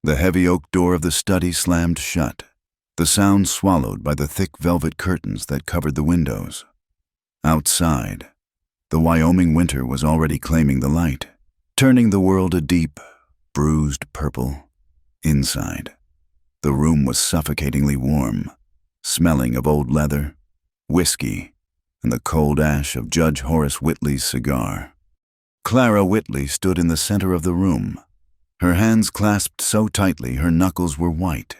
The heavy oak door of the study slammed shut, the sound swallowed by the thick velvet curtains that covered the windows. Outside, the Wyoming winter was already claiming the light, turning the world a deep, bruised purple. Inside, the room was suffocatingly warm, smelling of old leather, whiskey, and the cold ash of Judge Horace Whitley's cigar. Clara Whitley stood in the center of the room, her hands clasped so tightly her knuckles were white.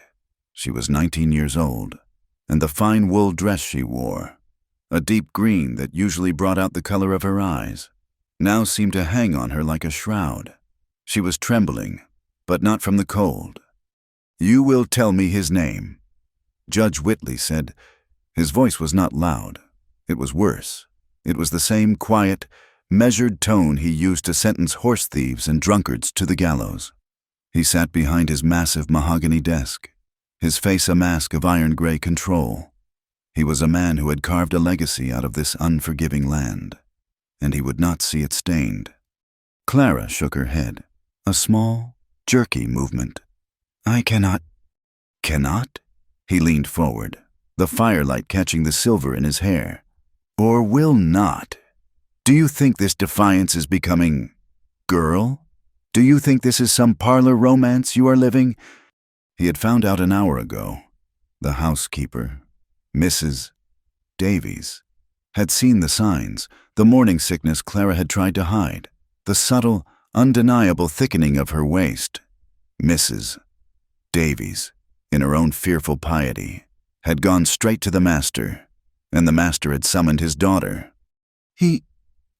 She was 19 years old, and the fine wool dress she wore, a deep green that usually brought out the color of her eyes, now seemed to hang on her like a shroud. She was trembling, but not from the cold. "You will tell me his name," Judge Whitley said. His voice was not loud. It was worse. It was the same quiet, measured tone he used to sentence horse thieves and drunkards to the gallows. He sat behind his massive mahogany desk, his face a mask of iron-gray control. He was a man who had carved a legacy out of this unforgiving land, and he would not see it stained. Clara shook her head, a small, jerky movement. "I cannot." "Cannot?" He leaned forward, the firelight catching the silver in his hair. "Or will not? Do you think this defiance is becoming girl? Do you think this is some parlor romance you are living?" He had found out an hour ago. The housekeeper, Mrs. Davies, had seen the signs, the morning sickness Clara had tried to hide, the subtle, undeniable thickening of her waist. Mrs. Davies, in her own fearful piety, had gone straight to the master, and the master had summoned his daughter.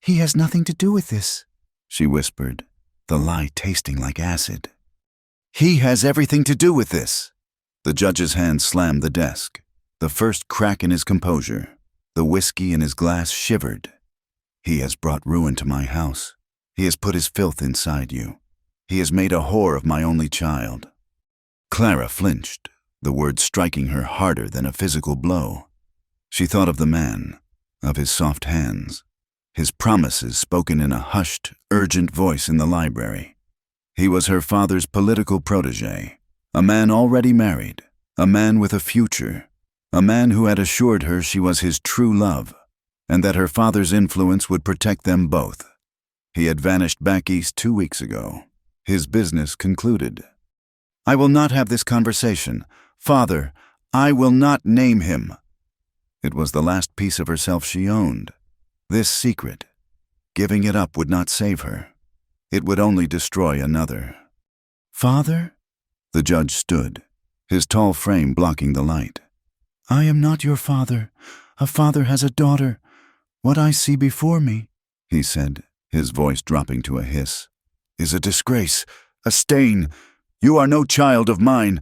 He has nothing to do with this," she whispered, the lie tasting like acid. "He has everything to do with this." The judge's hand slammed the desk, the first crack in his composure. The whiskey in his glass shivered. "He has brought ruin to my house. He has put his filth inside you. He has made a whore of my only child." Clara flinched, the words striking her harder than a physical blow. She thought of the man, of his soft hands, his promises spoken in a hushed, urgent voice in the library. He was her father's political protégé, a man already married, a man with a future, a man who had assured her she was his true love, and that her father's influence would protect them both. He had vanished back east 2 weeks ago, his business concluded. "I will not have this conversation. Father, I will not name him." It was the last piece of herself she owned. This secret. Giving it up would not save her. It would only destroy another. "Father?" The judge stood, his tall frame blocking the light. "I am not your father. A father has a daughter. What I see before me," he said, his voice dropping to a hiss, "is a disgrace, a stain. You are no child of mine."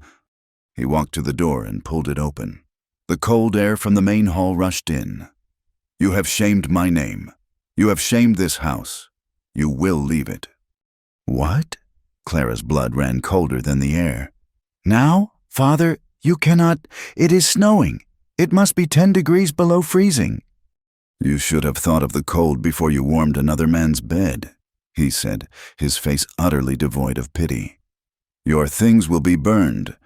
He walked to the door and pulled it open. The cold air from the main hall rushed in. "You have shamed my name. You have shamed this house. You will leave it." "What?" Clara's blood ran colder than the air. "Now, Father, you cannot. It is snowing. It must be 10 degrees below freezing." "You should have thought of the cold before you warmed another man's bed," he said, his face utterly devoid of pity. "Your things will be burned.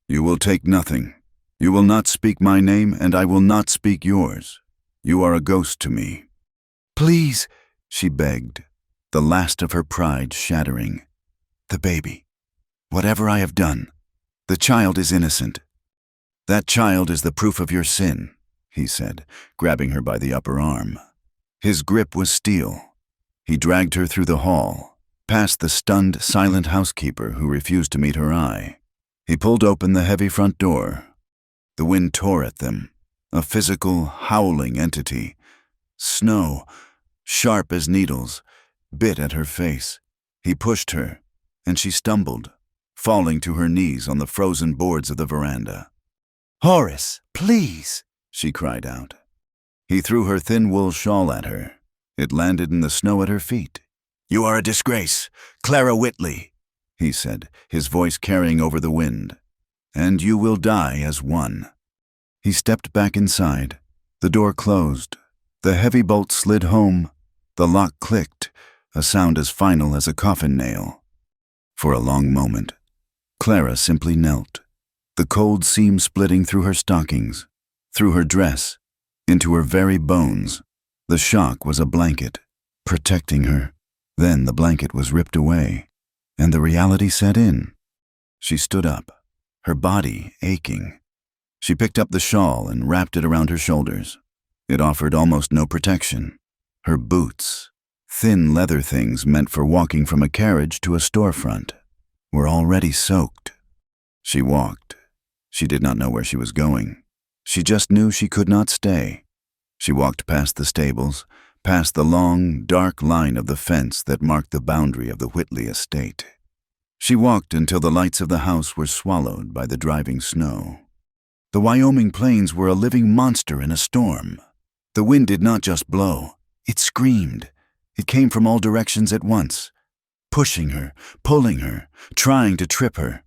You will take nothing. You will not speak my name, and I will not speak yours. You are a ghost to me." "Please," she begged, the last of her pride shattering. "The baby. Whatever I have done, the child is innocent." "That child is the proof of your sin," he said, grabbing her by the upper arm. His grip was steel. He dragged her through the hall, past the stunned, silent housekeeper who refused to meet her eye. He pulled open the heavy front door. The wind tore at them, a physical, howling entity. Snow, sharp as needles, bit at her face. He pushed her, and she stumbled, falling to her knees on the frozen boards of the veranda. "Horace, please!" she cried out. He threw her thin wool shawl at her. It landed in the snow at her feet. "You are a disgrace, Clara Whitley," he said, his voice carrying over the wind. "And you will die as one." He stepped back inside. The door closed. The heavy bolt slid home. The lock clicked, a sound as final as a coffin nail. For a long moment, Clara simply knelt, the cold seam splitting through her stockings, through her dress, into her very bones. The shock was a blanket, protecting her. Then the blanket was ripped away, and the reality set in. She stood up, her body aching. She picked up the shawl and wrapped it around her shoulders. It offered almost no protection. Her boots, thin leather things meant for walking from a carriage to a storefront, were already soaked. She walked. She did not know where she was going. She just knew she could not stay. She walked past the stables, past the long, dark line of the fence that marked the boundary of the Whitley estate. She walked until the lights of the house were swallowed by the driving snow. The Wyoming plains were a living monster in a storm. The wind did not just blow. It screamed. It came from all directions at once, pushing her, pulling her, trying to trip her.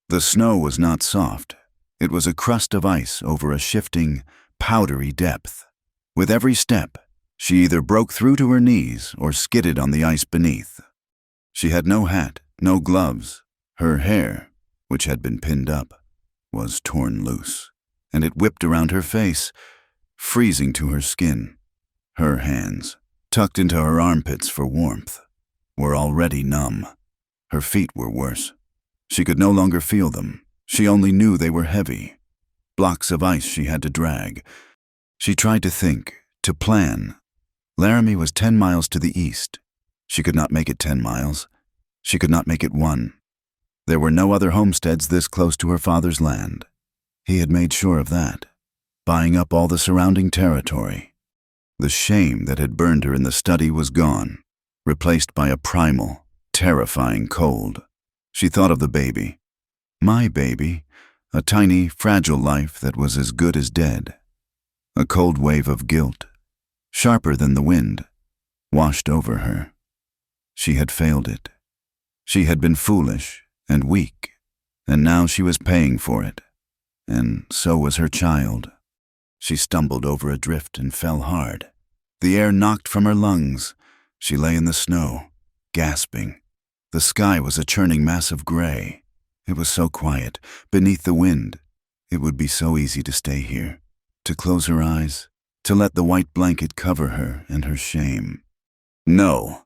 The snow was not soft. It was a crust of ice over a shifting, powdery depth. With every step, she either broke through to her knees or skidded on the ice beneath. She had no hat, no gloves. Her hair, which had been pinned up, was torn loose, and it whipped around her face, freezing to her skin. Her hands, tucked into her armpits for warmth, were already numb. Her feet were worse. She could no longer feel them. She only knew they were heavy, blocks of ice she had to drag. She tried to think, to plan. Laramie was 10 miles to the east. She could not make it 10 miles. She could not make it 1. There were no other homesteads this close to her father's land. He had made sure of that, buying up all the surrounding territory. The shame that had burned her in the study was gone, replaced by a primal, terrifying cold. She thought of the baby. My baby, a tiny, fragile life that was as good as dead. A cold wave of guilt, sharper than the wind, washed over her. She had failed it. She had been foolish and weak, and now she was paying for it. And so was her child. She stumbled over a drift and fell hard. The air knocked from her lungs. She lay in the snow, gasping. The sky was a churning mass of gray. It was so quiet, beneath the wind. It would be so easy to stay here, to close her eyes, to let the white blanket cover her and her shame. No.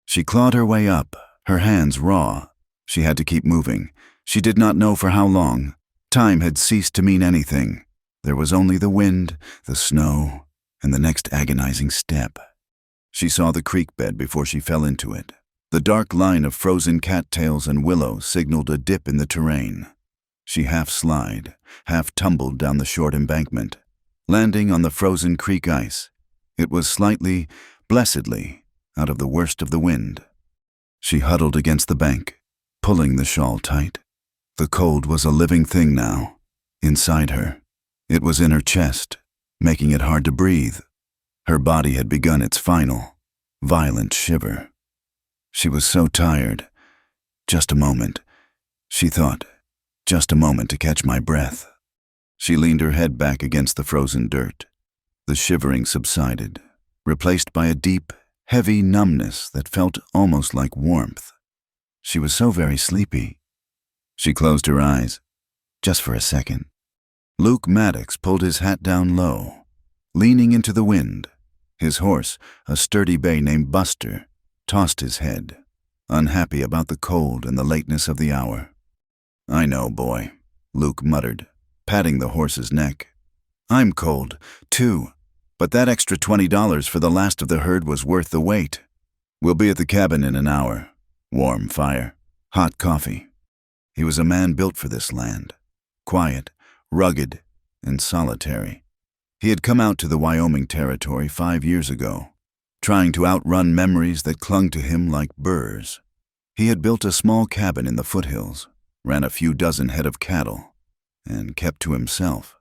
She clawed her way up, her hands raw. She had to keep moving. She did not know for how long. Time had ceased to mean anything. There was only the wind, the snow, and the next agonizing step. She saw the creek bed before she fell into it. The dark line of frozen cattails and willow signaled a dip in the terrain. She half slid, half tumbled down the short embankment, landing on the frozen creek ice. It was slightly, blessedly, out of the worst of the wind. She huddled against the bank, pulling the shawl tight. The cold was a living thing now, inside her. It was in her chest, making it hard to breathe. Her body had begun its final, violent shiver. She was so tired. Just a moment, she thought, just a moment to catch my breath. She leaned her head back against the frozen dirt. The shivering subsided, replaced by a deep, heavy numbness that felt almost like warmth. She was so very sleepy. She closed her eyes, just for a second. Luke Maddox pulled his hat down low, leaning into the wind. His horse, a sturdy bay named Buster, tossed his head, unhappy about the cold and the lateness of the hour. "I know, boy," Luke muttered, patting the horse's neck. "I'm cold, too, but that extra $20 for the last of the herd was worth the wait. We'll be at the cabin in an hour. Warm fire, hot coffee." He was a man built for this land, quiet, rugged, and solitary. He had come out to the Wyoming territory 5 years ago, trying to outrun memories that clung to him like burrs. He had built a small cabin in the foothills, ran a few dozen head of cattle, and kept to himself.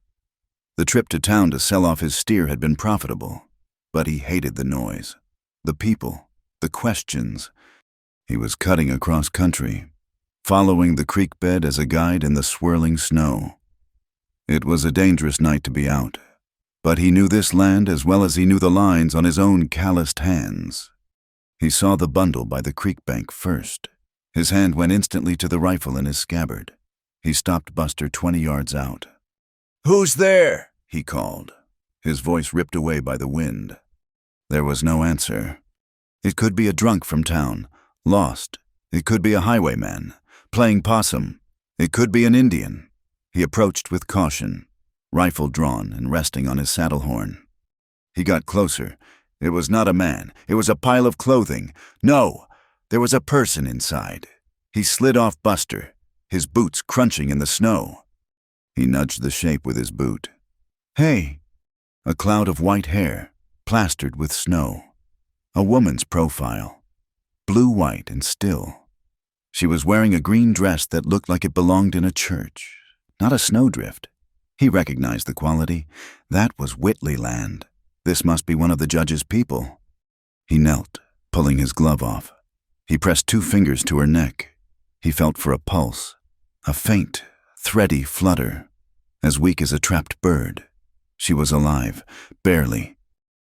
The trip to town to sell off his steer had been profitable, but he hated the noise, the people, the questions. He was cutting across country, following the creek bed as a guide in the swirling snow. It was a dangerous night to be out, but he knew this land as well as he knew the lines on his own calloused hands. He saw the bundle by the creek bank first. His hand went instantly to the rifle in his scabbard. He stopped Buster 20 yards out. "Who's there?" he called, his voice ripped away by the wind. There was no answer. It could be a drunk from town, lost. It could be a highwayman, playing possum. It could be an Indian. He approached with caution, rifle drawn and resting on his saddle horn. He got closer. It was not a man. It was a pile of clothing. No, there was a person inside. He slid off Buster, his boots crunching in the snow. He nudged the shape with his boot. "Hey!" A cloud of white hair, plastered with snow. A woman's profile, blue-white and still. She was wearing a green dress that looked like it belonged in a church, not a snowdrift. He recognized the quality. That was Whitley land. This must be one of the judge's people. He knelt, pulling his glove off. He pressed 2 fingers to her neck. He felt for a pulse, a faint, thready flutter, as weak as a trapped bird. She was alive, barely.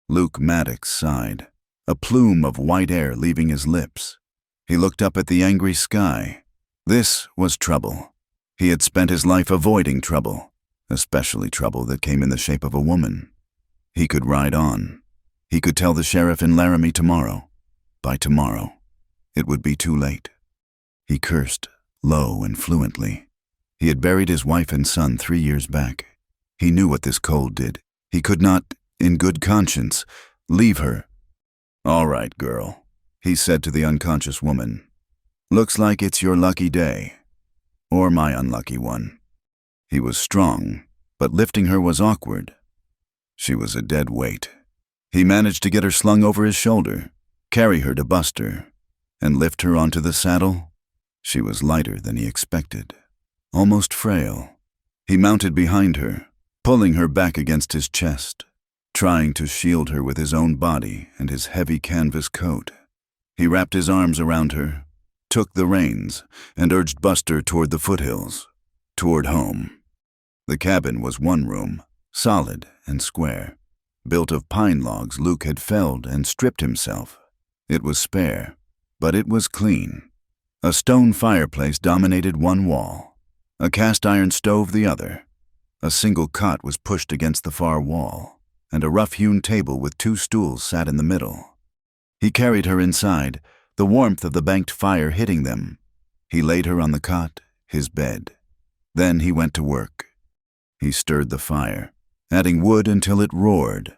Luke Maddox sighed, a plume of white air leaving his lips. He looked up at the angry sky. This was trouble. He had spent his life avoiding trouble, especially trouble that came in the shape of a woman. He could ride on. He could tell the sheriff in Laramie tomorrow. By tomorrow, it would be too late. He cursed, low and fluently. He had buried his wife and son 3 years back. He knew what this cold did. He could not, in good conscience, leave her. "All right, girl," he said to the unconscious woman. "Looks like it's your lucky day. Or my unlucky one." He was strong, but lifting her was awkward. She was a dead weight. He managed to get her slung over his shoulder, carry her to Buster, and lift her onto the saddle. She was lighter than he expected, almost frail. He mounted behind her, pulling her back against his chest, trying to shield her with his own body and his heavy canvas coat. He wrapped his arms around her, took the reins, and urged Buster toward the foothills, toward home. The cabin was 1 room, solid and square, built of pine logs Luke had felled and stripped himself. It was spare, but it was clean. A stone fireplace dominated one wall, a cast-iron stove the other. A single cot was pushed against the far wall, and a rough-hewn table with 2 stools sat in the middle. He carried her inside, the warmth of the banked fire hitting them. He laid her on the cot, his bed. Then he went to work. He stirred the fire, adding wood until it roared.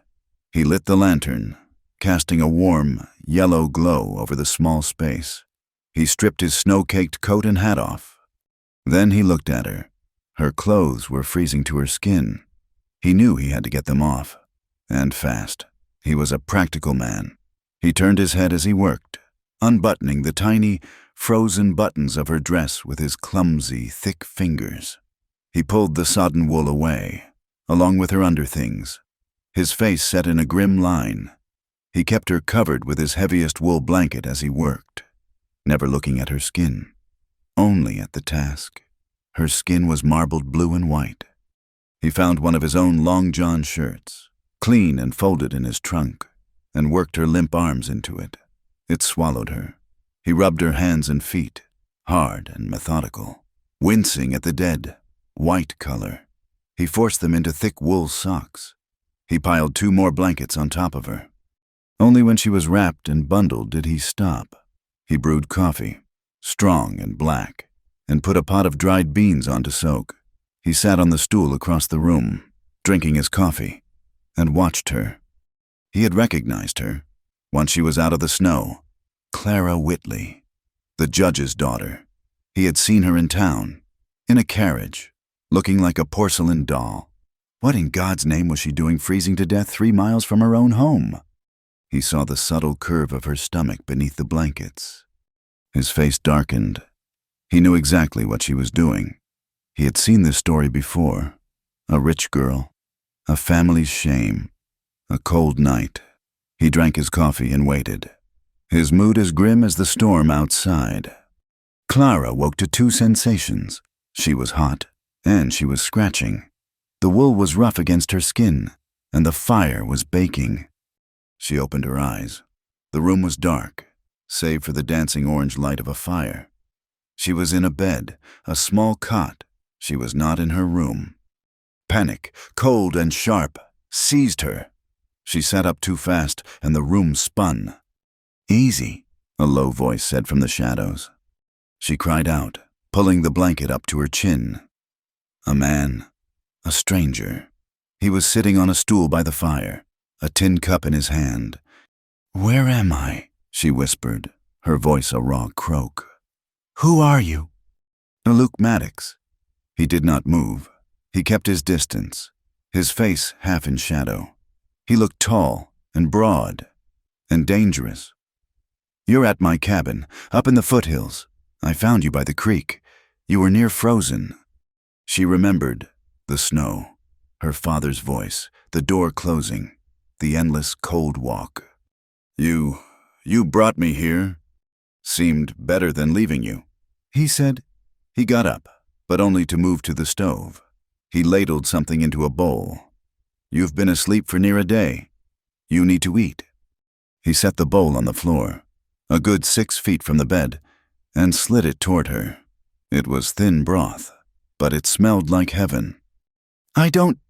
He lit the lantern, casting a warm, yellow glow over the small space. He stripped his snow-caked coat and hat off. Then he looked at her. Her clothes were freezing to her skin. He knew he had to get them off, and fast. He was a practical man. He turned his head as he worked, unbuttoning the tiny, frozen buttons of her dress with his clumsy, thick fingers. He pulled the sodden wool away, along with her underthings, his face set in a grim line. He kept her covered with his heaviest wool blanket as he worked, never looking at her skin, only at the task. Her skin was marbled blue and white. He found one of his own long john shirts, clean and folded in his trunk, and worked her limp arms into it. It swallowed her. He rubbed her hands and feet, hard and methodical, wincing at the dead, white color. He forced them into thick wool socks. He piled 2 more blankets on top of her. Only when she was wrapped and bundled did he stop. He brewed coffee, strong and black, and put a pot of dried beans on to soak. He sat on the stool across the room, drinking his coffee, and watched her. He had recognized her, once she was out of the snow. Clara Whitley, the judge's daughter. He had seen her in town, in a carriage, looking like a porcelain doll. What in God's name was she doing freezing to death 3 miles from her own home? He saw the subtle curve of her stomach beneath the blankets. His face darkened. He knew exactly what she was doing. He had seen this story before. A rich girl, a family's shame, a cold night. He drank his coffee and waited, his mood as grim as the storm outside. Clara woke to 2 sensations. She was hot, and she was scratching. The wool was rough against her skin, and the fire was baking. She opened her eyes. The room was dark, save for the dancing orange light of a fire. She was in a bed, a small cot, She was not in her room. Panic, cold and sharp, seized her. She sat up too fast, and the room spun. "Easy," a low voice said from the shadows. She cried out, pulling the blanket up to her chin. A man, a stranger. He was sitting on a stool by the fire, a tin cup in his hand. "Where am I?" she whispered, her voice a raw croak. "Who are you?" "Luke Maddox." He did not move. He kept his distance, his face half in shadow. He looked tall and broad and dangerous. "You're at my cabin, up in the foothills. I found you by the creek. You were near frozen." She remembered the snow, her father's voice, the door closing, the endless cold walk. You brought me here. Seemed better than leaving you," he said. He got up, but only to move to the stove. He ladled something into a bowl. "You've been asleep for near a day. You need to eat." He set the bowl on the floor, a good 6 feet from the bed, and slid it toward her. It was thin broth, but it smelled like heaven. "I don't—"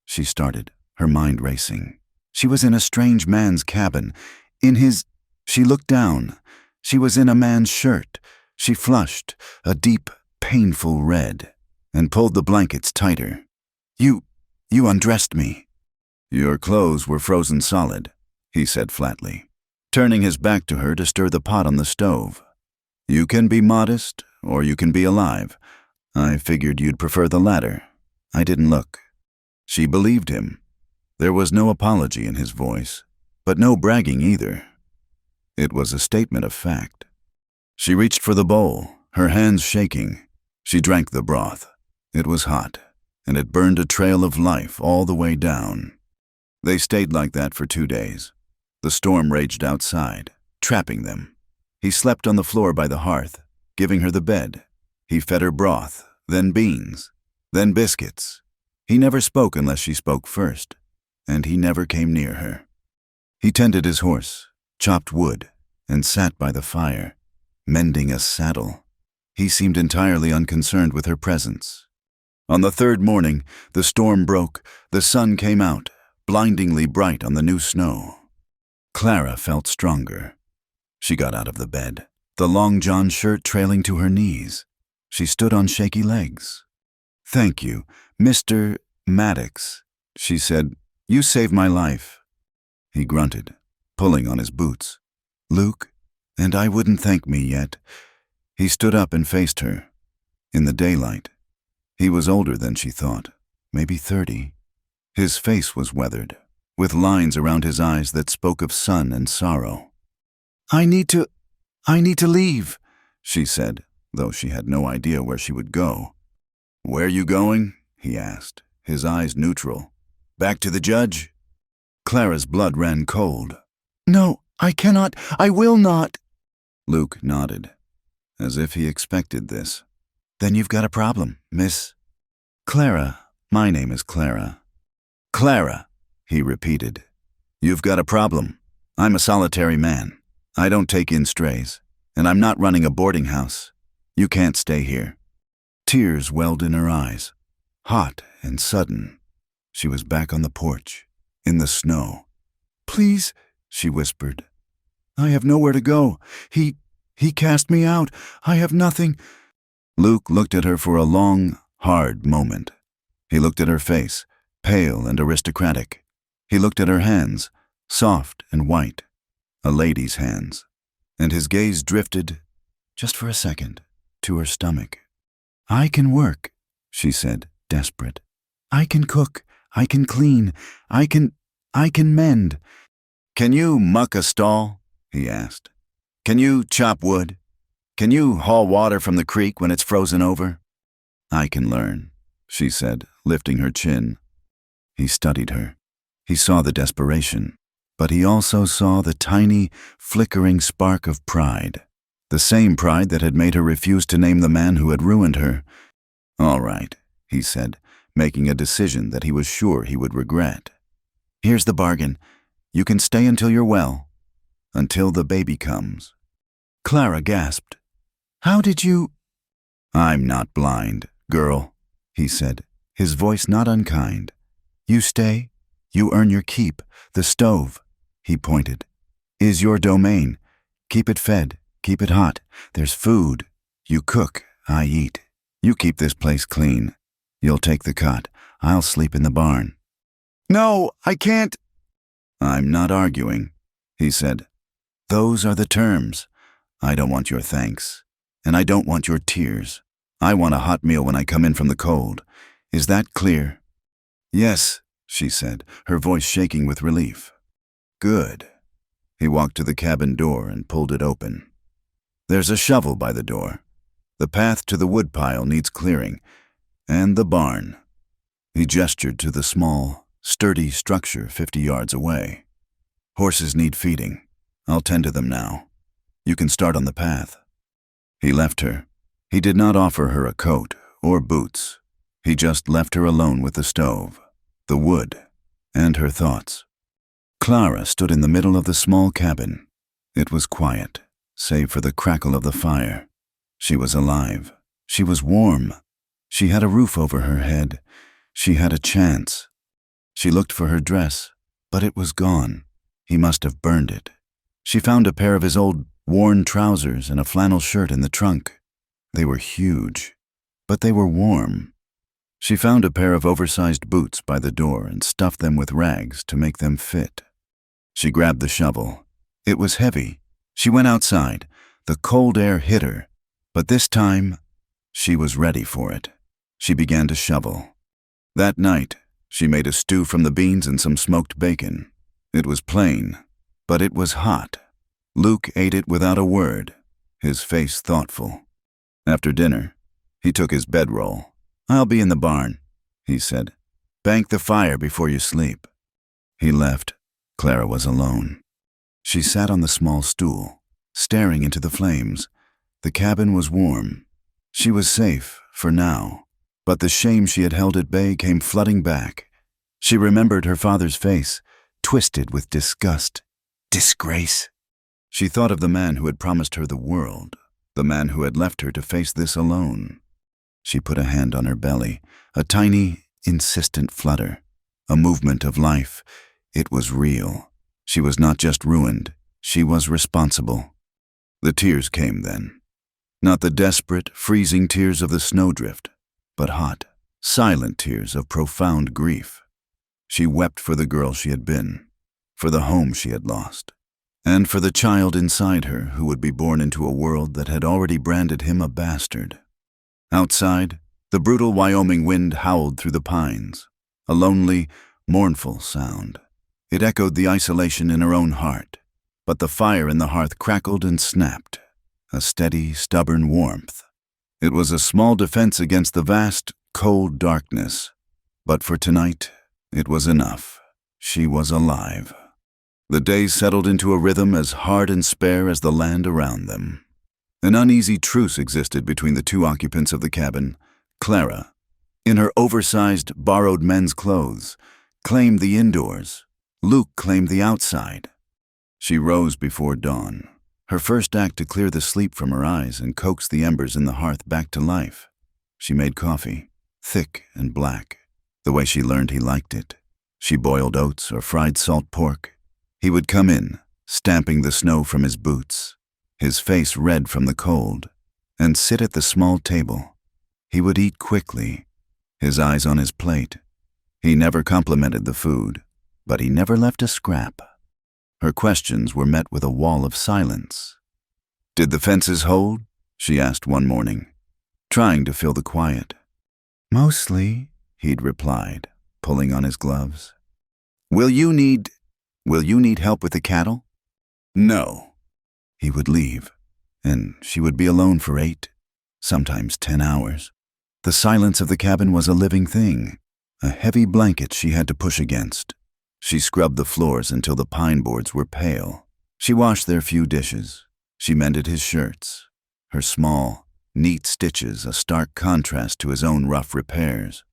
she started, her mind racing. She was in a strange man's cabin. She looked down. She was in a man's shirt. She flushed, a deep, painful red, and pulled the blankets tighter. You undressed me." "Your clothes were frozen solid," he said flatly, turning his back to her to stir the pot on the stove. "You can be modest, or you can be alive. I figured you'd prefer the latter. I didn't look." She believed him. There was no apology in his voice, but no bragging either. It was a statement of fact. She reached for the bowl, her hands shaking. She drank the broth. It was hot, and it burned a trail of life all the way down. They stayed like that for 2 days. The storm raged outside, trapping them. He slept on the floor by the hearth, giving her the bed. He fed her broth, then beans, then biscuits. He never spoke unless she spoke first, and he never came near her. He tended his horse, chopped wood, and sat by the fire, mending a saddle. He seemed entirely unconcerned with her presence. On the 3rd morning, the storm broke. The sun came out, blindingly bright on the new snow. Clara felt stronger. She got out of the bed, the long john shirt trailing to her knees. She stood on shaky legs. "Thank you, Mr. Maddox," she said. "You saved my life." He grunted, pulling on his boots. "Luke, and I wouldn't thank me yet." He stood up and faced her. In the daylight, he was older than she thought, maybe 30. His face was weathered, with lines around his eyes that spoke of sun and sorrow. I need to leave," she said, though she had no idea where she would go. "Where you going?" he asked, his eyes neutral. "Back to the judge?" Clara's blood ran cold. "No, I cannot. I will not." Luke nodded, as if he expected this. "Then you've got a problem, Miss—" "Clara. My name is Clara." "Clara," he repeated. "You've got a problem. I'm a solitary man. I don't take in strays, and I'm not running a boarding house. You can't stay here." Tears welled in her eyes, hot and sudden. She was back on the porch, in the snow. "Please," she whispered. "I have nowhere to go. He cast me out. I have nothing." Luke looked at her for a long, hard moment. He looked at her face, pale and aristocratic. He looked at her hands, soft and white, a lady's hands, and his gaze drifted, just for a second, to her stomach. "I can work," she said, desperate. "I can cook. I can clean. I can mend." "Can you muck a stall?" he asked. "Can you chop wood? Can you haul water from the creek when it's frozen over?" "I can learn," she said, lifting her chin. He studied her. He saw the desperation, but he also saw the tiny, flickering spark of pride, the same pride that had made her refuse to name the man who had ruined her. "All right," he said, making a decision that he was sure he would regret. "Here's the bargain. You can stay until you're well, until the baby comes." Clara gasped. "How did you—" "I'm not blind, girl," he said, his voice not unkind. You stay, you earn your keep. The stove, he pointed, is your domain. Keep it fed, keep it hot. There's food. You cook, I eat. You keep this place clean. You'll take the cot. I'll sleep in the barn. No, I can't. I'm not arguing, he said. Those are the terms. I don't want your thanks, and I don't want your tears. I want a hot meal when I come in from the cold. Is that clear? Yes, she said, her voice shaking with relief. Good. He walked to the cabin door and pulled it open. There's a shovel by the door. The path to the woodpile needs clearing, and the barn. He gestured to the small, sturdy structure 50 yards away. Horses need feeding. I'll tend to them now. You can start on the path. He left her. He did not offer her a coat or boots. He just left her alone with the stove, the wood, and her thoughts. Clara stood in the middle of the small cabin. It was quiet, save for the crackle of the fire. She was alive. She was warm. She had a roof over her head. She had a chance. She looked for her dress, but it was gone. He must have burned it. She found a pair of his old, worn trousers and a flannel shirt in the trunk. They were huge, but they were warm. She found a pair of oversized boots by the door and stuffed them with rags to make them fit. She grabbed the shovel. It was heavy. She went outside. The cold air hit her, but this time, she was ready for it. She began to shovel. That night, she made a stew from the beans and some smoked bacon. It was plain, but it was hot. Luke ate it without a word, his face thoughtful. After dinner, he took his bedroll. I'll be in the barn, he said. Bank the fire before you sleep. He left. Clara was alone. She sat on the small stool, staring into the flames. The cabin was warm. She was safe, for now, but the shame she had held at bay came flooding back. She remembered her father's face, twisted with disgust. Disgrace. She thought of the man who had promised her the world, the man who had left her to face this alone. She put a hand on her belly, a tiny, insistent flutter, a movement of life. It was real. She was not just ruined, she was responsible. The tears came then. Not the desperate, freezing tears of the snowdrift, but hot, silent tears of profound grief. She wept for the girl she had been, for the home she had lost, and for the child inside her who would be born into a world that had already branded him a bastard. Outside, the brutal Wyoming wind howled through the pines, a lonely, mournful sound. It echoed the isolation in her own heart, but the fire in the hearth crackled and snapped, a steady, stubborn warmth. It was a small defense against the vast, cold darkness, but for tonight, it was enough. She was alive. The days settled into a rhythm as hard and spare as the land around them. An uneasy truce existed between the two occupants of the cabin. Clara, in her oversized, borrowed men's clothes, claimed the indoors. Luke claimed the outside. She rose before dawn, her first act to clear the sleep from her eyes and coax the embers in the hearth back to life. She made coffee, thick and black, the way she learned he liked it. She boiled oats or fried salt pork. He would come in, stamping the snow from his boots, his face red from the cold, and sit at the small table. He would eat quickly, his eyes on his plate. He never complimented the food, but he never left a scrap. Her questions were met with a wall of silence. "Did the fences hold?" she asked one morning, trying to fill the quiet. "Mostly," he'd replied, pulling on his gloves. Will you need help with the cattle?" "No." He would leave, and she would be alone for 8, sometimes 10 hours. The silence of the cabin was a living thing, a heavy blanket she had to push against. She scrubbed the floors until the pine boards were pale. She washed their few dishes. She mended his shirts, her small, neat stitches a stark contrast to his own rough repairs.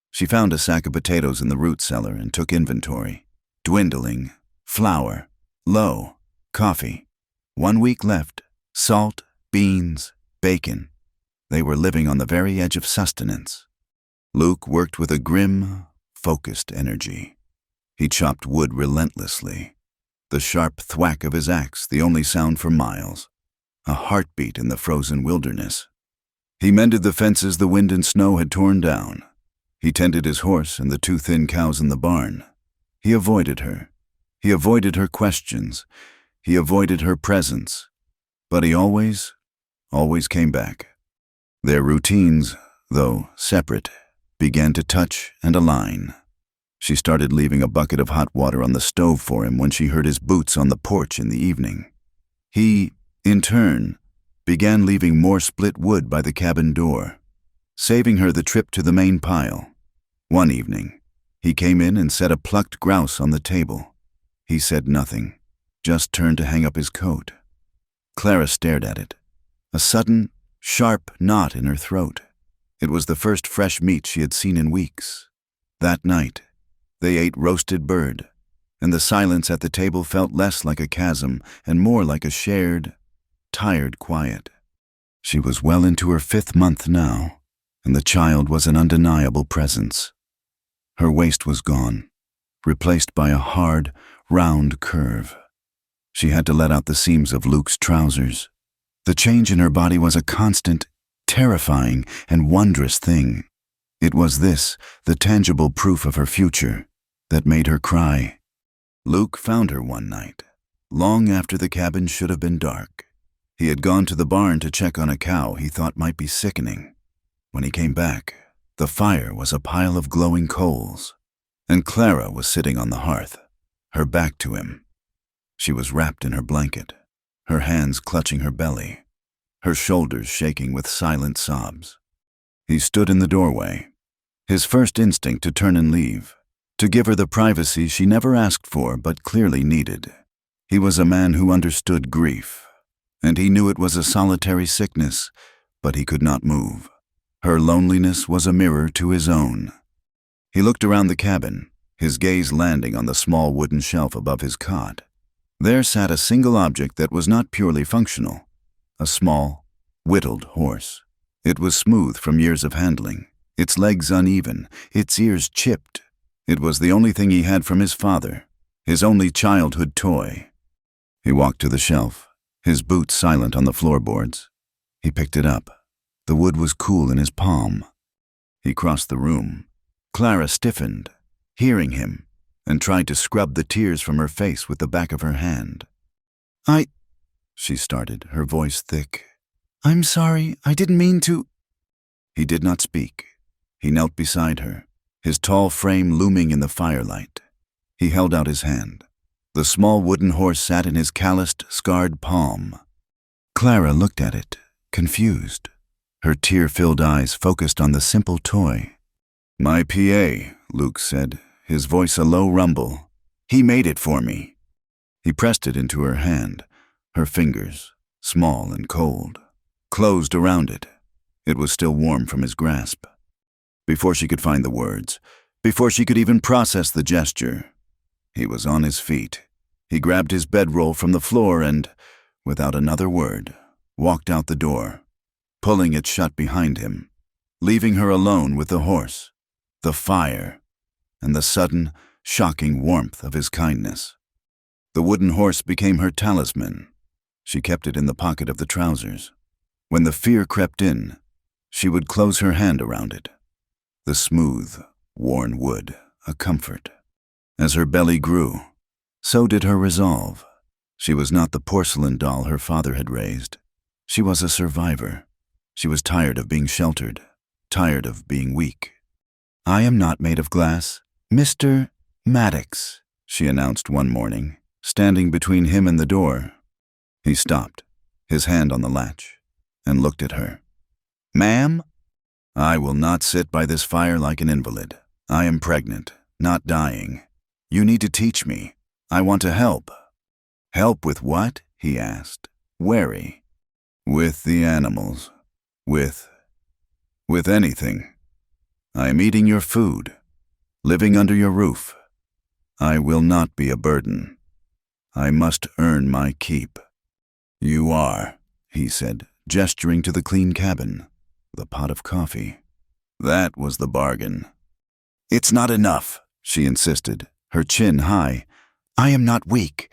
She found a sack of potatoes in the root cellar and took inventory. Dwindling, flour, low, coffee. 1 week left, salt, beans, bacon. They were living on the very edge of sustenance. Luke worked with a grim, focused energy. He chopped wood relentlessly. The sharp thwack of his axe, the only sound for miles. A heartbeat in the frozen wilderness. He mended the fences the wind and snow had torn down. He tended his horse and the two thin cows in the barn. He avoided her. He avoided her questions. He avoided her presence. But he always came back. Their routines, though separate, began to touch and align. She started leaving a bucket of hot water on the stove for him when she heard his boots on the porch in the evening. He, in turn, began leaving more split wood by the cabin door, saving her the trip to the main pile. One evening, he came in and set a plucked grouse on the table. He said nothing, just turned to hang up his coat. Clara stared at it, a sudden, sharp knot in her throat. It was the first fresh meat she had seen in weeks. That night, they ate roasted bird, and the silence at the table felt less like a chasm and more like a shared, tired quiet. She was well into her 5th month now, and the child was an undeniable presence. Her waist was gone, replaced by a hard, round curve. She had to let out the seams of Luke's trousers. The change in her body was a constant, terrifying, and wondrous thing. It was this, the tangible proof of her future, that made her cry. Luke found her one night, long after the cabin should have been dark. He had gone to the barn to check on a cow he thought might be sickening. When he came back, the fire was a pile of glowing coals, and Clara was sitting on the hearth, her back to him. She was wrapped in her blanket, her hands clutching her belly, her shoulders shaking with silent sobs. He stood in the doorway, his first instinct to turn and leave, to give her the privacy she never asked for but clearly needed. He was a man who understood grief, and he knew it was a solitary sickness, but he could not move. Her loneliness was a mirror to his own. He looked around the cabin, his gaze landing on the small wooden shelf above his cot. There sat a single object that was not purely functional, a small, whittled horse. It was smooth from years of handling, its legs uneven, its ears chipped. It was the only thing he had from his father, his only childhood toy. He walked to the shelf, his boots silent on the floorboards. He picked it up. The wood was cool in his palm. He crossed the room. Clara stiffened, hearing him, and tried to scrub the tears from her face with the back of her hand. She started, her voice thick. "I'm sorry, I didn't mean to—" He did not speak. He knelt beside her, his tall frame looming in the firelight. He held out his hand. The small wooden horse sat in his calloused, scarred palm. Clara looked at it, confused, her tear-filled eyes focused on the simple toy. "My PA," Luke said, his voice a low rumble. "He made it for me." He pressed it into her hand, her fingers, small and cold, closed around it. It was still warm from his grasp. Before she could find the words, before she could even process the gesture, he was on his feet. He grabbed his bedroll from the floor and, without another word, walked out the door, pulling it shut behind him, leaving her alone with the horse, the fire, and the sudden, shocking warmth of his kindness. The wooden horse became her talisman. She kept it in the pocket of the trousers. When the fear crept in, she would close her hand around it. The smooth, worn wood, a comfort. As her belly grew, so did her resolve. She was not the porcelain doll her father had raised. She was a survivor. She was tired of being sheltered, tired of being weak. "I am not made of glass, Mr. Maddox," she announced one morning, standing between him and the door. He stopped, his hand on the latch, and looked at her. "Ma'am?" "I will not sit by this fire like an invalid. I am pregnant, not dying. You need to teach me. I want to help." "Help with what?" he asked, wary. "With the animals. With anything. I am eating your food, living under your roof. I will not be a burden. I must earn my keep." "You are," he said, gesturing to the clean cabin, the pot of coffee, That was the bargain. "It's not enough," she insisted, her chin high. "I am not weak."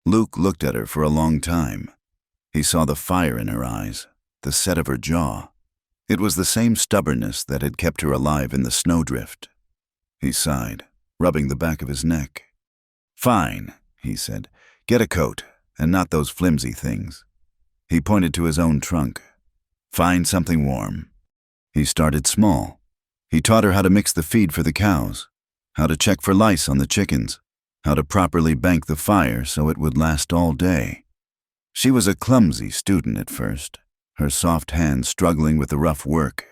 Luke looked at her for a long time. He saw the fire in her eyes, the set of her jaw. It was the same stubbornness that had kept her alive in the snowdrift. He sighed, rubbing the back of his neck. "Fine," he said. "Get a coat, and not those flimsy things." He pointed to his own trunk. "Find something warm." He started small. He taught her how to mix the feed for the cows, how to check for lice on the chickens, how to properly bank the fire so it would last all day. She was a clumsy student at first, her soft hands struggling with the rough work,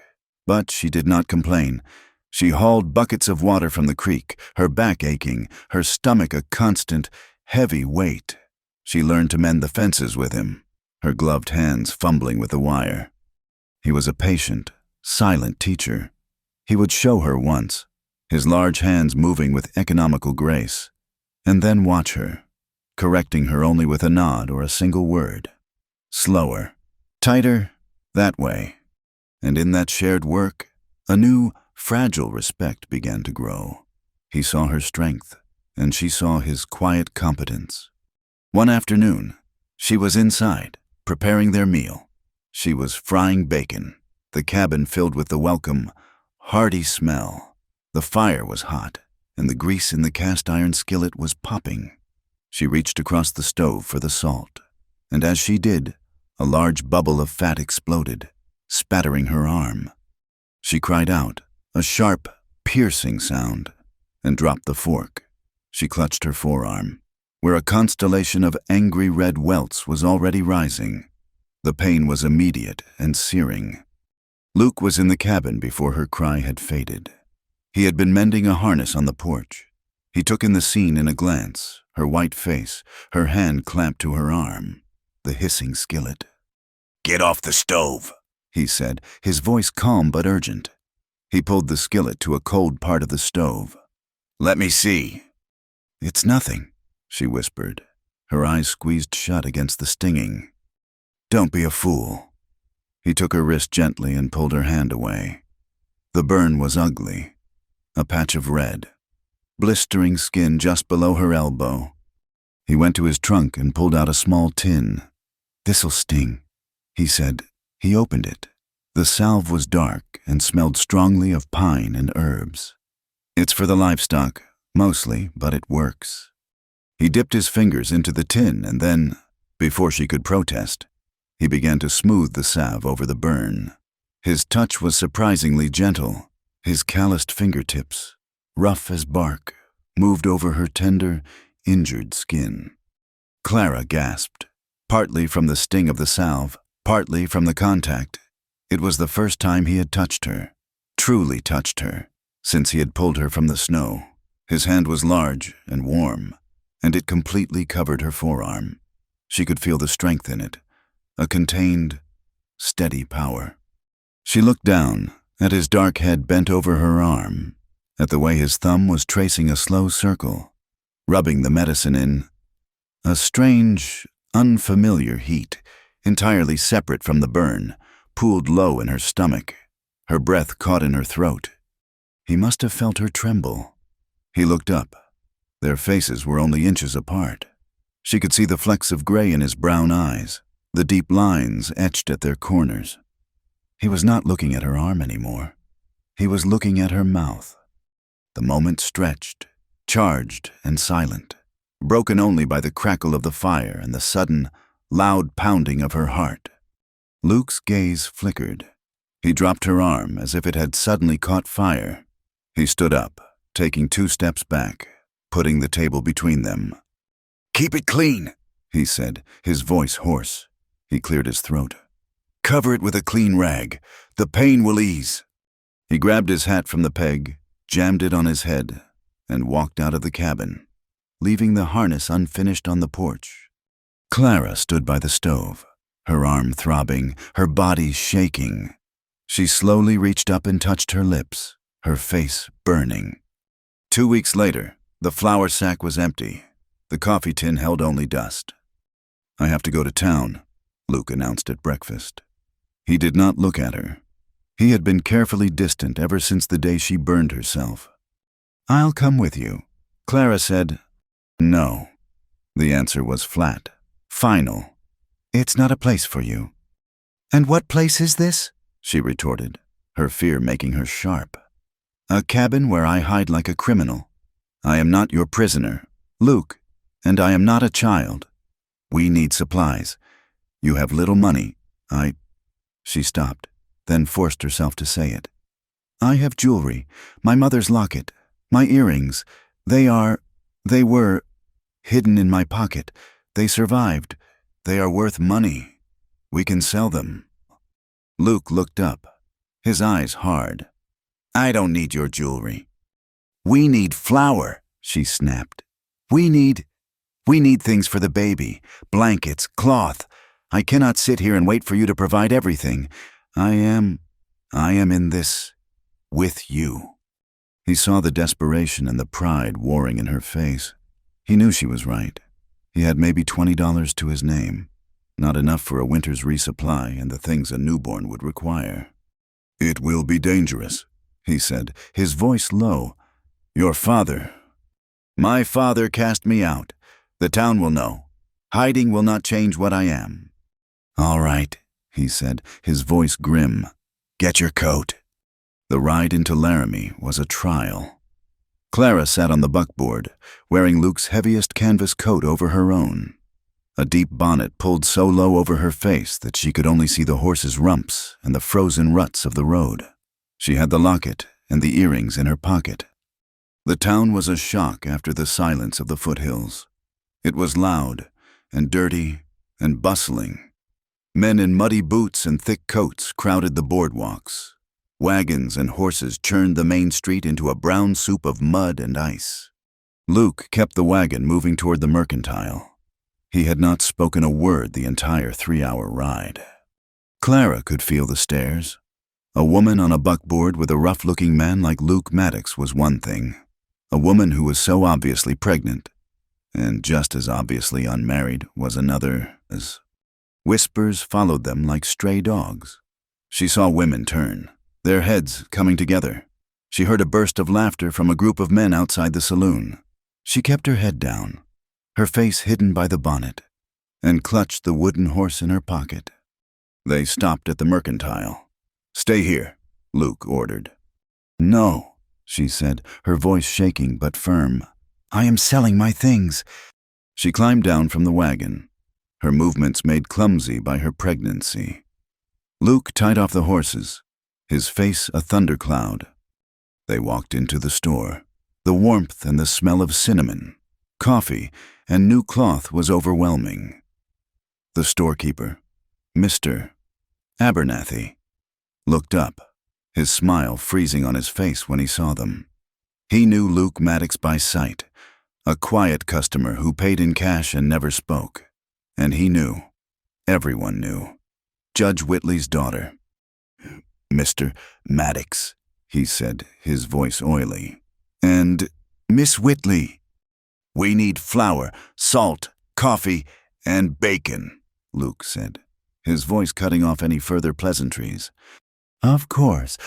but she did not complain. She hauled buckets of water from the creek, her back aching, her stomach a constant, heavy weight. She learned to mend the fences with him, her gloved hands fumbling with the wire. He was a patient, silent teacher. He would show her once, his large hands moving with economical grace, and then watch her, correcting her only with a nod or a single word. Slower, tighter, that way. And in that shared work, a new, fragile respect began to grow. He saw her strength, and she saw his quiet competence. One afternoon, she was inside, preparing their meal. She was frying bacon, the cabin filled with the welcome, hearty smell. The fire was hot, and the grease in the cast-iron skillet was popping. She reached across the stove for the salt, and as she did, a large bubble of fat exploded, spattering her arm. She cried out, a sharp, piercing sound, and dropped the fork. She clutched her forearm, where a constellation of angry red welts was already rising. The pain was immediate and searing. Luke was in the cabin before her cry had faded. He had been mending a harness on the porch. He took in the scene in a glance, her white face, her hand clamped to her arm, the hissing skillet. "Get off the stove," he said, his voice calm but urgent. He pulled the skillet to a cold part of the stove. "Let me see." "It's nothing," she whispered, her eyes squeezed shut against the stinging. "Don't be a fool." He took her wrist gently and pulled her hand away. The burn was ugly, a patch of red, blistering skin just below her elbow. He went to his trunk and pulled out a small tin. "This'll sting," he said. He opened it. The salve was dark and smelled strongly of pine and herbs. "It's for the livestock, mostly, but it works." He dipped his fingers into the tin and then, before she could protest, he began to smooth the salve over the burn. His touch was surprisingly gentle. His calloused fingertips, rough as bark, moved over her tender, injured skin. Clara gasped, partly from the sting of the salve, partly from the contact. It was the first time he had touched her, truly touched her, since he had pulled her from the snow. His hand was large and warm, and it completely covered her forearm. She could feel the strength in it, a contained, steady power. She looked down, at his dark head bent over her arm, at the way his thumb was tracing a slow circle, rubbing the medicine in. A strange, unfamiliar heat, entirely separate from the burn, pooled low in her stomach. Her breath caught in her throat. He must have felt her tremble. He looked up. Their faces were only inches apart. She could see the flecks of gray in his brown eyes, the deep lines etched at their corners. He was not looking at her arm anymore. He was looking at her mouth. The moment stretched, charged and silent, broken only by the crackle of the fire and the sudden, loud pounding of her heart. Luke's gaze flickered. He dropped her arm as if it had suddenly caught fire. He stood up, taking 2 steps back, putting the table between them. "Keep it clean," he said, his voice hoarse. He cleared his throat. "Cover it with a clean rag. The pain will ease." He grabbed his hat from the peg, jammed it on his head, and walked out of the cabin, leaving the harness unfinished on the porch. Clara stood by the stove, her arm throbbing, her body shaking. She slowly reached up and touched her lips, her face burning. 2 weeks later, the flour sack was empty. The coffee tin held only dust. "I have to go to town," Luke announced at breakfast. He did not look at her. He had been carefully distant ever since the day she burned herself. "I'll come with you." Clara said, "No." The answer was flat, final. "It's not a place for you." "And what place is this?" she retorted, her fear making her sharp. "A cabin where I hide like a criminal. I am not your prisoner, Luke, and I am not a child. We need supplies. You have little money. She stopped, then forced herself to say it. "I have jewelry, my mother's locket, my earrings. They were hidden in my pocket. They survived. They are worth money. We can sell them." Luke looked up, his eyes hard. "I don't need your jewelry." "We need flour," she snapped. We need things for the baby, blankets, cloth. I cannot sit here and wait for you to provide everything. I am in this with you." He saw the desperation and the pride warring in her face. He knew she was right. He had maybe $20 to his name, not enough for a winter's resupply and the things a newborn would require. "It will be dangerous," he said, his voice low. "Your father—" "My father cast me out. The town will know. Hiding will not change what I am." "All right," he said, his voice grim. "Get your coat." The ride into Laramie was a trial. Clara sat on the buckboard, wearing Luke's heaviest canvas coat over her own. A deep bonnet pulled so low over her face that she could only see the horse's rumps and the frozen ruts of the road. She had the locket and the earrings in her pocket. The town was a shock after the silence of the foothills. It was loud and dirty and bustling. Men in muddy boots and thick coats crowded the boardwalks. Wagons and horses churned the main street into a brown soup of mud and ice. Luke kept the wagon moving toward the mercantile. He had not spoken a word the entire 3-hour ride. Clara could feel the stares. A woman on a buckboard with a rough-looking man like Luke Maddox was one thing. A woman who was so obviously pregnant, and just as obviously unmarried, was another. Whispers followed them like stray dogs. She saw women turn, their heads coming together. She heard a burst of laughter from a group of men outside the saloon. She kept her head down, her face hidden by the bonnet, and clutched the wooden horse in her pocket. They stopped at the mercantile. "Stay here," Luke ordered. "No," she said, her voice shaking but firm. "I am selling my things." She climbed down from the wagon, her movements made clumsy by her pregnancy. Luke tied off the horses, his face a thundercloud. They walked into the store. The warmth and the smell of cinnamon, coffee, and new cloth was overwhelming. The storekeeper, Mr. Abernathy, looked up, his smile freezing on his face when he saw them. He knew Luke Maddox by sight, a quiet customer who paid in cash and never spoke. And he knew, everyone knew, Judge Whitley's daughter. "Mr. Maddox," he said, his voice oily. "And Miss Whitley." "We need flour, salt, coffee, and bacon," Luke said, his voice cutting off any further pleasantries. Of course.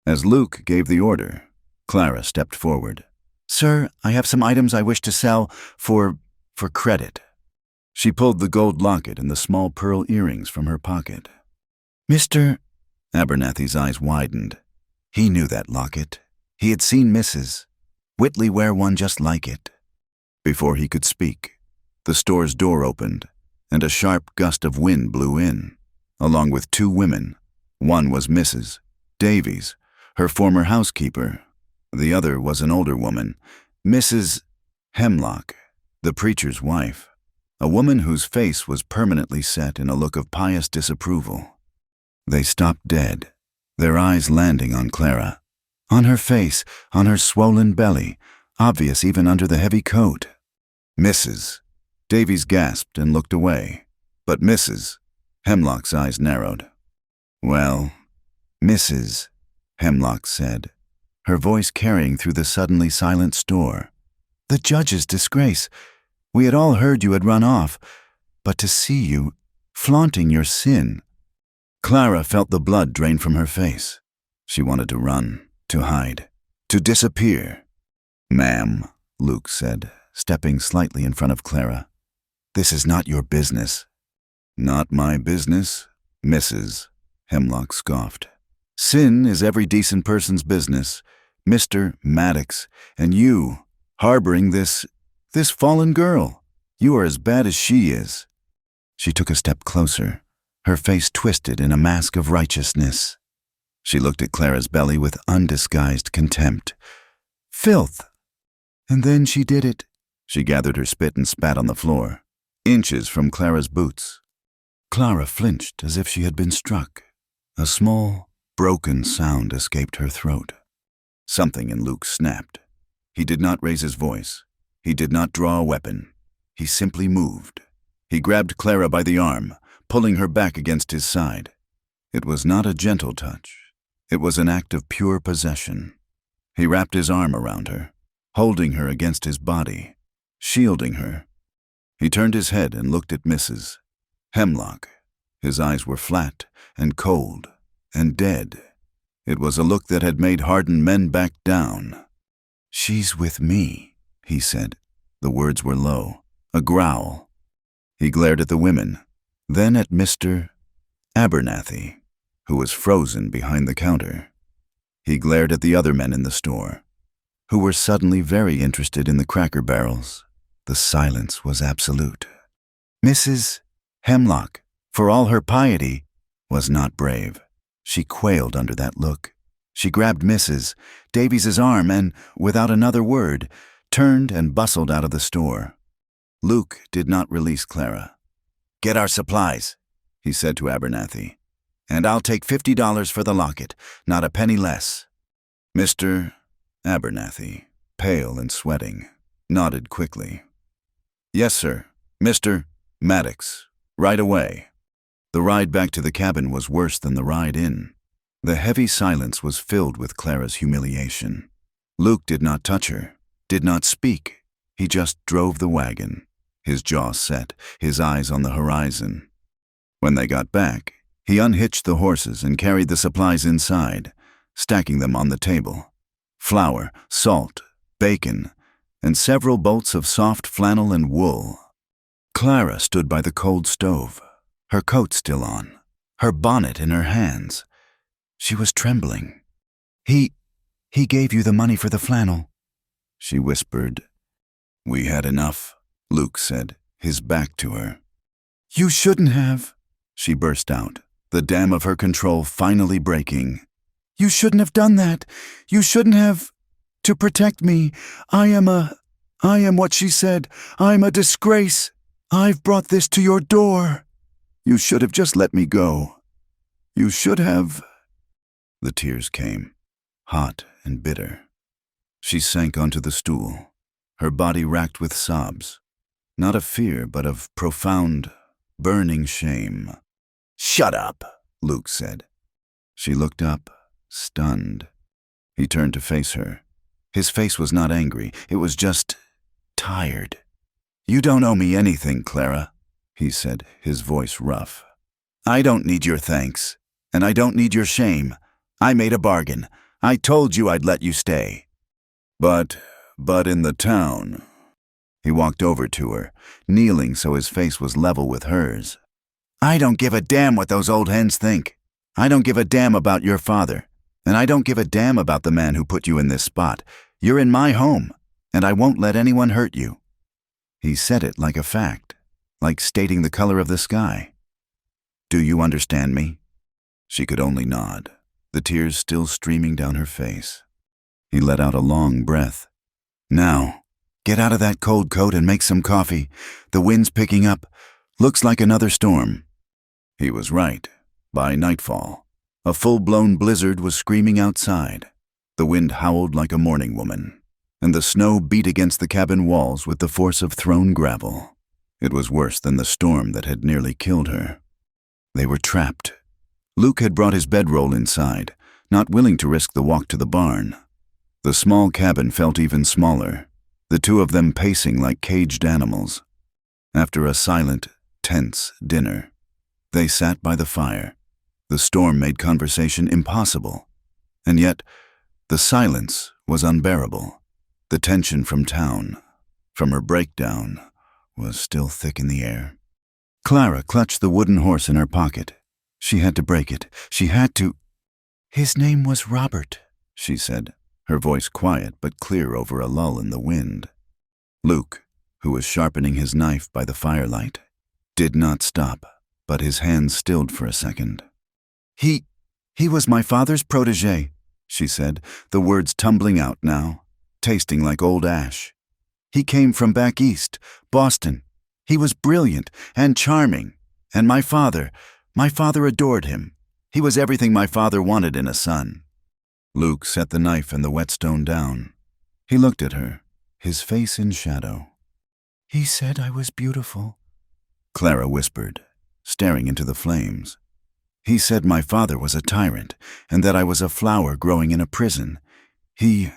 As Luke gave the order, Clara stepped forward. "Sir, I have some items I wish to sell for credit." She pulled the gold locket and the small pearl earrings from her pocket. "Mr. Abernathy's eyes widened. He knew that locket. He had seen Mrs. Whitley wear one just like it. Before he could speak, the store's door opened, and a sharp gust of wind blew in, along with 2 women. One was Mrs. Davies, her former housekeeper. The other was an older woman, Mrs. Hemlock, the preacher's wife, a woman whose face was permanently set in a look of pious disapproval. They stopped dead, their eyes landing on Clara, on her face, on her swollen belly, obvious even under the heavy coat. "Mrs." Davies gasped and looked away, but Mrs. Hemlock's eyes narrowed. "Well, Mrs." Hemlock said, her voice carrying through the suddenly silent store. "The judge's disgrace. We had all heard you had run off, but to see you flaunting your sin." Clara felt the blood drain from her face. She wanted to run, to hide, to disappear. "Ma'am," Luke said, stepping slightly in front of Clara, "this is not your business." "Not my business, Mrs." Hemlock scoffed. "Sin is every decent person's business, Mr. Maddox, and you, harboring this fallen girl. You are as bad as she is." She took a step closer, her face twisted in a mask of righteousness. She looked at Clara's belly with undisguised contempt. "Filth!" "And then she did it." She gathered her spit and spat on the floor, inches from Clara's boots. Clara flinched as if she had been struck. A small, broken sound escaped her throat. Something in Luke snapped. He did not raise his voice. He did not draw a weapon. He simply moved. He grabbed Clara by the arm, pulling her back against his side. It was not a gentle touch. It was an act of pure possession. He wrapped his arm around her, holding her against his body, shielding her. He turned his head and looked at Mrs. Hemlock. His eyes were flat and cold and dead. It was a look that had made hardened men back down. "She's with me," he said. The words were low, a growl. He glared at the women, then at Mr. Abernathy, who was frozen behind the counter. He glared at the other men in the store, who were suddenly very interested in the Cracker Barrels. The silence was absolute. Mrs. Hemlock, for all her piety, was not brave. She quailed under that look. She grabbed Mrs. Davies's arm and, without another word, turned and bustled out of the store. Luke did not release Clara. "Get our supplies," he said to Abernathy, "and I'll take $50 for the locket, not a penny less." Mr. Abernathy, pale and sweating, nodded quickly. "Yes, sir. Mr. Maddox, right away." The ride back to the cabin was worse than the ride in. The heavy silence was filled with Clara's humiliation. Luke did not touch her, did not speak. He just drove the wagon, his jaw set, his eyes on the horizon. When they got back, he unhitched the horses and carried the supplies inside, stacking them on the table. Flour, salt, bacon, and several bolts of soft flannel and wool. Clara stood by the cold stove, her coat still on, her bonnet in her hands. She was trembling. He gave you the money for the flannel," she whispered. "We had enough," Luke said, his back to her. "You shouldn't have," she burst out, the dam of her control finally breaking. "You shouldn't have done that. You shouldn't have. To protect me, I am what she said. I'm a disgrace. I've brought this to your door. You should have just let me go. You should have." The tears came, hot and bitter. She sank onto the stool, her body racked with sobs, not of fear but of profound, burning shame. "Shut up," Luke said. She looked up, stunned. He turned to face her. His face was not angry, it was just tired. "You don't owe me anything, Clara," he said, his voice rough. "I don't need your thanks, and I don't need your shame. I made a bargain. I told you I'd let you stay." But in the town." He walked over to her, kneeling so his face was level with hers. "I don't give a damn what those old hens think. I don't give a damn about your father, and I don't give a damn about the man who put you in this spot. You're in my home, and I won't let anyone hurt you." He said it like a fact, like stating the color of the sky. "Do you understand me?" She could only nod, the tears still streaming down her face. He let out a long breath. "Now, get out of that cold coat and make some coffee. The wind's picking up. Looks like another storm." He was right. By nightfall, a full-blown blizzard was screaming outside. The wind howled like a mourning woman, and the snow beat against the cabin walls with the force of thrown gravel. It was worse than the storm that had nearly killed her. They were trapped. Luke had brought his bedroll inside, not willing to risk the walk to the barn. The small cabin felt even smaller, the two of them pacing like caged animals. After a silent, tense dinner, they sat by the fire, The storm made conversation impossible, and yet the silence was unbearable. The tension from town, from her breakdown, was still thick in the air. Clara clutched the wooden horse in her pocket. She had to break it. She had to. "His name was Robert," she said, her voice quiet but clear over a lull in the wind. Luke, who was sharpening his knife by the firelight, did not stop, but his hands stilled for a second. He was my father's protégé," she said, the words tumbling out now, tasting like old ash. "He came from back east, Boston. He was brilliant and charming, and my father adored him. He was everything my father wanted in a son." Luke set the knife and the whetstone down. He looked at her, his face in shadow. "He said I was beautiful," Clara whispered, staring into the flames. "He said my father was a tyrant, and that I was a flower growing in a prison. He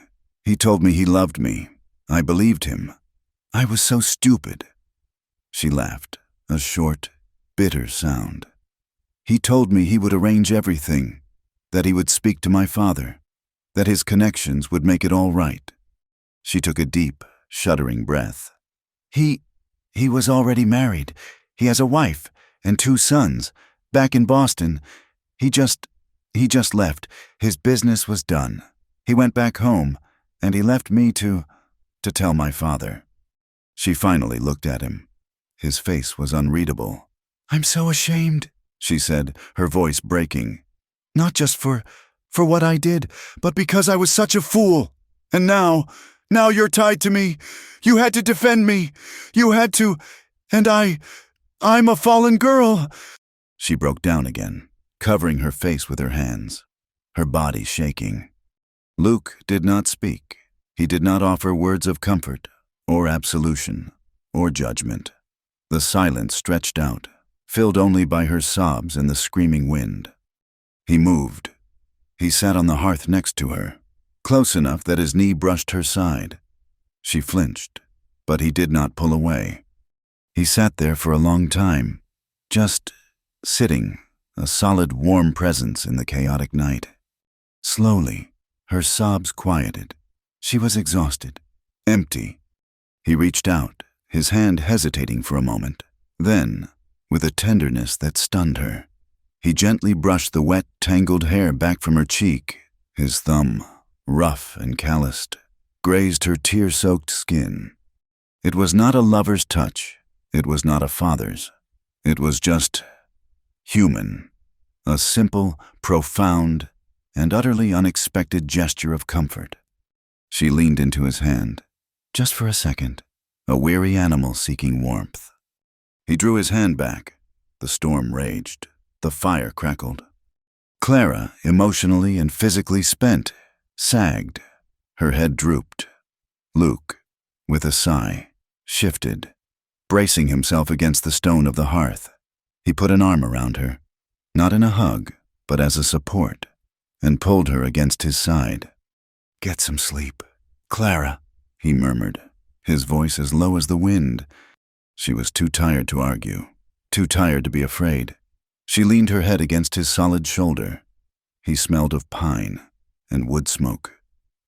told me he loved me. I believed him. I was so stupid." She laughed, a short, bitter sound. "He told me he would arrange everything, that he would speak to my father, that his connections would make it all right." She took a deep, shuddering breath. He was already married. He has a wife and 2 sons, back in Boston. He just left. His business was done. He went back home, and he left me to tell my father." She finally looked at him. His face was unreadable. "I'm so ashamed," she said, her voice breaking. "Not just for what I did, but because I was such a fool. And now you're tied to me. You had to defend me. You had to, and I'm a fallen girl." She broke down again, covering her face with her hands, her body shaking. Luke did not speak. He did not offer words of comfort, or absolution, or judgment. The silence stretched out, filled only by her sobs and the screaming wind. He moved. He sat on the hearth next to her, close enough that his knee brushed her side. She flinched, but he did not pull away. He sat there for a long time, just sitting, a solid, warm presence in the chaotic night. Slowly, her sobs quieted. She was exhausted, empty. He reached out, his hand hesitating for a moment. Then, with a tenderness that stunned her, he gently brushed the wet, tangled hair back from her cheek. His thumb, rough and calloused, grazed her tear-soaked skin. It was not a lover's touch. It was not a father's. It was just human. A simple, profound, and utterly unexpected gesture of comfort. She leaned into his hand, just for a second, a weary animal seeking warmth. He drew his hand back. The storm raged. The fire crackled. Clara, emotionally and physically spent, sagged. Her head drooped. Luke, with a sigh, shifted, bracing himself against the stone of the hearth. He put an arm around her, not in a hug, but as a support, and pulled her against his side. "Get some sleep, Clara," he murmured, his voice as low as the wind. She was too tired to argue, too tired to be afraid. She leaned her head against his solid shoulder. He smelled of pine and wood smoke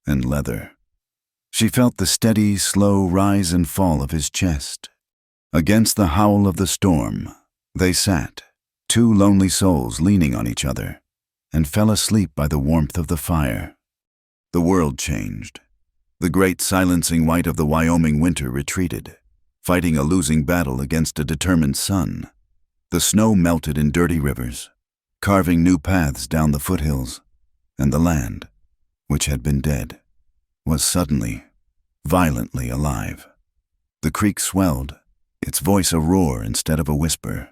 and leather. She felt the steady, slow rise and fall of his chest. Against the howl of the storm, they sat, 2 lonely souls leaning on each other, and fell asleep by the warmth of the fire. The world changed. The great silencing white of the Wyoming winter retreated, fighting a losing battle against a determined sun. The snow melted in dirty rivers, carving new paths down the foothills, and the land, which had been dead, was suddenly, violently alive. The creek swelled, its voice a roar instead of a whisper.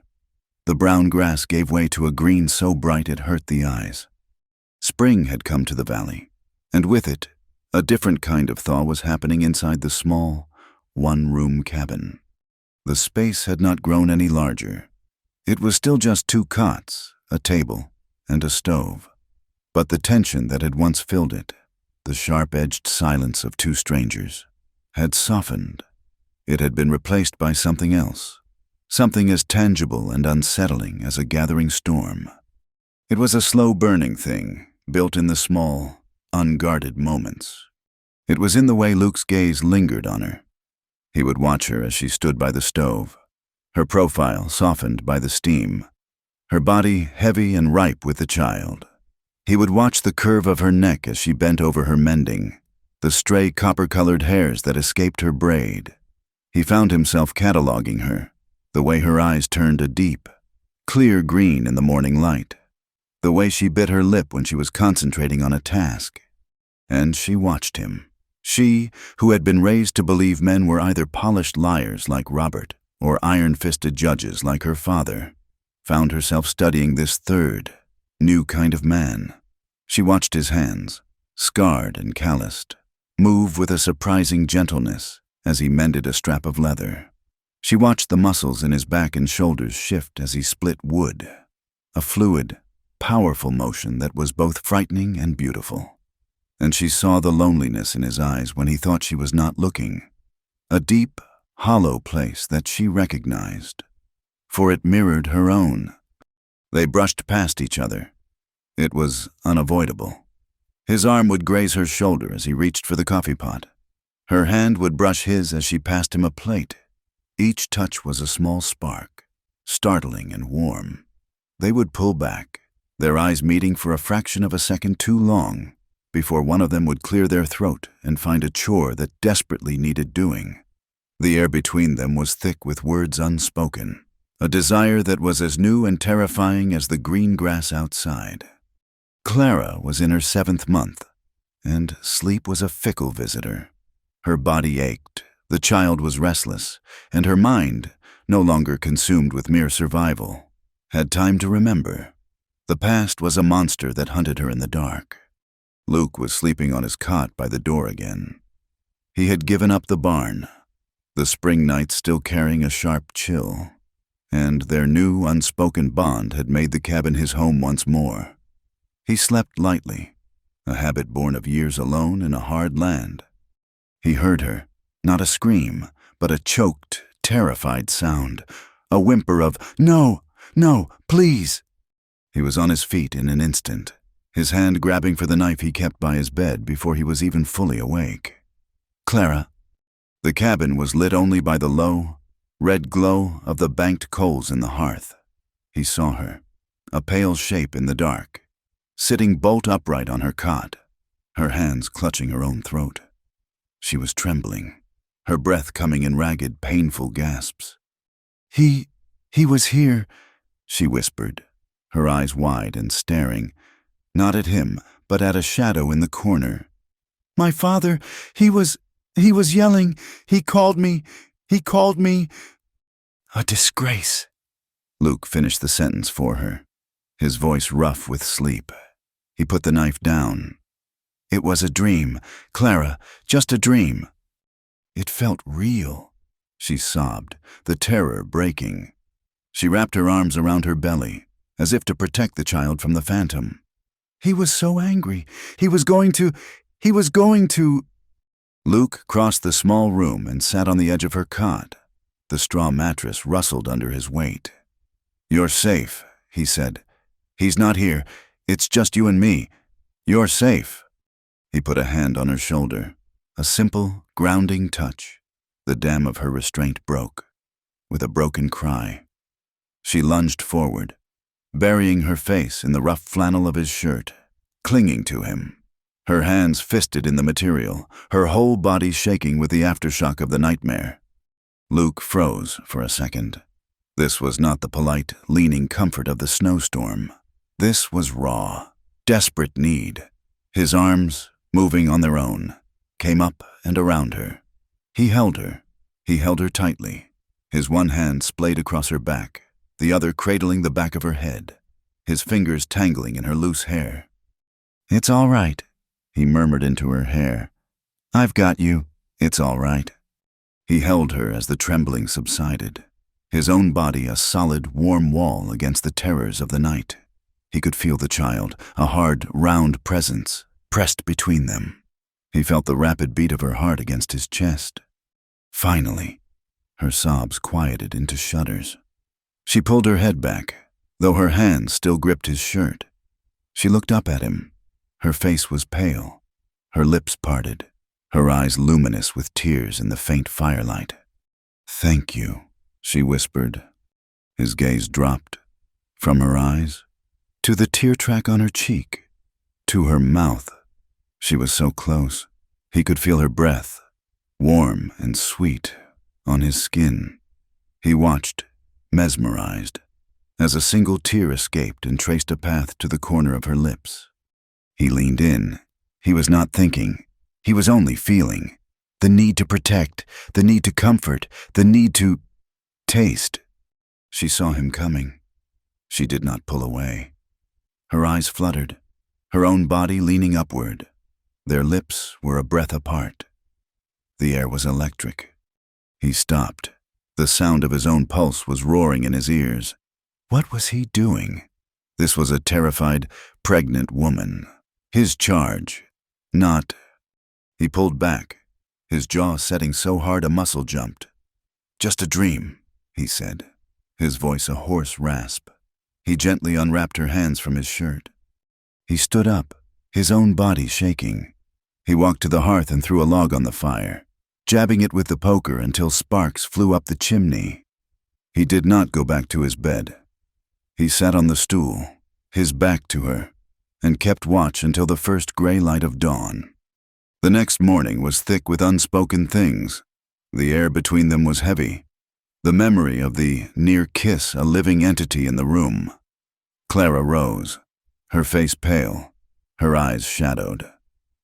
The brown grass gave way to a green so bright it hurt the eyes. Spring had come to the valley, and with it, a different kind of thaw was happening inside the small, one-room cabin. The space had not grown any larger. It was still just 2 cots, a table, and a stove. But the tension that had once filled it, the sharp-edged silence of 2 strangers, had softened. It had been replaced by something else, something as tangible and unsettling as a gathering storm. It was a slow-burning thing, built in the small, unguarded moments. It was in the way Luke's gaze lingered on her. He would watch her as she stood by the stove, her profile softened by the steam, her body heavy and ripe with the child. He would watch the curve of her neck as she bent over her mending, the stray copper-colored hairs that escaped her braid. He found himself cataloging her, the way her eyes turned a deep, clear green in the morning light, the way she bit her lip when she was concentrating on a task. And she watched him. She, who had been raised to believe men were either polished liars like Robert or iron-fisted judges like her father, found herself studying this third, new kind of man. She watched his hands, scarred and calloused, move with a surprising gentleness as he mended a strap of leather. She watched the muscles in his back and shoulders shift as he split wood, a fluid, powerful motion that was both frightening and beautiful. And she saw the loneliness in his eyes when he thought she was not looking, a deep, hollow place that she recognized, for it mirrored her own. They brushed past each other. It was unavoidable. His arm would graze her shoulder as he reached for the coffee pot. Her hand would brush his as she passed him a plate. Each touch was a small spark, startling and warm. They would pull back, their eyes meeting for a fraction of a second too long, before one of them would clear their throat and find a chore that desperately needed doing. The air between them was thick with words unspoken, a desire that was as new and terrifying as the green grass outside. Clara was in her 7th month, and sleep was a fickle visitor. Her body ached, the child was restless, and her mind, no longer consumed with mere survival, had time to remember. The past was a monster that hunted her in the dark. Luke was sleeping on his cot by the door again. He had given up the barn, the spring nights still carrying a sharp chill, and their new, unspoken bond had made the cabin his home once more. He slept lightly, a habit born of years alone in a hard land. He heard her, not a scream, but a choked, terrified sound, a whimper of, "No, no, please." He was on his feet in an instant, his hand grabbing for the knife he kept by his bed before he was even fully awake. "Clara." The cabin was lit only by the low, red glow of the banked coals in the hearth. He saw her, a pale shape in the dark, sitting bolt upright on her cot, her hands clutching her own throat. She was trembling, her breath coming in ragged, painful gasps. He was here," she whispered, her eyes wide and staring, not at him, but at a shadow in the corner. "My father, he was yelling. He called me. A disgrace." Luke finished the sentence for her, his voice rough with sleep. He put the knife down. "It was a dream, Clara, just a dream." "It felt real," she sobbed, the terror breaking. She wrapped her arms around her belly, as if to protect the child from the phantom. "He was so angry. He was going to... Luke crossed the small room and sat on the edge of her cot. The straw mattress rustled under his weight. "You're safe," he said. "He's not here. It's just you and me. You're safe." He put a hand on her shoulder, a simple, grounding touch. The dam of her restraint broke, with a broken cry. She lunged forward, burying her face in the rough flannel of his shirt, clinging to him, her hands fisted in the material, her whole body shaking with the aftershock of the nightmare. Luke froze for a second. This was not the polite, leaning comfort of the snowstorm. This was raw, desperate need. His arms, moving on their own, came up and around her. He held her. He held her tightly, his one hand splayed across her back, the other cradling the back of her head, his fingers tangling in her loose hair. "It's all right," he murmured into her hair. "I've got you. It's all right." He held her as the trembling subsided, his own body a solid, warm wall against the terrors of the night. He could feel the child, a hard, round presence, pressed between them. He felt the rapid beat of her heart against his chest. Finally, her sobs quieted into shudders. She pulled her head back, though her hands still gripped his shirt. She looked up at him. Her face was pale, her lips parted, her eyes luminous with tears in the faint firelight. "Thank you," she whispered. His gaze dropped from her eyes to the tear track on her cheek, to her mouth. She was so close. He could feel her breath, warm and sweet, on his skin. He watched, mesmerized, as a single tear escaped and traced a path to the corner of her lips. He leaned in. He was not thinking. He was only feeling. The need to protect, the need to comfort, the need to taste. She saw him coming. She did not pull away. Her eyes fluttered, her own body leaning upward. Their lips were a breath apart. The air was electric. He stopped. The sound of his own pulse was roaring in his ears. What was he doing? This was a terrified, pregnant woman. His charge, not... He pulled back, his jaw setting so hard a muscle jumped. "Just a dream," he said, his voice a hoarse rasp. He gently unwrapped her hands from his shirt. He stood up, his own body shaking. He walked to the hearth and threw a log on the fire, jabbing it with the poker until sparks flew up the chimney. He did not go back to his bed. He sat on the stool, his back to her, and kept watch until the first gray light of dawn. The next morning was thick with unspoken things. The air between them was heavy, the memory of the near kiss a living entity in the room. Clara rose, her face pale, her eyes shadowed,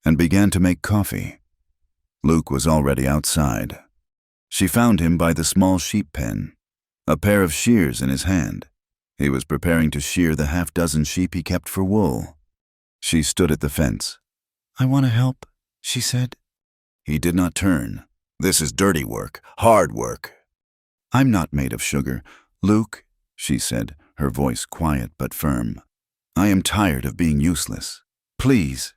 and began to make coffee. Luke was already outside. She found him by the small sheep pen, a pair of shears in his hand. He was preparing to shear the half-dozen sheep he kept for wool. She stood at the fence. "I want to help," she said. He did not turn. "This is dirty work, hard work." "I'm not made of sugar, Luke," she said, her voice quiet but firm. "I am tired of being useless. Please."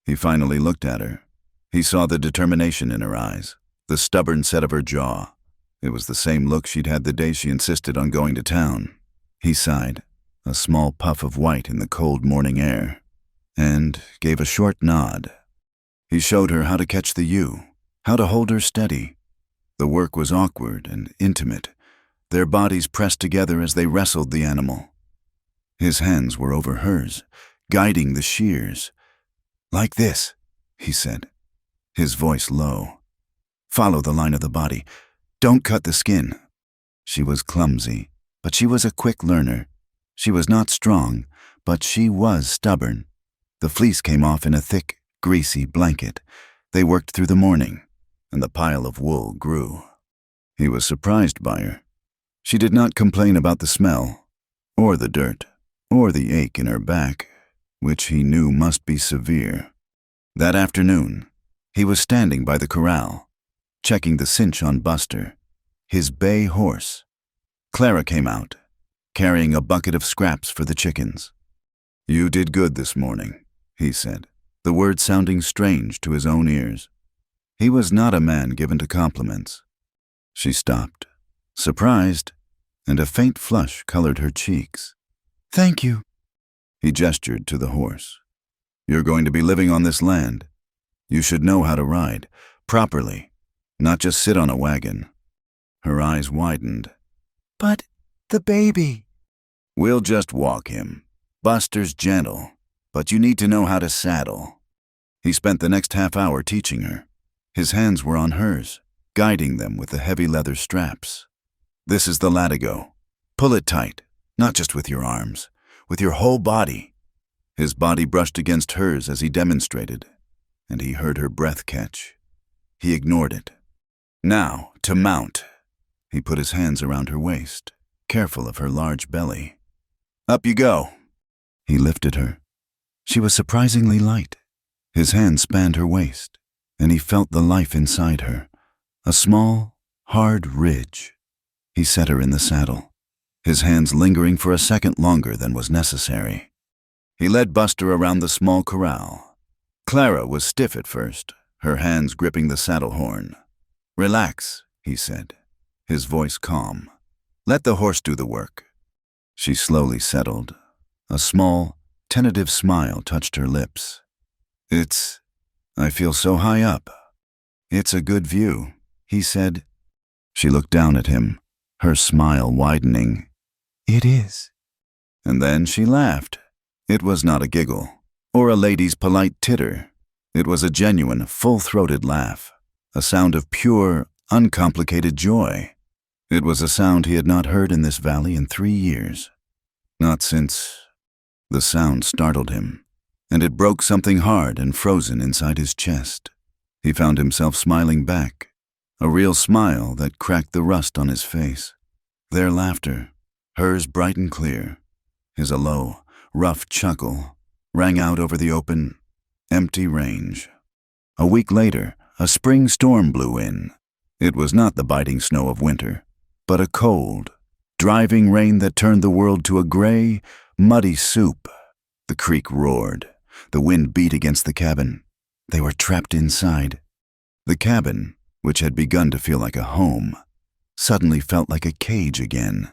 He finally looked at her. He saw the determination in her eyes, the stubborn set of her jaw. It was the same look she'd had the day she insisted on going to town. He sighed, a small puff of white in the cold morning air, and gave a short nod. He showed her how to catch the ewe, how to hold her steady. The work was awkward and intimate, their bodies pressed together as they wrestled the animal. His hands were over hers, guiding the shears. "Like this," he said, his voice low. "Follow the line of the body. Don't cut the skin." She was clumsy, but she was a quick learner. She was not strong, but she was stubborn. The fleece came off in a thick, greasy blanket. They worked through the morning, and the pile of wool grew. He was surprised by her. She did not complain about the smell, or the dirt, or the ache in her back, which he knew must be severe. That afternoon, he was standing by the corral, checking the cinch on Buster, his bay horse. Clara came out, carrying a bucket of scraps for the chickens. "You did good this morning," he said, the words sounding strange to his own ears. He was not a man given to compliments. She stopped, surprised, and a faint flush colored her cheeks. "Thank you." He gestured to the horse. "You're going to be living on this land. You should know how to ride, properly, not just sit on a wagon." Her eyes widened. "But the baby." "We'll just walk him. Buster's gentle, but you need to know how to saddle." He spent the next half hour teaching her. His hands were on hers, guiding them with the heavy leather straps. "This is the latigo. Pull it tight, not just with your arms, with your whole body." His body brushed against hers as he demonstrated, and he heard her breath catch. He ignored it. "Now, to mount." He put his hands around her waist, careful of her large belly. "Up you go." He lifted her. She was surprisingly light. His hand spanned her waist, and he felt the life inside her, a small, hard ridge. He set her in the saddle, his hands lingering for a second longer than was necessary. He led Buster around the small corral. Clara was stiff at first, her hands gripping the saddle horn. "Relax," he said, his voice calm. "Let the horse do the work." She slowly settled, a small, Tentative smile touched her lips. I feel so high up. It's a good view, he said. She looked down at him, her smile widening. It is. And then she laughed. It was not a giggle, or a lady's polite titter. It was a genuine, full-throated laugh, a sound of pure, uncomplicated joy. It was a sound he had not heard in this valley in 3 years. Not since. The sound startled him, and it broke something hard and frozen inside his chest. He found himself smiling back, a real smile that cracked the rust on his face. Their laughter, hers bright and clear, his a low, rough chuckle, rang out over the open, empty range. A week later, a spring storm blew in. It was not the biting snow of winter, but a cold, driving rain that turned the world to a gray, muddy soup. The creek roared. The wind beat against the cabin. They were trapped inside. The cabin, which had begun to feel like a home, suddenly felt like a cage again.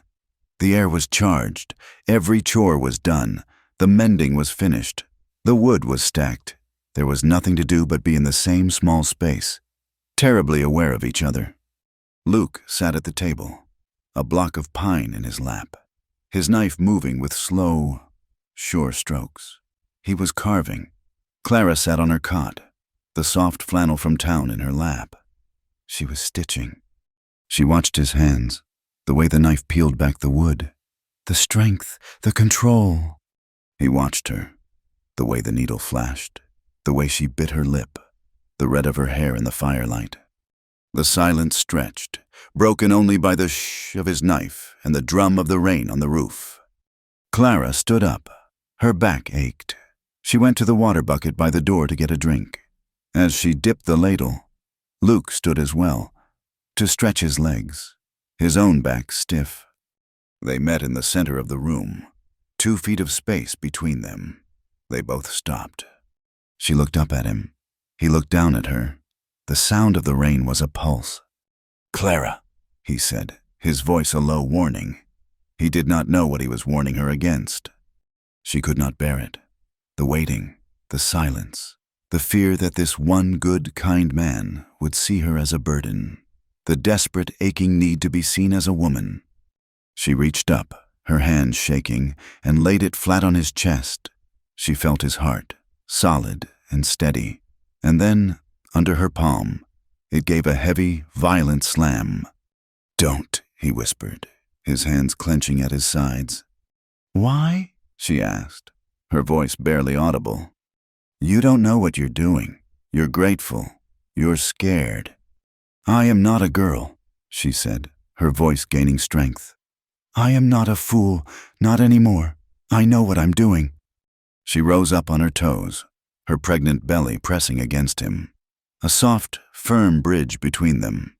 The air was charged. Every chore was done. The mending was finished. The wood was stacked. There was nothing to do but be in the same small space, terribly aware of each other. Luke sat at the table, a block of pine in his lap, his knife moving with slow, sure strokes. He was carving. Clara sat on her cot, the soft flannel from town in her lap. She was stitching. She watched his hands, the way the knife peeled back the wood, the strength, the control. He watched her, the way the needle flashed, the way she bit her lip, the red of her hair in the firelight. The silence stretched, broken only by the shh of his knife and the drum of the rain on the roof. Clara stood up. Her back ached. She went to the water bucket by the door to get a drink. As she dipped the ladle, Luke stood as well, to stretch his legs, his own back stiff. They met in the center of the room, 2 feet of space between them. They both stopped. She looked up at him. He looked down at her. The sound of the rain was a pulse. "Clara," he said, his voice a low warning. He did not know what he was warning her against. She could not bear it. The waiting, the silence, the fear that this one good, kind man would see her as a burden, the desperate, aching need to be seen as a woman. She reached up, her hand shaking, and laid it flat on his chest. She felt his heart, solid and steady, and then, under her palm, it gave a heavy, violent slam. "Don't," he whispered, his hands clenching at his sides. "Why?" she asked, her voice barely audible. "You don't know what you're doing. You're grateful. You're scared." "I am not a girl," she said, her voice gaining strength. "I am not a fool, not anymore. I know what I'm doing." She rose up on her toes, her pregnant belly pressing against him, a soft, firm bridge between them.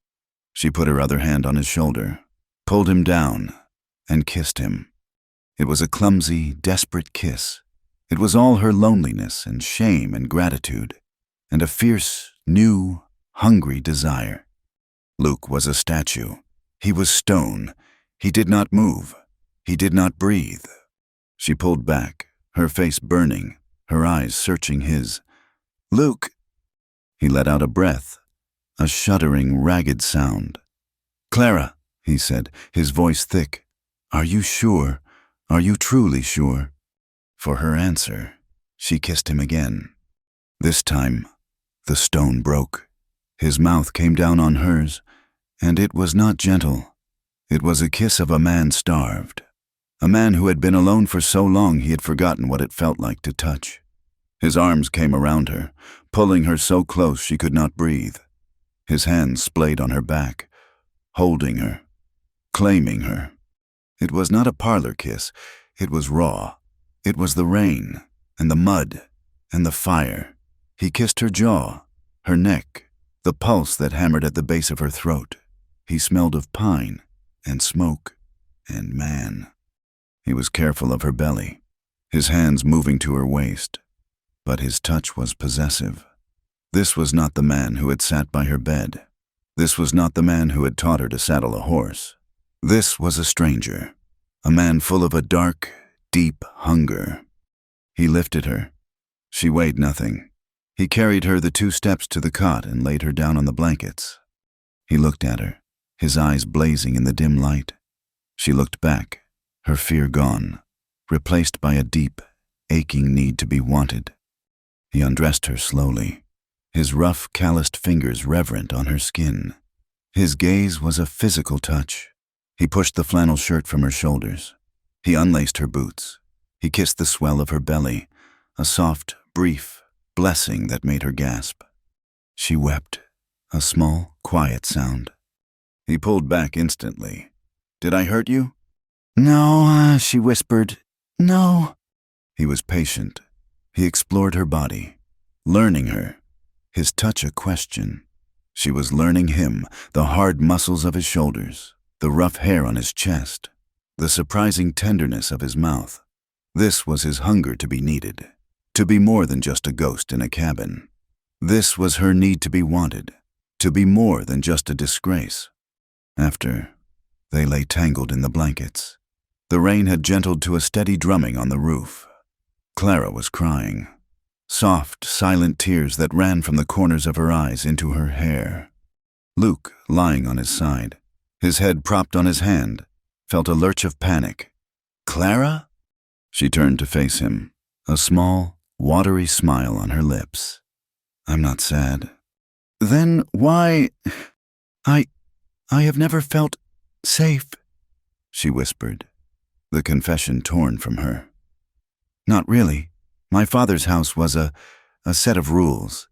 She put her other hand on his shoulder, pulled him down, and kissed him. It was a clumsy, desperate kiss. It was all her loneliness and shame and gratitude, and a fierce, new, hungry desire. Luke was a statue. He was stone. He did not move. He did not breathe. She pulled back, her face burning, her eyes searching his. "Luke!" He let out a breath, a shuddering, ragged sound. "Clara," he said, his voice thick. "Are you sure? Are you truly sure?" For her answer, she kissed him again. This time, the stone broke. His mouth came down on hers, and it was not gentle. It was a kiss of a man starved, a man who had been alone for so long he had forgotten what it felt like to touch. His arms came around her, pulling her so close she could not breathe. His hands splayed on her back, holding her, claiming her. It was not a parlor kiss. It was raw. It was the rain, and the mud, and the fire. He kissed her jaw, her neck, the pulse that hammered at the base of her throat. He smelled of pine, and smoke, and man. He was careful of her belly, his hands moving to her waist, but his touch was possessive. This was not the man who had sat by her bed. This was not the man who had taught her to saddle a horse. This was a stranger, a man full of a dark, deep hunger. He lifted her. She weighed nothing. He carried her the 2 steps to the cot and laid her down on the blankets. He looked at her, his eyes blazing in the dim light. She looked back, her fear gone, replaced by a deep, aching need to be wanted. He undressed her slowly, his rough, calloused fingers reverent on her skin. His gaze was a physical touch. He pushed the flannel shirt from her shoulders. He unlaced her boots. He kissed the swell of her belly, a soft, brief blessing that made her gasp. She wept, a small, quiet sound. He pulled back instantly. "Did I hurt you?" "No," she whispered. "No." He was patient. He explored her body, learning her, his touch a question. She was learning him, the hard muscles of his shoulders, the rough hair on his chest, the surprising tenderness of his mouth. This was his hunger to be needed, to be more than just a ghost in a cabin. This was her need to be wanted, to be more than just a disgrace. After, they lay tangled in the blankets. The rain had gentled to a steady drumming on the roof. Clara was crying, soft, silent tears that ran from the corners of her eyes into her hair. Luke, lying on his side, his head propped on his hand, felt a lurch of panic. "Clara?" She turned to face him, a small, watery smile on her lips. "I'm not sad." "Then why—" I have never felt safe," she whispered, the confession torn from her. "Not really. My father's house was a set of rules.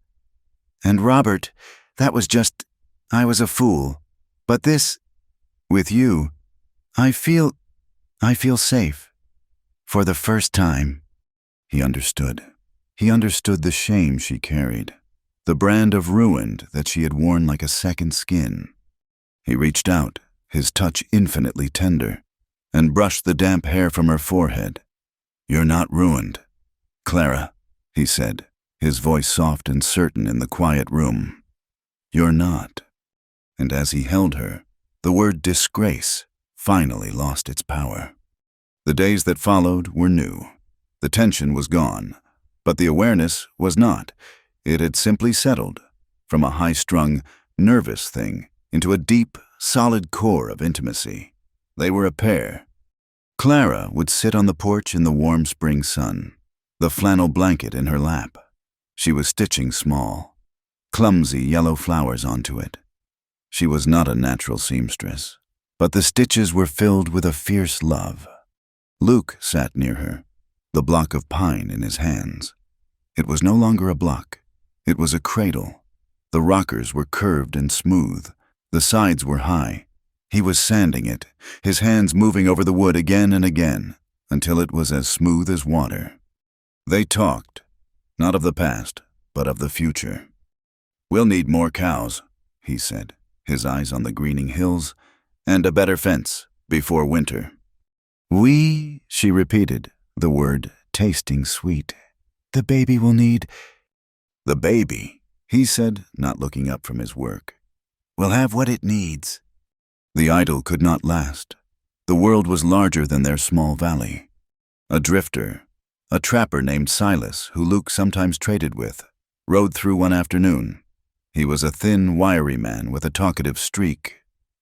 And Robert, that was just, I was a fool. But this, with you, I feel safe. For the first time." He understood. He understood the shame she carried, the brand of ruined that she had worn like a second skin. He reached out, his touch infinitely tender, and brushed the damp hair from her forehead. "You're not ruined, Clara," he said, his voice soft and certain in the quiet room. "You're not." And as he held her, the word disgrace finally lost its power. The days that followed were new. The tension was gone, but the awareness was not. It had simply settled, from a high-strung, nervous thing into a deep, solid core of intimacy. They were a pair. Clara would sit on the porch in the warm spring sun, the flannel blanket in her lap. She was stitching small, clumsy yellow flowers onto it. She was not a natural seamstress, but the stitches were filled with a fierce love. Luke sat near her, the block of pine in his hands. It was no longer a block. It was a cradle. The rockers were curved and smooth. The sides were high. He was sanding it, his hands moving over the wood again and again, until it was as smooth as water. They talked, not of the past, but of the future. "We'll need more cows," he said, his eyes on the greening hills, "and a better fence before winter." "We," she repeated, the word tasting sweet. "The baby will need—" "The baby," he said, not looking up from his work, "will have what it needs." The idyll could not last. The world was larger than their small valley. A drifter, a trapper named Silas, who Luke sometimes traded with, rode through one afternoon. He was a thin, wiry man with a talkative streak.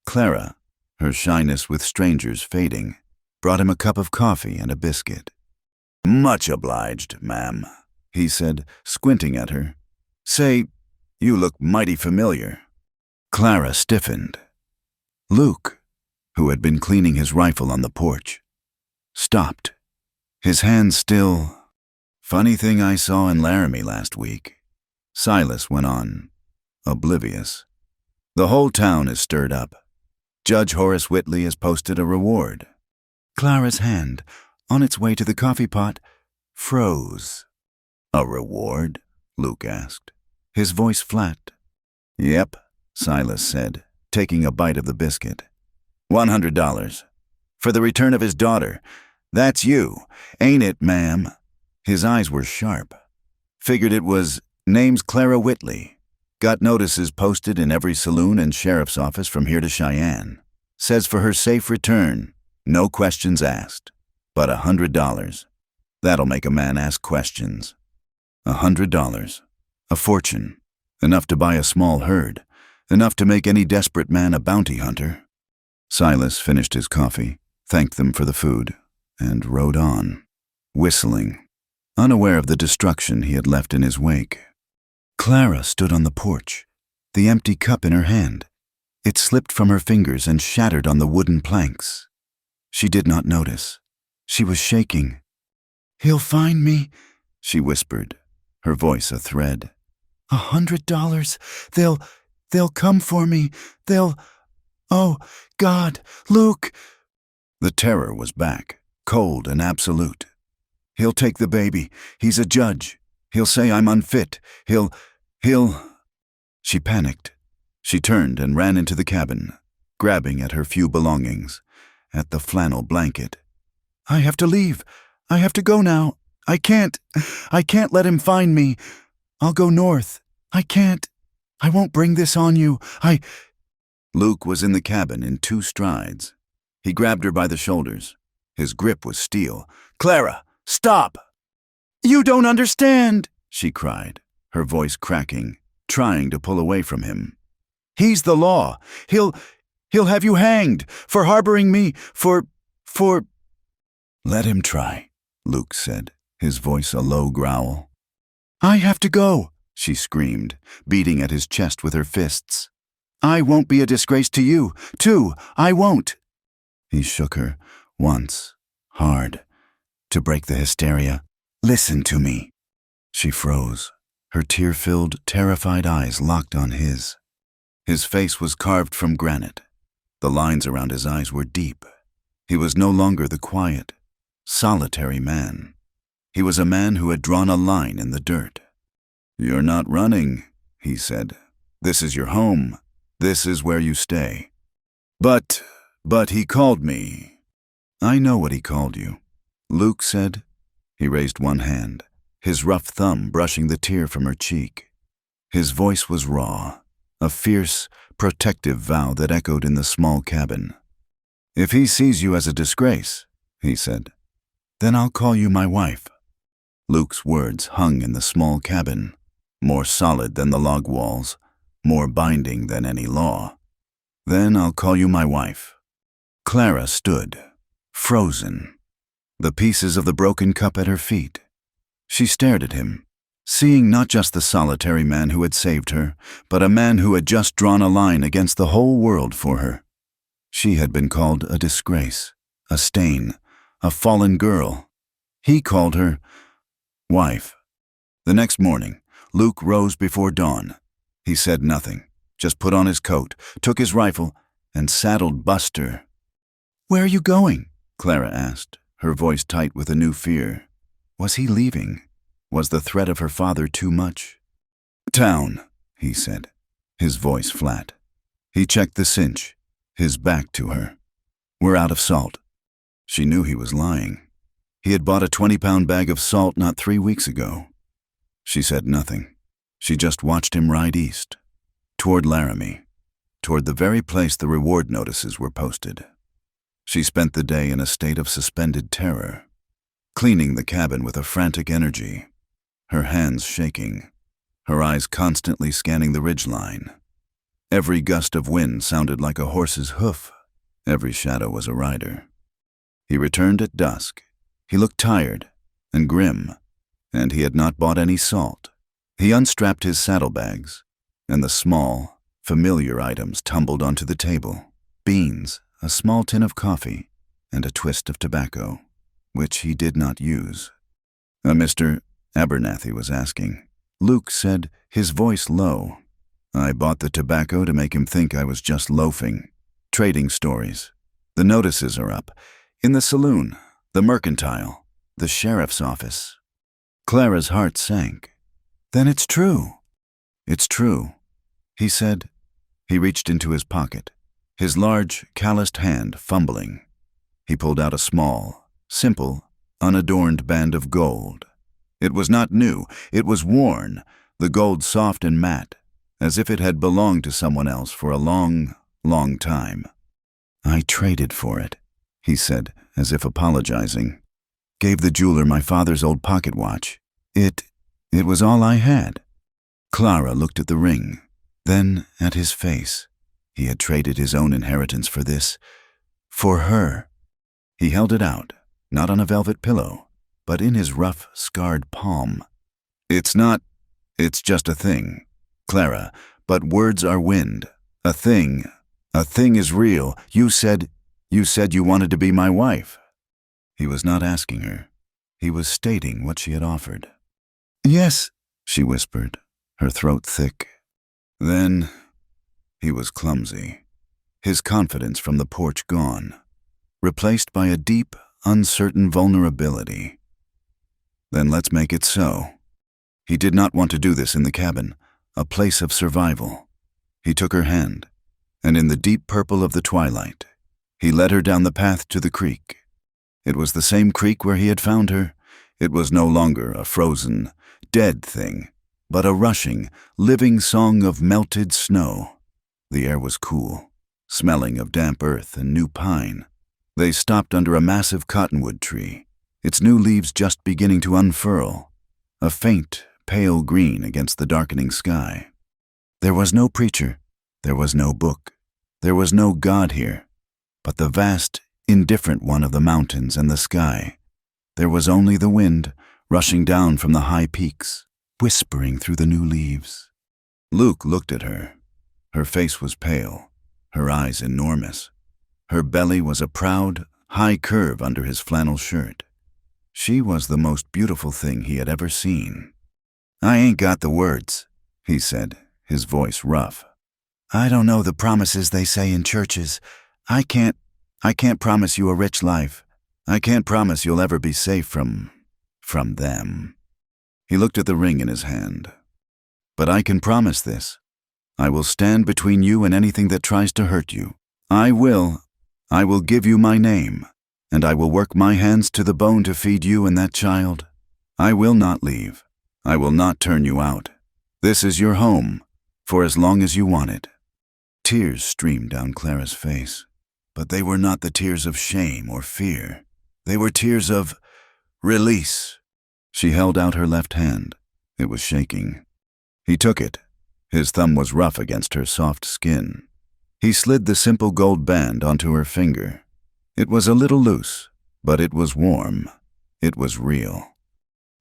Clara, her shyness with strangers fading, brought him a cup of coffee and a biscuit. "Much obliged, ma'am," he said, squinting at her. "Say, you look mighty familiar." Clara stiffened. Luke, who had been cleaning his rifle on the porch, stopped, his hands still. "Funny thing I saw in Laramie last week," Silas went on, oblivious. "The whole town is stirred up. Judge Horace Whitley has posted a reward." Clara's hand, on its way to the coffee pot, froze. "A reward?" Luke asked, his voice flat. "Yep," Silas said, taking a bite of the biscuit. $100. For the return of his daughter. That's you, ain't it, ma'am?" His eyes were sharp. "Figured it was, name's Clara Whitley. Got notices posted in every saloon and sheriff's office from here to Cheyenne. Says for her safe return, no questions asked, but $100. That'll make a man ask questions. $100. A fortune. Enough to buy a small herd. Enough to make any desperate man a bounty hunter. Silas finished his coffee, thanked them for the food, and rode on, whistling, unaware of the destruction he had left in his wake. Clara stood on the porch, the empty cup in her hand. It slipped from her fingers and shattered on the wooden planks. She did not notice. She was shaking. "He'll find me," she whispered, her voice a thread. $100. They'll come for me. Oh, God, Luke. The terror was back, cold and absolute. "He'll take the baby. He's a judge. He'll say I'm unfit. He'll... She panicked. She turned and ran into the cabin, grabbing at her few belongings, at the flannel blanket. "I have to leave. I have to go now. I can't let him find me. I'll go north. I can't. I won't bring this on you. Luke was in the cabin in 2 strides. He grabbed her by the shoulders. His grip was steel. "Clara, stop!" "You don't understand," she cried, her voice cracking, trying to pull away from him. "He's the law. He'll have you hanged for harboring me, for... "Let him try," Luke said, his voice a low growl. "I have to go," she screamed, beating at his chest with her fists. "I won't be a disgrace to you, too. I won't." He shook her, once, hard, to break the hysteria. "Listen to me." She froze, her tear-filled, terrified eyes locked on his. His face was carved from granite. The lines around his eyes were deep. He was no longer the quiet, solitary man. He was a man who had drawn a line in the dirt. "You're not running," he said. "This is your home. This is where you stay." But he called me." "I know what he called you," Luke said. He raised one hand, his rough thumb brushing the tear from her cheek. His voice was raw, a fierce, protective vow that echoed in the small cabin. "If he sees you as a disgrace," he said, "then I'll call you my wife." Luke's words hung in the small cabin, more solid than the log walls, more binding than any law. "Then I'll call you my wife." Clara stood, frozen, the pieces of the broken cup at her feet. She stared at him, seeing not just the solitary man who had saved her, but a man who had just drawn a line against the whole world for her. She had been called a disgrace, a stain, a fallen girl. He called her wife. The next morning, Luke rose before dawn. He said nothing, just put on his coat, took his rifle, and saddled Buster. "Where are you going?" Clara asked, her voice tight with a new fear. Was he leaving? Was the threat of her father too much? "Town," he said, his voice flat. He checked the cinch, his back to her. "We're out of salt." She knew he was lying. He had bought a 20-pound bag of salt not 3 weeks ago. She said nothing. She just watched him ride east, toward Laramie, toward the very place the reward notices were posted. She spent the day in a state of suspended terror, cleaning the cabin with a frantic energy, her hands shaking, her eyes constantly scanning the ridgeline. Every gust of wind sounded like a horse's hoof. Every shadow was a rider. He returned at dusk. He looked tired and grim, and he had not bought any salt. He unstrapped his saddlebags, and the small, familiar items tumbled onto the table. Beans, a small tin of coffee, and a twist of tobacco, which he did not use. Mr. Abernathy was asking. Luke said, his voice low. "I bought the tobacco to make him think I was just loafing. Trading stories. The notices are up. In the saloon, the mercantile, the sheriff's office." Clara's heart sank. "Then it's true." "It's true," he said. He reached into his pocket, his large, calloused hand fumbling. He pulled out a small, simple, unadorned band of gold. It was not new. It was worn, the gold soft and matte, as if it had belonged to someone else for a long, long time. "I traded for it," he said, as if apologizing. Gave the jeweler my father's old pocket watch. It was all I had." Clara looked at the ring, then at his face. He had traded his own inheritance for this. For her. He held it out, not on a velvet pillow, but in his rough, scarred palm. "It's just a thing, Clara, but words are wind. A thing is real. You said you wanted to be my wife." He was not asking her. He was stating what she had offered. "Yes," she whispered, her throat thick. Then he was clumsy, his confidence from the porch gone, replaced by a deep, uncertain vulnerability. "Then let's make it so." He did not want to do this in the cabin, a place of survival. He took her hand, and in the deep purple of the twilight, he led her down the path to the creek. It was the same creek where he had found her. It was no longer a frozen, dead thing, but a rushing, living song of melted snow. The air was cool, smelling of damp earth and new pine. They stopped under a massive cottonwood tree, its new leaves just beginning to unfurl, a faint, pale green against the darkening sky. There was no preacher, there was no book, there was no God here, but the vast, indifferent one of the mountains and the sky. There was only the wind rushing down from the high peaks, whispering through the new leaves. Luke looked at her. Her face was pale, her eyes enormous. Her belly was a proud, high curve under his flannel shirt. She was the most beautiful thing he had ever seen. "I ain't got the words," he said, his voice rough. "I don't know the promises they say in churches. I can't promise you a rich life. I can't promise you'll ever be safe from them." He looked at the ring in his hand. "But I can promise this. I will stand between you and anything that tries to hurt you. I will give you my name, and I will work my hands to the bone to feed you and that child. I will not leave. I will not turn you out. This is your home, for as long as you want it." Tears streamed down Clara's face, but they were not the tears of shame or fear. They were tears of release. She held out her left hand. It was shaking. He took it. His thumb was rough against her soft skin. He slid the simple gold band onto her finger. It was a little loose, but it was warm. It was real.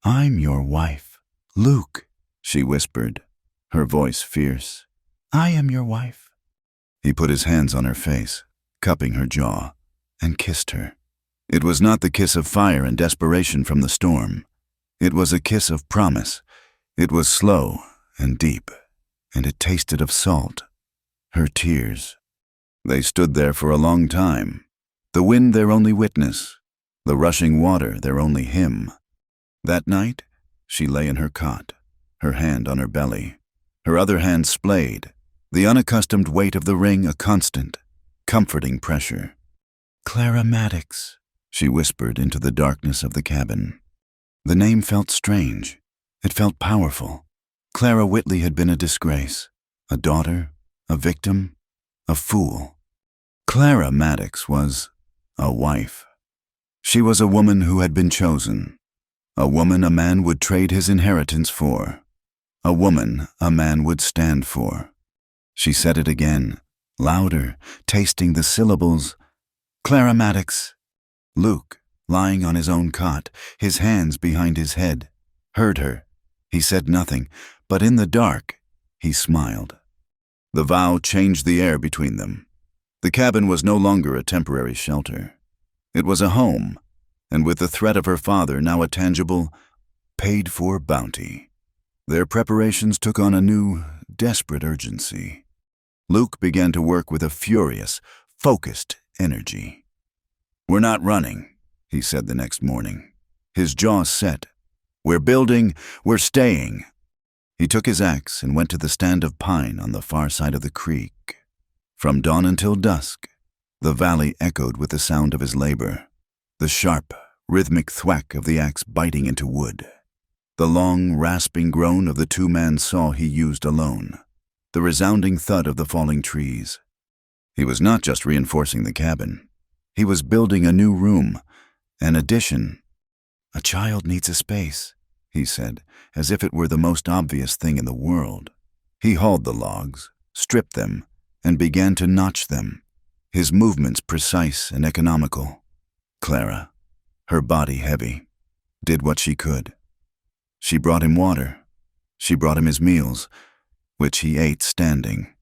"I'm your wife, Luke," she whispered, her voice fierce. "I am your wife." He put his hands on her face, cupping her jaw, and kissed her. It was not the kiss of fire and desperation from the storm. It was a kiss of promise. It was slow and deep, and it tasted of salt. Her tears. They stood there for a long time, the wind their only witness, the rushing water their only hymn. That night, she lay in her cot, her hand on her belly, her other hand splayed, the unaccustomed weight of the ring a constant, comforting pressure. "Clara Maddox," she whispered into the darkness of the cabin. The name felt strange. It felt powerful. Clara Whitley had been a disgrace, a daughter, a victim, a fool. Clara Maddox was a wife. She was a woman who had been chosen, a woman a man would trade his inheritance for, a woman a man would stand for. She said it again, louder, tasting the syllables. "Clara Maddox." Luke, lying on his own cot, his hands behind his head, heard her. He said nothing, but in the dark, he smiled. The vow changed the air between them. The cabin was no longer a temporary shelter. It was a home, and with the threat of her father now a tangible, paid-for bounty. Their preparations took on a new, desperate urgency. Luke began to work with a furious, focused energy. "We're not running," he said the next morning, his jaw set. "We're building, we're staying." He took his axe and went to the stand of pine on the far side of the creek. From dawn until dusk, the valley echoed with the sound of his labor, the sharp, rhythmic thwack of the axe biting into wood, the long, rasping groan of the two-man saw he used alone, the resounding thud of the falling trees. He was not just reinforcing the cabin. He was building a new room, an addition. "A child needs a space," he said, as if it were the most obvious thing in the world. He hauled the logs, stripped them, and began to notch them, his movements precise and economical. Clara, her body heavy, did what she could. She brought him water. She brought him his meals, which he ate standing,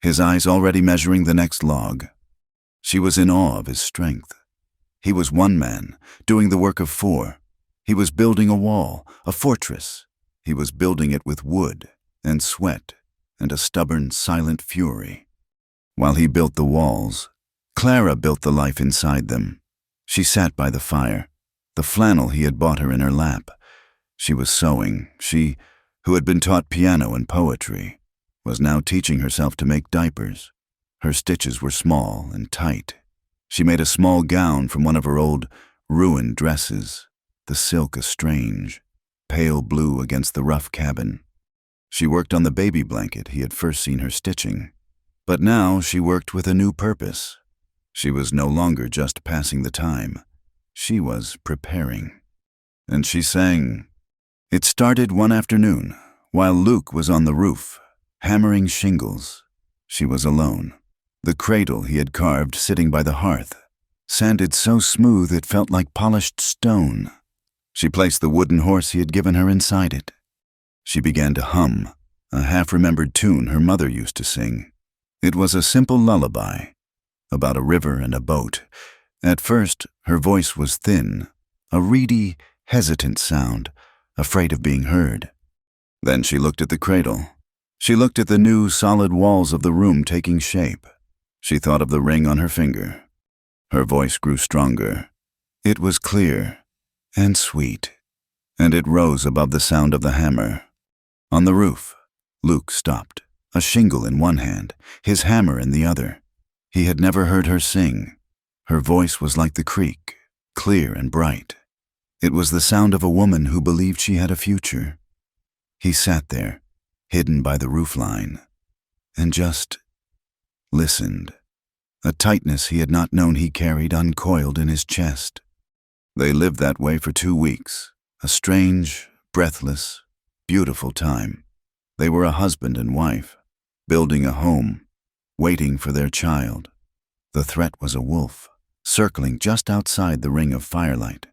his eyes already measuring the next log. She was in awe of his strength. He was one man, doing the work of four. He was building a wall, a fortress. He was building it with wood and sweat and a stubborn, silent fury. While he built the walls, Clara built the life inside them. She sat by the fire, the flannel he had bought her in her lap. She was sewing. She, who had been taught piano and poetry, was now teaching herself to make diapers. Her stitches were small and tight. She made a small gown from one of her old, ruined dresses, the silk a strange, pale blue against the rough cabin. She worked on the baby blanket he had first seen her stitching, but now she worked with a new purpose. She was no longer just passing the time. She was preparing. And she sang. It started one afternoon, while Luke was on the roof, hammering shingles. She was alone. The cradle he had carved sitting by the hearth, sanded so smooth it felt like polished stone. She placed the wooden horse he had given her inside it. She began to hum, a half-remembered tune her mother used to sing. It was a simple lullaby, about a river and a boat. At first, her voice was thin, a reedy, hesitant sound, afraid of being heard. Then she looked at the cradle. She looked at the new, solid walls of the room taking shape. She thought of the ring on her finger. Her voice grew stronger. It was clear and sweet, and it rose above the sound of the hammer. On the roof, Luke stopped, a shingle in one hand, his hammer in the other. He had never heard her sing. Her voice was like the creek, clear and bright. It was the sound of a woman who believed she had a future. He sat there, hidden by the roofline, and just listened. A tightness he had not known he carried uncoiled in his chest. They lived that way for 2 weeks, a strange, breathless, beautiful time. They were a husband and wife, building a home, waiting for their child. The threat was a wolf, circling just outside the ring of firelight.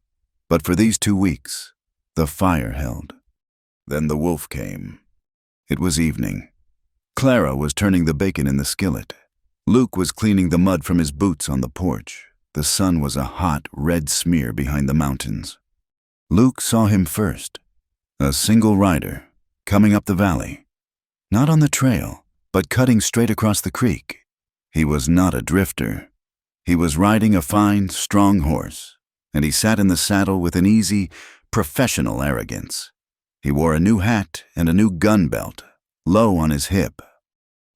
But for these 2 weeks, the fire held. Then the wolf came. It was evening. Clara was turning the bacon in the skillet. Luke was cleaning the mud from his boots on the porch. The sun was a hot, red smear behind the mountains. Luke saw him first, a single rider, coming up the valley. Not on the trail, but cutting straight across the creek. He was not a drifter. He was riding a fine, strong horse, and he sat in the saddle with an easy, professional arrogance. He wore a new hat and a new gun belt, low on his hip.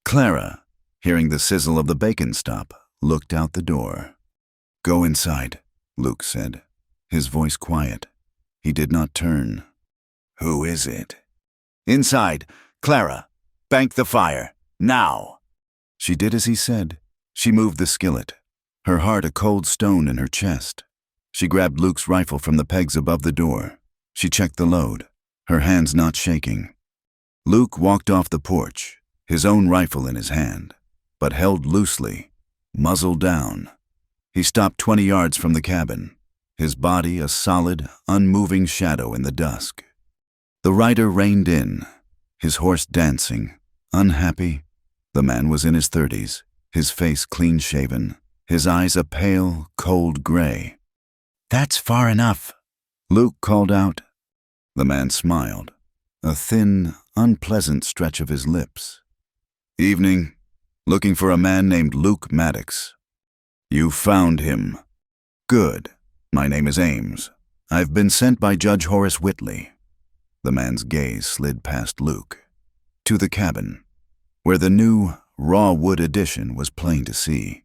Clara, hearing the sizzle of the bacon stop, looked out the door. "Go inside," Luke said, his voice quiet. He did not turn. "Who is it?" "Inside. Clara, bank the fire. Now." She did as he said. She moved the skillet, her heart a cold stone in her chest. She grabbed Luke's rifle from the pegs above the door. She checked the load, her hands not shaking. Luke walked off the porch, his own rifle in his hand, but held loosely, muzzle down. He stopped 20 yards from the cabin, his body a solid, unmoving shadow in the dusk. The rider reined in, his horse dancing, unhappy. The man was in his 30s, his face clean-shaven, his eyes a pale, cold gray. "That's far enough," Luke called out. The man smiled, a thin, unpleasant stretch of his lips. "Evening. Looking for a man named Luke Maddox." "You found him. Good. My name is Ames. I've been sent by Judge Horace Whitley." The man's gaze slid past Luke, to the cabin, where the new, raw wood addition was plain to see.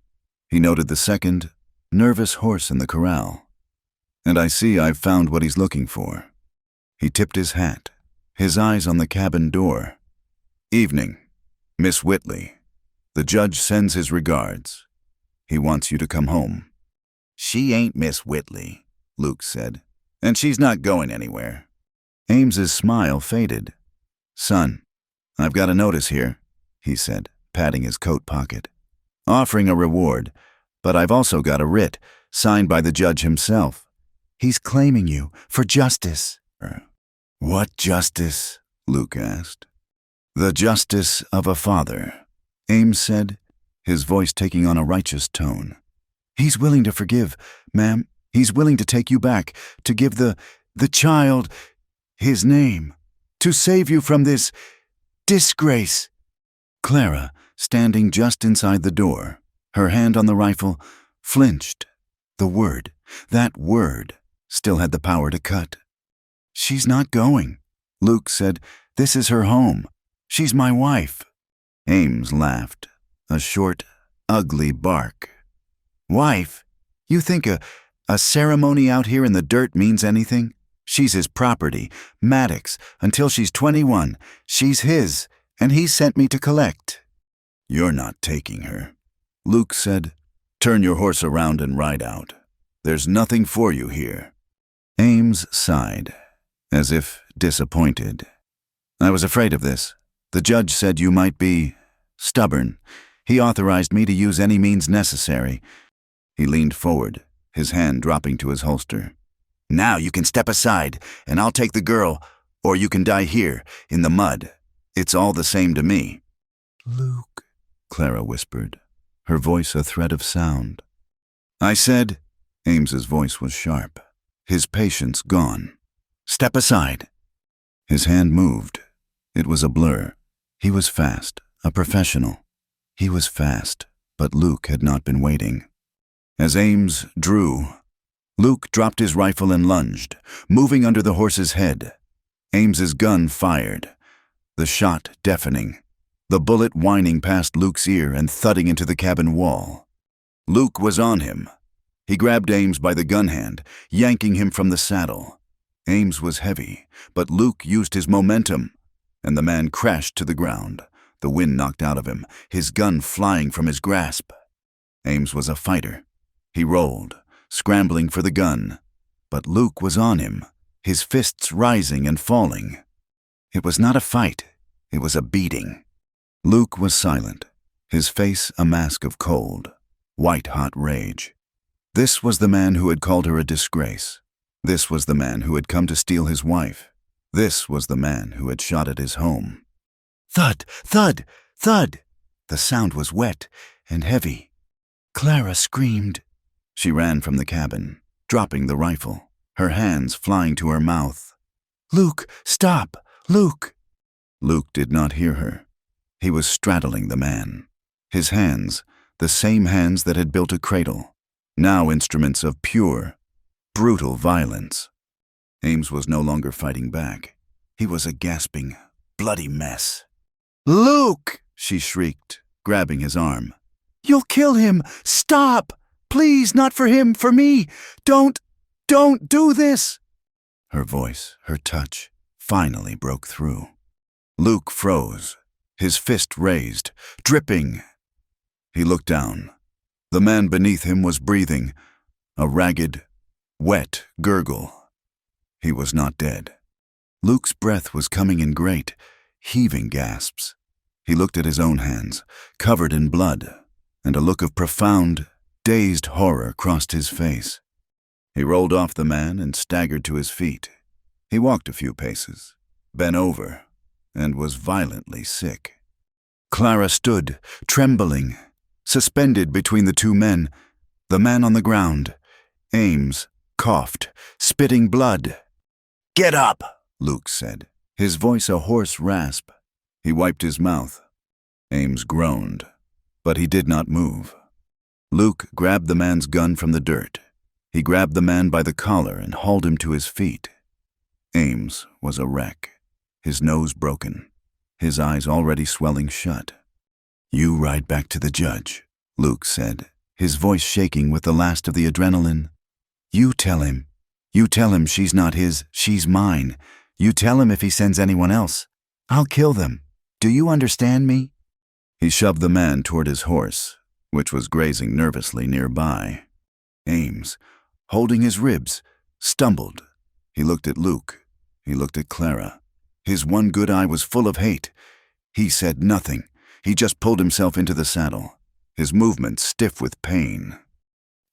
He noted the second, nervous horse in the corral. "And I see I've found what he's looking for." He tipped his hat, his eyes on the cabin door. "Evening. Miss Whitley. The judge sends his regards. He wants you to come home." "She ain't Miss Whitley," Luke said, And she's not going anywhere. Ames's smile faded. Son, I've got a notice here, he said, patting his coat pocket. Offering a reward, but I've also got a writ, signed by the judge himself. He's claiming you for justice. What justice? Luke asked. The justice of a father, Ames said, his voice taking on a righteous tone. He's willing to forgive, ma'am. He's willing to take you back, to give the child his name, to save you from this disgrace. Clara, standing just inside the door, her hand on the rifle, flinched. That word, still had the power to cut. She's not going, Luke said. This is her home. She's my wife. Ames laughed, a short, ugly bark. Wife? You think a ceremony out here in the dirt means anything? She's his property, Maddox, until she's 21. She's his, and he sent me to collect. You're not taking her, Luke said. Turn your horse around and ride out. There's nothing for you here. Ames sighed, as if disappointed. I was afraid of this. The judge said you might be stubborn. He authorized me to use any means necessary. He leaned forward, his hand dropping to his holster. Now you can step aside, and I'll take the girl, or you can die here, in the mud. It's all the same to me. Luke, Clara whispered, her voice a thread of sound. I said, Ames's voice was sharp, his patience gone. Step aside. His hand moved. It was a blur. He was fast, a professional. He was fast, but Luke had not been waiting. As Ames drew, Luke dropped his rifle and lunged, moving under the horse's head. Ames's gun fired, the shot deafening, the bullet whining past Luke's ear and thudding into the cabin wall. Luke was on him. He grabbed Ames by the gun hand, yanking him from the saddle. Ames was heavy, but Luke used his momentum, and the man crashed to the ground, the wind knocked out of him, his gun flying from his grasp. Ames was a fighter. He rolled, scrambling for the gun, but Luke was on him, his fists rising and falling. It was not a fight, it was a beating. Luke was silent, his face a mask of cold, white-hot rage. This was the man who had called her a disgrace. This was the man who had come to steal his wife. This was the man who had shot at his home. Thud, thud, thud! The sound was wet and heavy. Clara screamed. She ran from the cabin, dropping the rifle, her hands flying to her mouth. Luke, stop! Luke! Luke did not hear her. He was straddling the man. His hands, the same hands that had built a cradle, now instruments of pure, brutal violence. Ames was no longer fighting back. He was a gasping, bloody mess. Luke! She shrieked, grabbing his arm. You'll kill him! Stop! Please, not for him, for me! Don't do this! Her voice, her touch, finally broke through. Luke froze, his fist raised, dripping. He looked down. The man beneath him was breathing, a ragged, wet gurgle. He was not dead. Luke's breath was coming in great, heaving gasps. He looked at his own hands, covered in blood, and a look of profound, dazed horror crossed his face. He rolled off the man and staggered to his feet. He walked a few paces, bent over, and was violently sick. Clara stood, trembling, suspended between the two men, the man on the ground. Ames coughed, spitting blood. Get up, Luke said, his voice a hoarse rasp. He wiped his mouth. Ames groaned, but he did not move. Luke grabbed the man's gun from the dirt. He grabbed the man by the collar and hauled him to his feet. Ames was a wreck, his nose broken, his eyes already swelling shut. You ride back to the judge, Luke said, his voice shaking with the last of the adrenaline. You tell him she's not his, she's mine. You tell him if he sends anyone else, I'll kill them. Do you understand me? He shoved the man toward his horse, which was grazing nervously nearby. Ames, holding his ribs, stumbled, He looked at Luke. He looked at Clara. His one good eye was full of hate. He said nothing. He just pulled himself into the saddle, his movements stiff with pain.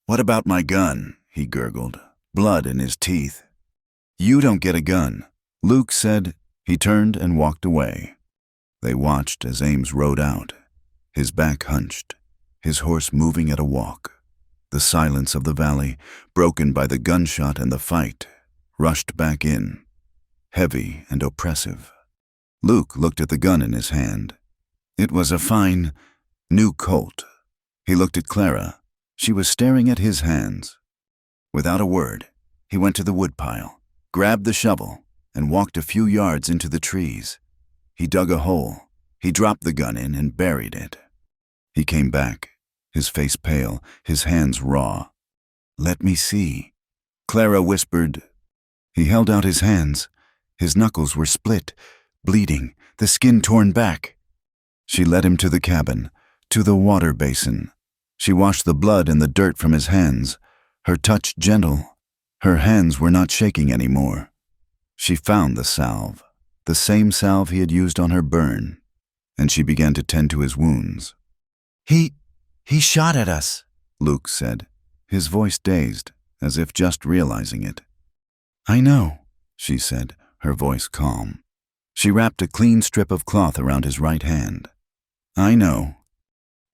"What about my gun?" he gurgled, blood in his teeth. "You don't get a gun," Luke said. He turned and walked away. They watched as Ames rode out, his back hunched, his horse moving at a walk. The silence of the valley, broken by the gunshot and the fight, rushed back in, heavy and oppressive. Luke looked at the gun in his hand. It was a fine, new Colt. He looked at Clara. She was staring at his hands. Without a word, he went to the woodpile, grabbed the shovel, and walked a few yards into the trees. He dug a hole. He dropped the gun in and buried it. He came back, his face pale, his hands raw. "Let me see," Clara whispered. He held out his hands. His knuckles were split, bleeding, the skin torn back. She led him to the cabin, to the water basin. She washed the blood and the dirt from his hands, her touch gentle. Her hands were not shaking anymore. She found the salve, the same salve he had used on her burn, and she began to tend to his wounds. He shot at us," Luke said, his voice dazed, as if just realizing it. "I know," she said, her voice calm. She wrapped a clean strip of cloth around his right hand. "I know."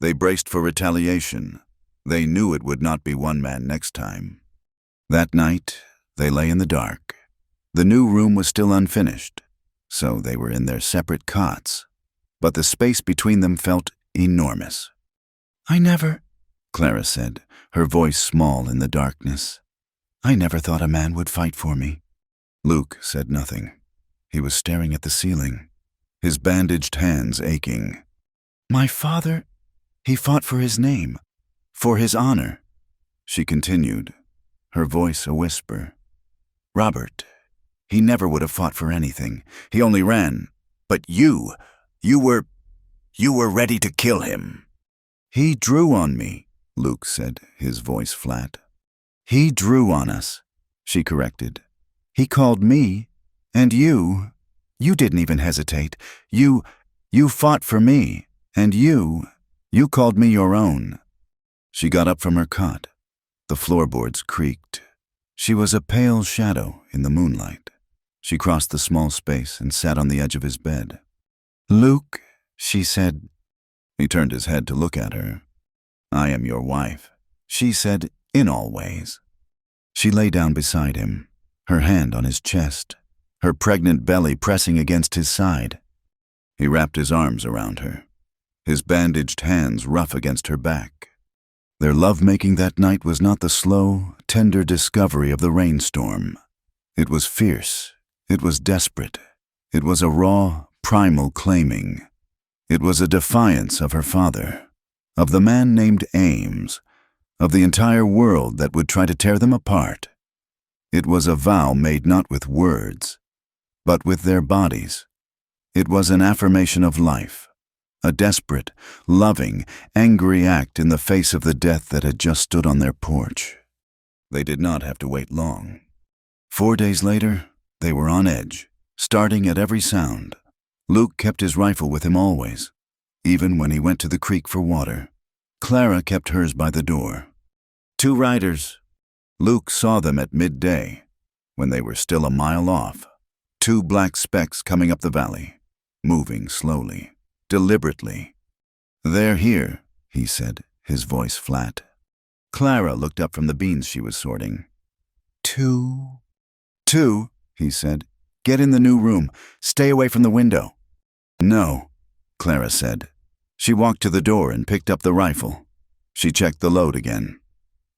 They braced for retaliation. They knew it would not be one man next time. That night, they lay in the dark. The new room was still unfinished, so they were in their separate cots, but the space between them felt enormous. "I never," Clara said, her voice small in the darkness. "I never thought a man would fight for me." Luke said nothing. He was staring at the ceiling, his bandaged hands aching. "My father, he fought for his name, for his honor," she continued, her voice a whisper. "Robert, he never would have fought for anything. He only ran. But you were ready to kill him." "He drew on me," Luke said, his voice flat. "He drew on us," she corrected. "He called me, and you didn't even hesitate. You fought for me, and you called me your own." She got up from her cot. The floorboards creaked. She was a pale shadow in the moonlight. She crossed the small space and sat on the edge of his bed. "Luke," she said. He turned his head to look at her. "I am your wife," she said, "in all ways." She lay down beside him, her hand on his chest, her pregnant belly pressing against his side. He wrapped his arms around her, his bandaged hands rough against her back. Their lovemaking that night was not the slow, tender discovery of the rainstorm. It was fierce. It was desperate. It was a raw, primal claiming. It was a defiance of her father, of the man named Ames, of the entire world that would try to tear them apart. It was a vow made not with words, but with their bodies. It was an affirmation of life, a desperate, loving, angry act in the face of the death that had just stood on their porch. They did not have to wait long. 4 days later, they were on edge, starting at every sound. Luke kept his rifle with him always, even when he went to the creek for water. Clara kept hers by the door. 2 riders. Luke saw them at midday, when they were still a mile off. 2 black specks coming up the valley, moving slowly, deliberately. "They're here," he said, his voice flat. Clara looked up from the beans she was sorting. Two, he said. "Get in the new room. Stay away from the window." "No," Clara said. She walked to the door and picked up the rifle. She checked the load again.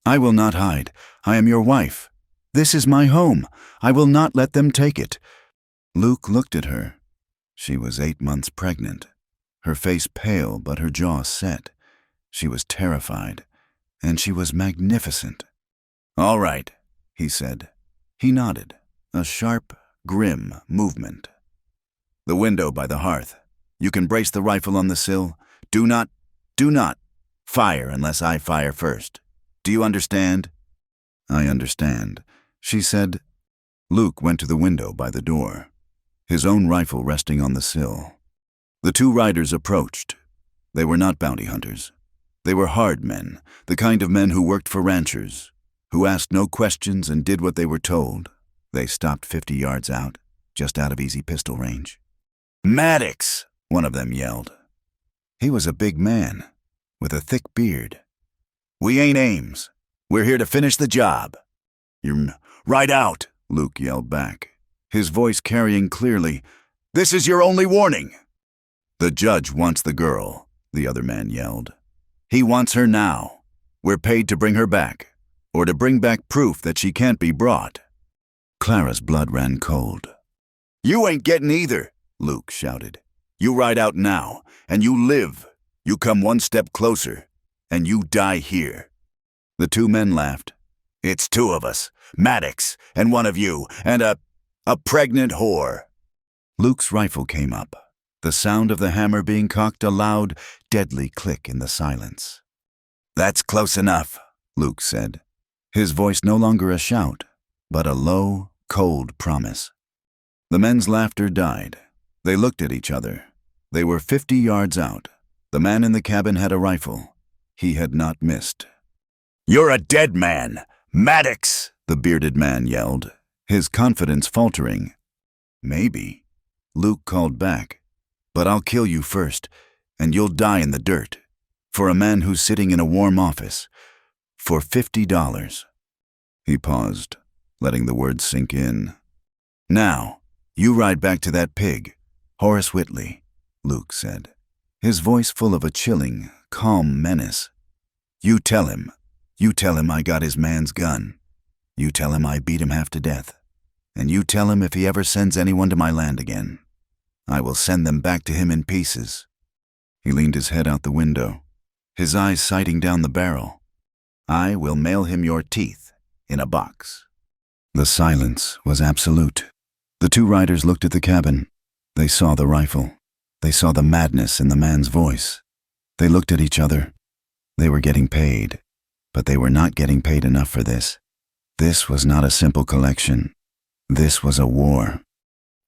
"I will not hide. I am your wife. This is my home. I will not let them take it." Luke looked at her. She was 8 months pregnant, her face pale but her jaw set. She was terrified, and she was magnificent. "All right," he said. He nodded, a sharp, grim movement. "The window by the hearth. You can brace the rifle on the sill. Do not fire unless I fire first. Do you understand?" "I understand," she said. Luke went to the window by the door, his own rifle resting on the sill. The two riders approached. They were not bounty hunters. They were hard men, the kind of men who worked for ranchers, who asked no questions and did what they were told. They stopped 50 yards out, just out of easy pistol range. "Maddox!" one of them yelled. He was a big man, with a thick beard. "We ain't Ames. We're here to finish the job." "You're right out," Luke yelled back, his voice carrying clearly. "This is your only warning." "The judge wants the girl," the other man yelled. "He wants her now. We're paid to bring her back, or to bring back proof that she can't be brought." Clara's blood ran cold. "You ain't getting either," Luke shouted. "You ride out now, and you live. You come one step closer, and you die here." The two men laughed. "It's two of us, Maddox and one of you, and a pregnant whore." Luke's rifle came up, the sound of the hammer being cocked, a loud, deadly click in the silence. "That's close enough," Luke said, his voice no longer a shout, but a low, cold promise. The men's laughter died. They looked at each other. They were 50 yards out. The man in the cabin had a rifle. He had not missed. "You're a dead man, Maddox!" the bearded man yelled, his confidence faltering. "Maybe," Luke called back, "but I'll kill you first, and you'll die in the dirt. For a man who's sitting in a warm office. For $50. He paused, letting the words sink in. "Now, you ride back to that pig, Horace Whitley," Luke said, his voice full of a chilling, calm menace. You tell him I got his man's gun. You tell him I beat him half to death. And you tell him if he ever sends anyone to my land again, I will send them back to him in pieces." He leaned his head out the window, his eyes sighting down the barrel. "I will mail him your teeth in a box." The silence was absolute. The two riders looked at the cabin. They saw the rifle. They saw the madness in the man's voice. They looked at each other. They were getting paid, but they were not getting paid enough for this. This was not a simple collection. This was a war.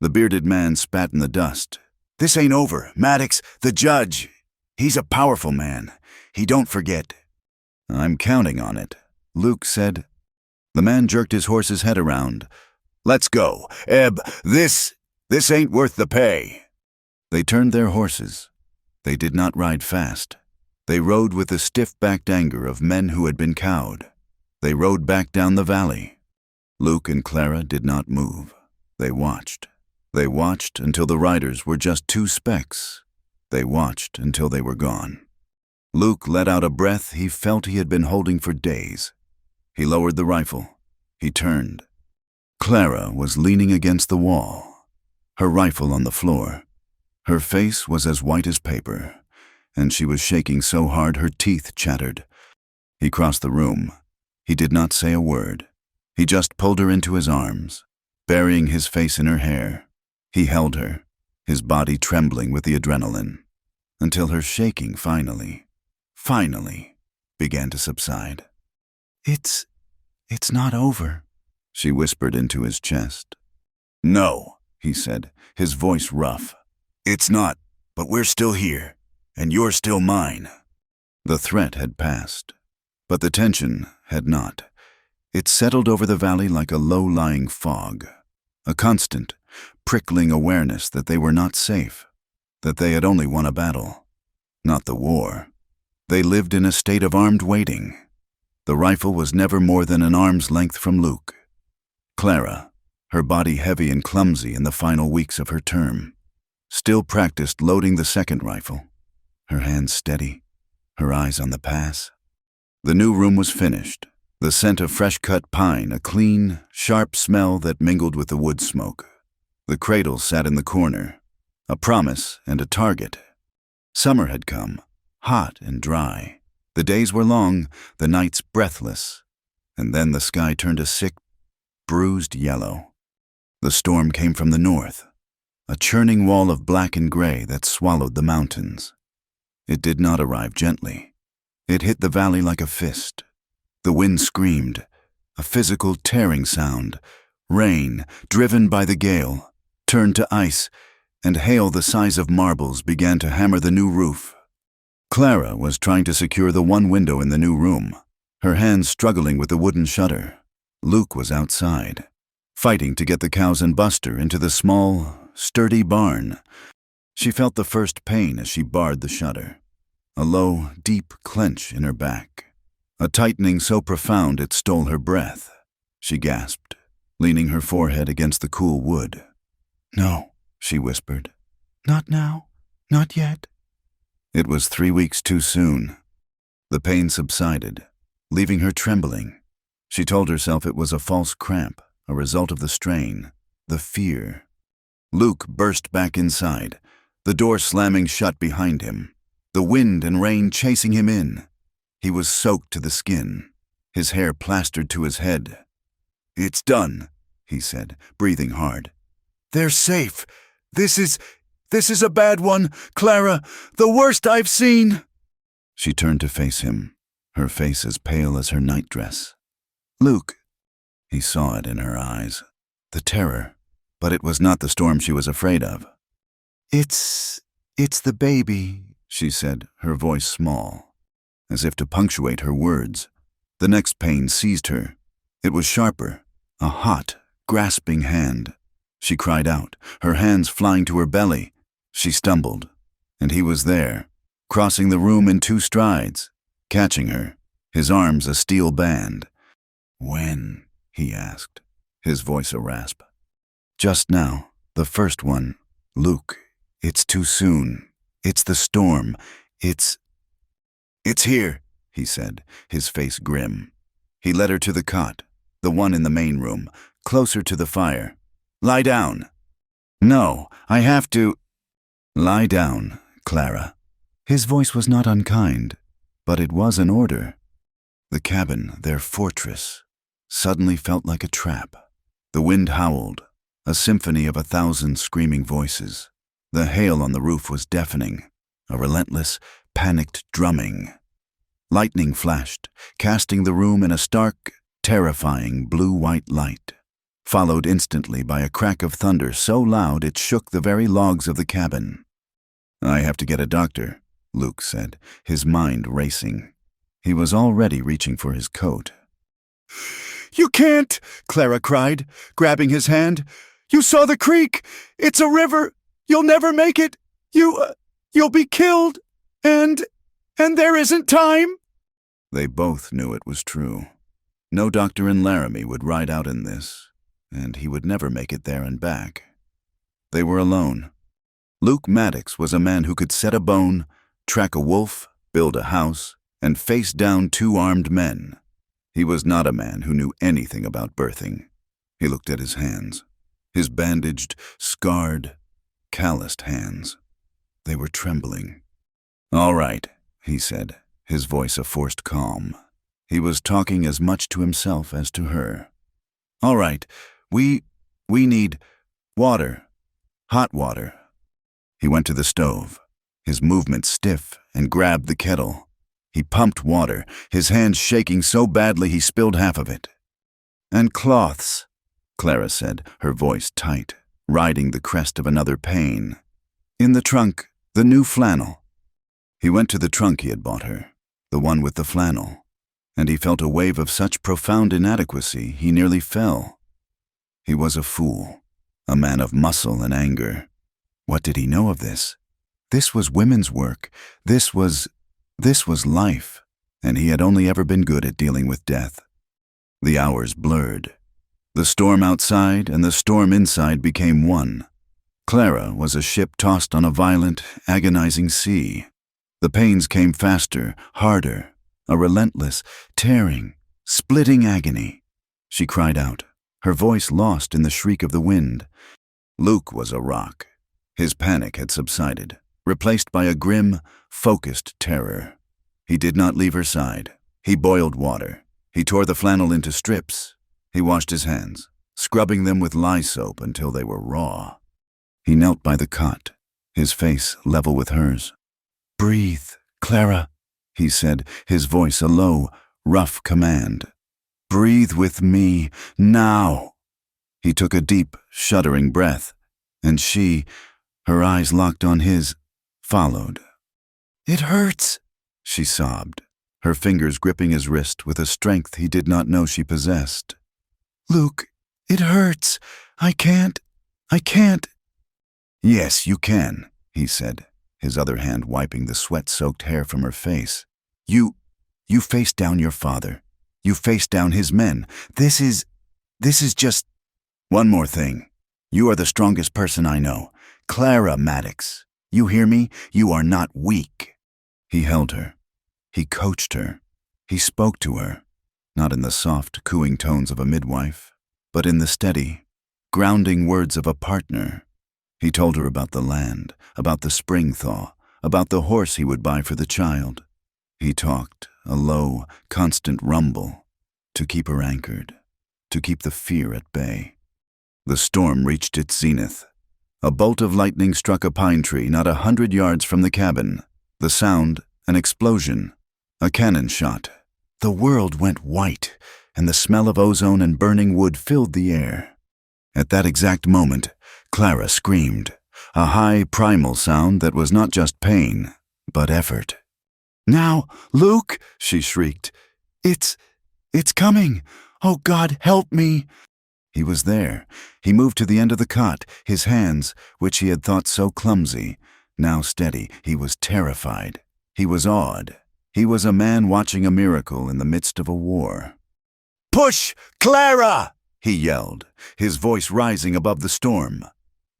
The bearded man spat in the dust. "This ain't over, Maddox. The judge. He's a powerful man. He don't forget." "I'm counting on it," Luke said. The man jerked his horse's head around. "Let's go. Eb, this ain't worth the pay." They turned their horses. They did not ride fast. They rode with the stiff-backed anger of men who had been cowed. They rode back down the valley. Luke and Clara did not move. They watched. They watched until the riders were just two specks. They watched until they were gone. Luke let out a breath he felt he had been holding for days. He lowered the rifle. He turned. Clara was leaning against the wall, her rifle on the floor. Her face was as white as paper, and she was shaking so hard her teeth chattered. He crossed the room. He did not say a word. He just pulled her into his arms, burying his face in her hair. He held her, his body trembling with the adrenaline, until her shaking finally began to subside. It's not over," she whispered into his chest. "No," he said, his voice rough. "It's not, but we're still here, and you're still mine." The threat had passed, but the tension had not. It settled over the valley like a low-lying fog, a constant, prickling awareness that they were not safe, that they had only won a battle, not the war. They lived in a state of armed waiting. The rifle was never more than an arm's length from Luke. Clara, her body heavy and clumsy in the final weeks of her term, still practiced loading the second rifle, her hands steady, her eyes on the pass. The new room was finished, the scent of fresh-cut pine, a clean, sharp smell that mingled with the wood smoke. The cradle sat in the corner, a promise and a target. Summer had come, hot and dry. The days were long, the nights breathless, and then the sky turned a sick, bruised yellow. The storm came from the north, a churning wall of black and gray that swallowed the mountains. It did not arrive gently. It hit the valley like a fist. The wind screamed, a physical tearing sound, Rain, driven by the gale, turned to ice, and hail the size of marbles began to hammer the new roof. Clara was trying to secure the one window in the new room, her hands struggling with the wooden shutter. Luke was outside, fighting to get the cows and Buster into the small, sturdy barn. She felt the first pain as she barred the shutter, a low, deep clench in her back, a tightening so profound it stole her breath. She gasped, leaning her forehead against the cool wood. "No," she whispered. "Not now. Not yet." It was 3 weeks too soon. The pain subsided, leaving her trembling. She told herself it was a false cramp, a result of the strain, the fear. Luke burst back inside, the door slamming shut behind him, the wind and rain chasing him in. He was soaked to the skin, his hair plastered to his head. "It's done," he said, breathing hard. "They're safe. This is a bad one, Clara, the worst I've seen." She turned to face him, her face as pale as her nightdress. "Luke." He saw it in her eyes, the terror, but it was not the storm she was afraid of. It's the baby," she said, her voice small, as if to punctuate her words. The next pain seized her. It was sharper, a hot, grasping hand. She cried out, her hands flying to her belly. She stumbled, and he was there, crossing the room in 2 strides, catching her, his arms a steel band. "When?" he asked, his voice a rasp. "Just now, the first one. Luke, it's too soon. It's the storm. It's here," he said, his face grim. He led her to the cot, the one in the main room, closer to the fire. "Lie down." "No, I have to." "Lie down, Clara." His voice was not unkind, but it was an order. The cabin, their fortress, suddenly felt like a trap. The wind howled, a symphony of 1,000 screaming voices. The hail on the roof was deafening, a relentless, panicked drumming. Lightning flashed, casting the room in a stark, terrifying blue-white light, followed instantly by a crack of thunder so loud it shook the very logs of the cabin. "I have to get a doctor," Luke said, his mind racing. He was already reaching for his coat. "You can't!" Clara cried, grabbing his hand. "You saw the creek! It's a river! You'll never make it! You'll be killed! And there isn't time!" They both knew it was true. No doctor in Laramie would ride out in this, and he would never make it there and back. They were alone. Luke Maddox was a man who could set a bone, track a wolf, build a house, and face down 2 armed men. He was not a man who knew anything about birthing. He looked at his hands, his bandaged, scarred, calloused hands. They were trembling. "All right," he said, his voice a forced calm. He was talking as much to himself as to her. "All right, we need water, hot water." He went to the stove, his movements stiff, and grabbed the kettle. He pumped water, his hands shaking so badly he spilled half of it. "And cloths," Clara said, her voice tight, riding the crest of another pain. "In the trunk, the new flannel." He went to the trunk he had bought her, the one with the flannel, and he felt a wave of such profound inadequacy he nearly fell. He was a fool, a man of muscle and anger. What did he know of this? This was women's work. This was life, and he had only ever been good at dealing with death. The hours blurred. The storm outside and the storm inside became one. Clara was a ship tossed on a violent, agonizing sea. The pains came faster, harder, a relentless, tearing, splitting agony. She cried out, her voice lost in the shriek of the wind. Luke was a rock. His panic had subsided, replaced by a grim, focused terror. He did not leave her side. He boiled water. He tore the flannel into strips. He washed his hands, scrubbing them with lye soap until they were raw. He knelt by the cot, his face level with hers. "Breathe, Clara," he said, his voice a low, rough command. "Breathe with me, now." He took a deep, shuddering breath, and she, her eyes locked on his, followed. "It hurts," she sobbed, her fingers gripping his wrist with a strength he did not know she possessed. "Luke, it hurts. I can't. "Yes, you can," he said, his other hand wiping the sweat-soaked hair from her face. You faced down your father. You faced down his men. This is just—" "One more thing. You are the strongest person I know. Clara Maddox. You hear me? You are not weak." He held her. He coached her. He spoke to her, not in the soft, cooing tones of a midwife, but in the steady, grounding words of a partner. He told her about the land, about the spring thaw, about the horse he would buy for the child. He talked, a low, constant rumble, to keep her anchored, to keep the fear at bay. The storm reached its zenith. A bolt of lightning struck a pine tree not 100 yards from the cabin. The sound, an explosion, a cannon shot. The world went white, and the smell of ozone and burning wood filled the air. At that exact moment, Clara screamed, a high, primal sound that was not just pain, but effort. "Now, Luke," she shrieked. It's coming. Oh, God, help me." He was there. He moved to the end of the cot, his hands, which he had thought so clumsy, now steady. He was terrified. He was awed. He was a man watching a miracle in the midst of a war. "Push, Clara!" he yelled, his voice rising above the storm.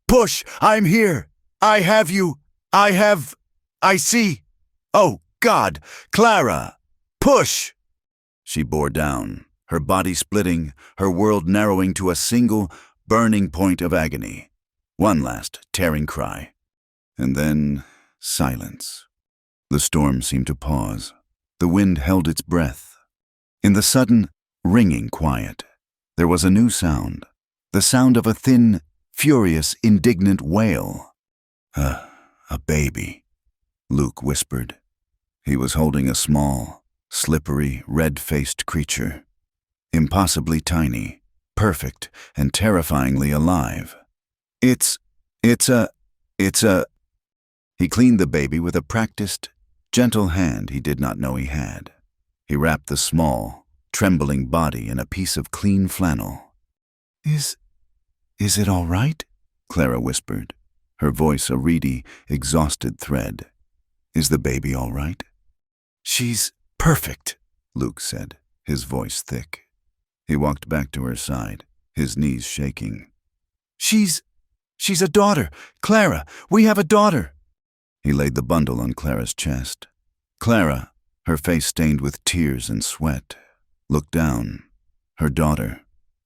"Push! I'm here! I have you! I see! Oh, God! Clara! Push!" She bore down, her body splitting, her world narrowing to a single, burning point of agony. One last tearing cry. And then silence. The storm seemed to pause. The wind held its breath. In the sudden, ringing quiet, there was a new sound. The sound of a thin, furious, indignant wail. A baby," Luke whispered. He was holding a small, slippery, red-faced creature. Impossibly tiny, perfect, and terrifyingly alive. It's a... He cleaned the baby with a practiced, gentle hand he did not know he had. He wrapped the small, trembling body in a piece of clean flannel. Is it all right?" Clara whispered, her voice a reedy, exhausted thread. "Is the baby all right?" "She's perfect," Luke said, his voice thick. He walked back to her side, his knees shaking. She's a daughter. Clara, we have a daughter." He laid the bundle on Clara's chest. Clara, her face stained with tears and sweat, looked down. Her daughter,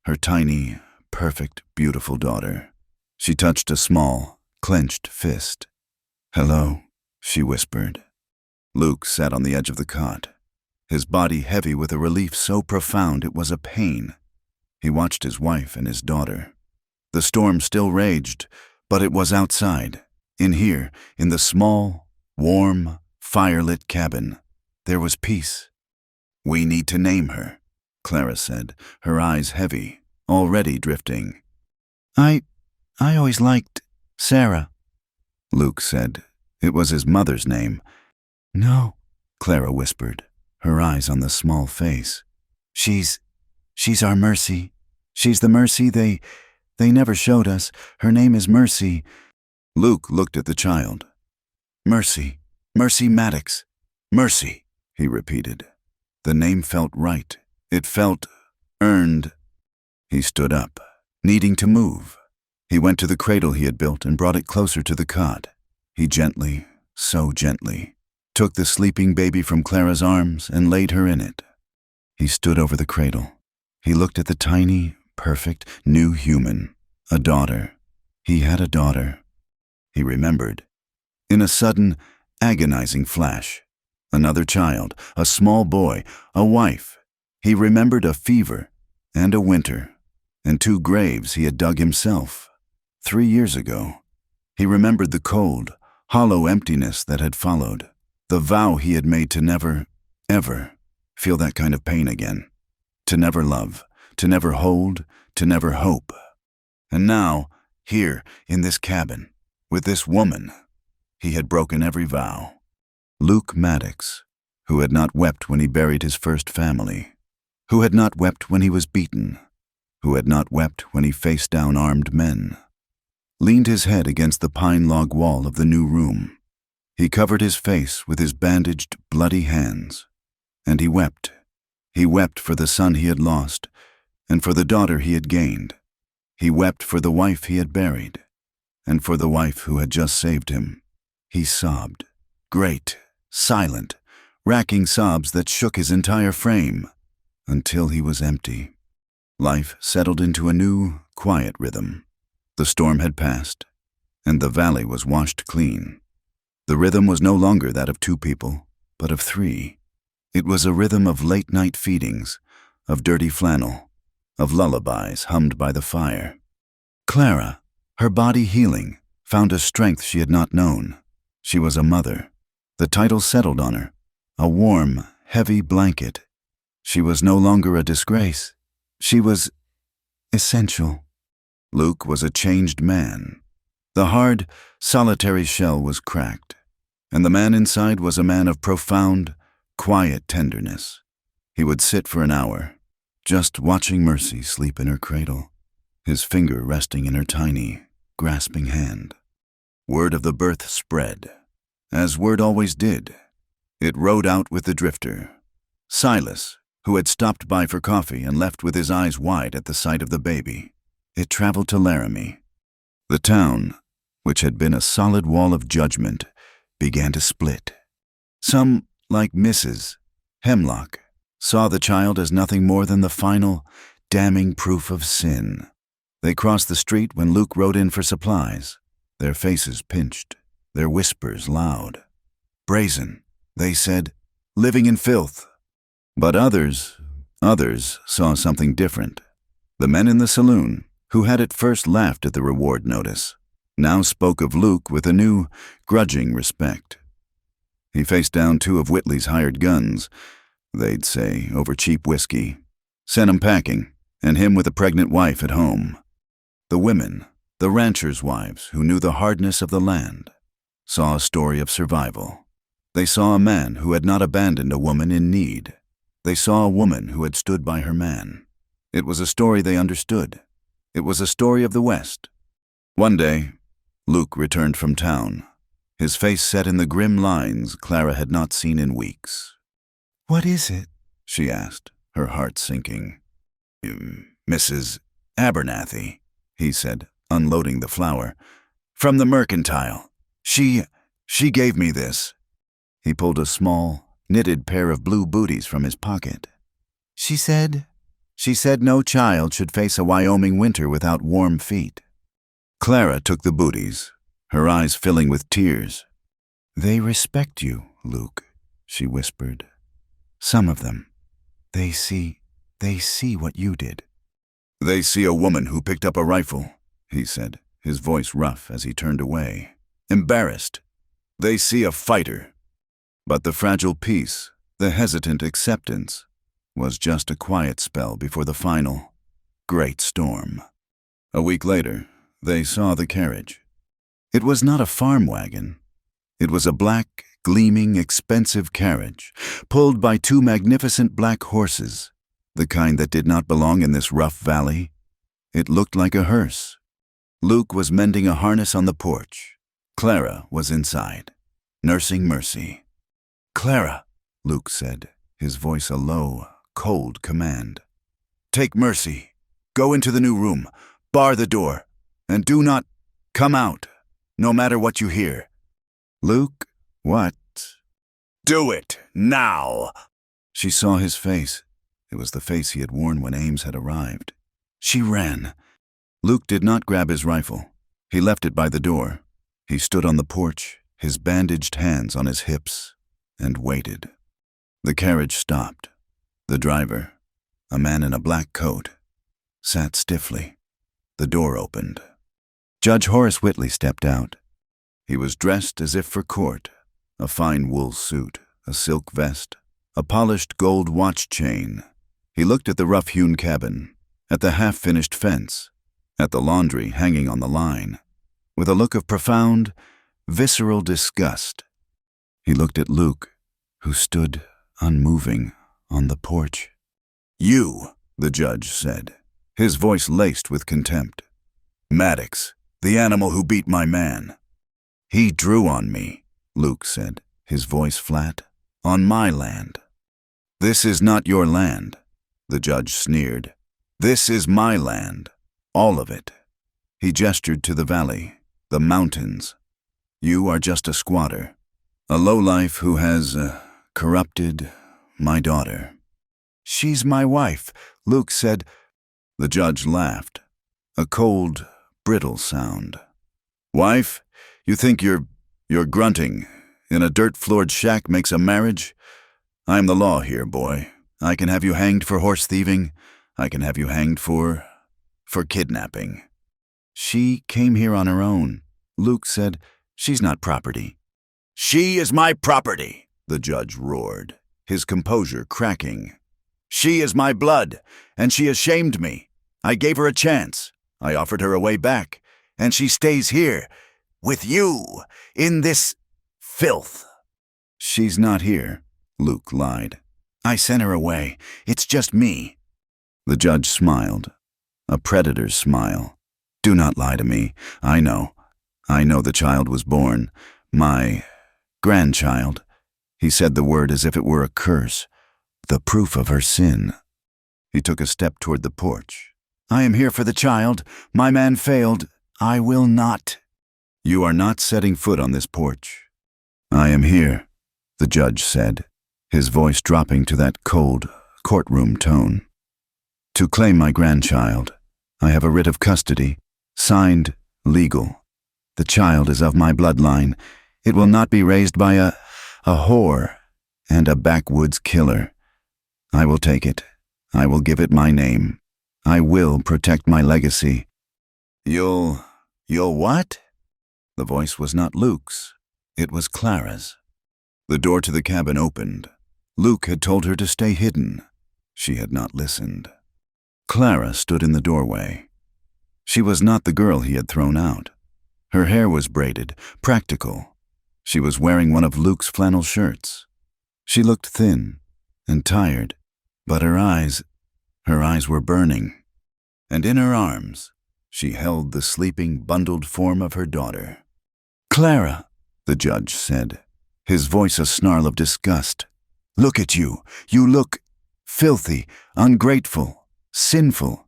her tiny, perfect, beautiful daughter. She touched a small, clenched fist. "Hello," she whispered. Luke sat on the edge of the cot, his body heavy with a relief so profound it was a pain. He watched his wife and his daughter. The storm still raged, but it was outside. In here, in the small, warm, fire-lit cabin, there was peace. "We need to name her," Clara said, her eyes heavy, already drifting. I always liked Sarah," Luke said. It was his mother's name. "No," Clara whispered, her eyes on the small face. She's our Mercy. She's the Mercy they never showed us. Her name is Mercy." Luke looked at the child. "Mercy Maddox. Mercy," he repeated. The name felt right. It felt earned. He stood up, needing to move. He went to the cradle he had built and brought it closer to the cot. He gently, so gently, took the sleeping baby from Clara's arms and laid her in it. He stood over the cradle. He looked at the tiny, perfect, new human, a daughter. He had a daughter. He remembered. In a sudden, agonizing flash, another child, a small boy, a wife. He remembered a fever and a winter, and 2 graves he had dug himself 3 years ago. He remembered the cold, hollow emptiness that had followed, the vow he had made to never, ever feel that kind of pain again, to never love, to never hold, to never hope. And now, here, in this cabin, with this woman, he had broken every vow. Luke Maddox, who had not wept when he buried his first family, who had not wept when he was beaten, who had not wept when he faced down armed men, leaned his head against the pine log wall of the new room. He covered his face with his bandaged, bloody hands, and he wept. He wept for the son he had lost, and for the daughter he had gained. He wept for the wife he had buried, and for the wife who had just saved him. He sobbed, great, silent, racking sobs that shook his entire frame, until he was empty. Life settled into a new, quiet rhythm. The storm had passed, and the valley was washed clean. The rhythm was no longer that of two people, but of three. It was a rhythm of late-night feedings, of dirty flannel, of lullabies hummed by the fire. Clara, her body healing, found a strength she had not known. She was a mother. The title settled on her, a warm, heavy blanket. She was no longer a disgrace. She was essential. Luke was a changed man. The hard, solitary shell was cracked, and the man inside was a man of profound, quiet tenderness. He would sit for an hour, just watching Mercy sleep in her cradle, his finger resting in her tiny, grasping hand. Word of the birth spread, as word always did. It rode out with the drifter, Silas, who had stopped by for coffee and left with his eyes wide at the sight of the baby. It traveled to Laramie. The town, which had been a solid wall of judgment, began to split. Some, like Mrs. Hemlock, saw the child as nothing more than the final, damning proof of sin. They crossed the street when Luke rode in for supplies, their faces pinched, their whispers loud. Brazen, they said, living in filth. But others saw something different. The men in the saloon, who had at first laughed at the reward notice, now spoke of Luke with a new, grudging respect. He faced down two of Whitley's hired guns, they'd say, over cheap whiskey. Sent 'em packing, and him with a pregnant wife at home. The women, the ranchers' wives who knew the hardness of the land, saw a story of survival. They saw a man who had not abandoned a woman in need. They saw a woman who had stood by her man. It was a story they understood. It was a story of the West. One day, Luke returned from town, his face set in the grim lines Clara had not seen in weeks. "What is it?" she asked, her heart sinking. "Mrs. Abernathy," he said, unloading the flour. "From the mercantile. She gave me this." He pulled a small, knitted pair of blue booties from his pocket. She said no child should face a Wyoming winter without warm feet." Clara took the booties, her eyes filling with tears. "They respect you, Luke," she whispered. "Some of them. They see what you did." "They see a woman who picked up a rifle," he said, his voice rough as he turned away, embarrassed. "They see a fighter." But the fragile peace, the hesitant acceptance, was just a quiet spell before the final, great storm. A week later, they saw the carriage. It was not a farm wagon. It was a black, gleaming, expensive carriage, pulled by two magnificent black horses, the kind that did not belong in this rough valley. It looked like a hearse. Luke was mending a harness on the porch. Clara was inside, nursing Mercy. "Clara," Luke said, his voice a low, cold command. "Take Mercy. Go into the new room. Bar the door. And do not come out, no matter what you hear." "Luke, what?" "Do it, now!" She saw his face. It was the face he had worn when Ames had arrived. She ran. Luke did not grab his rifle. He left it by the door. He stood on the porch, his bandaged hands on his hips, and waited. The carriage stopped. The driver, a man in a black coat, sat stiffly. The door opened. Judge Horace Whitley stepped out. He was dressed as if for court, a fine wool suit, a silk vest, a polished gold watch chain. He looked at the rough-hewn cabin, at the half-finished fence, at the laundry hanging on the line, with a look of profound, visceral disgust. He looked at Luke, who stood unmoving on the porch. "You," the judge said, his voice laced with contempt. "Maddox, the animal who beat my man." "He drew on me," Luke said, his voice flat. "On my land." "This is not your land," the judge sneered. "This is my land, all of it." He gestured to the valley, the mountains. "You are just a squatter, a lowlife who has corrupted my daughter." "She's my wife," Luke said. The judge laughed, a cold, brittle sound. "Wife? You think you're grunting in a dirt-floored shack makes a marriage? I'm the law here, boy. I can have you hanged for horse thieving. I can have you hanged for kidnapping." "She came here on her own," Luke said. "She's not property." "She is my property," the judge roared, his composure cracking. "She is my blood, and she has shamed me. I gave her a chance. I offered her a way back, and she stays here, with you, in this filth." "She's not here," Luke lied. "I sent her away. It's just me." The judge smiled, a predator's smile. "Do not lie to me. I know the child was born. My grandchild." He said the word as if it were a curse, the proof of her sin. He took a step toward the porch. "I am here for the child. My man failed. I will not." "You are not setting foot on this porch." "I am here," the judge said, his voice dropping to that cold, courtroom tone, "to claim my grandchild. I have a writ of custody, signed, legal. The child is of my bloodline. It will not be raised by a whore and a backwoods killer. I will take it. I will give it my name. I will protect my legacy." You'll what?" The voice was not Luke's. It was Clara's. The door to the cabin opened. Luke had told her to stay hidden. She had not listened. Clara stood in the doorway. She was not the girl he had thrown out. Her hair was braided, practical. She was wearing one of Luke's flannel shirts. She looked thin and tired, but her eyes were burning. And in her arms, she held the sleeping, bundled form of her daughter. "Clara," the judge said, his voice a snarl of disgust. "Look at you. You look filthy, ungrateful, sinful.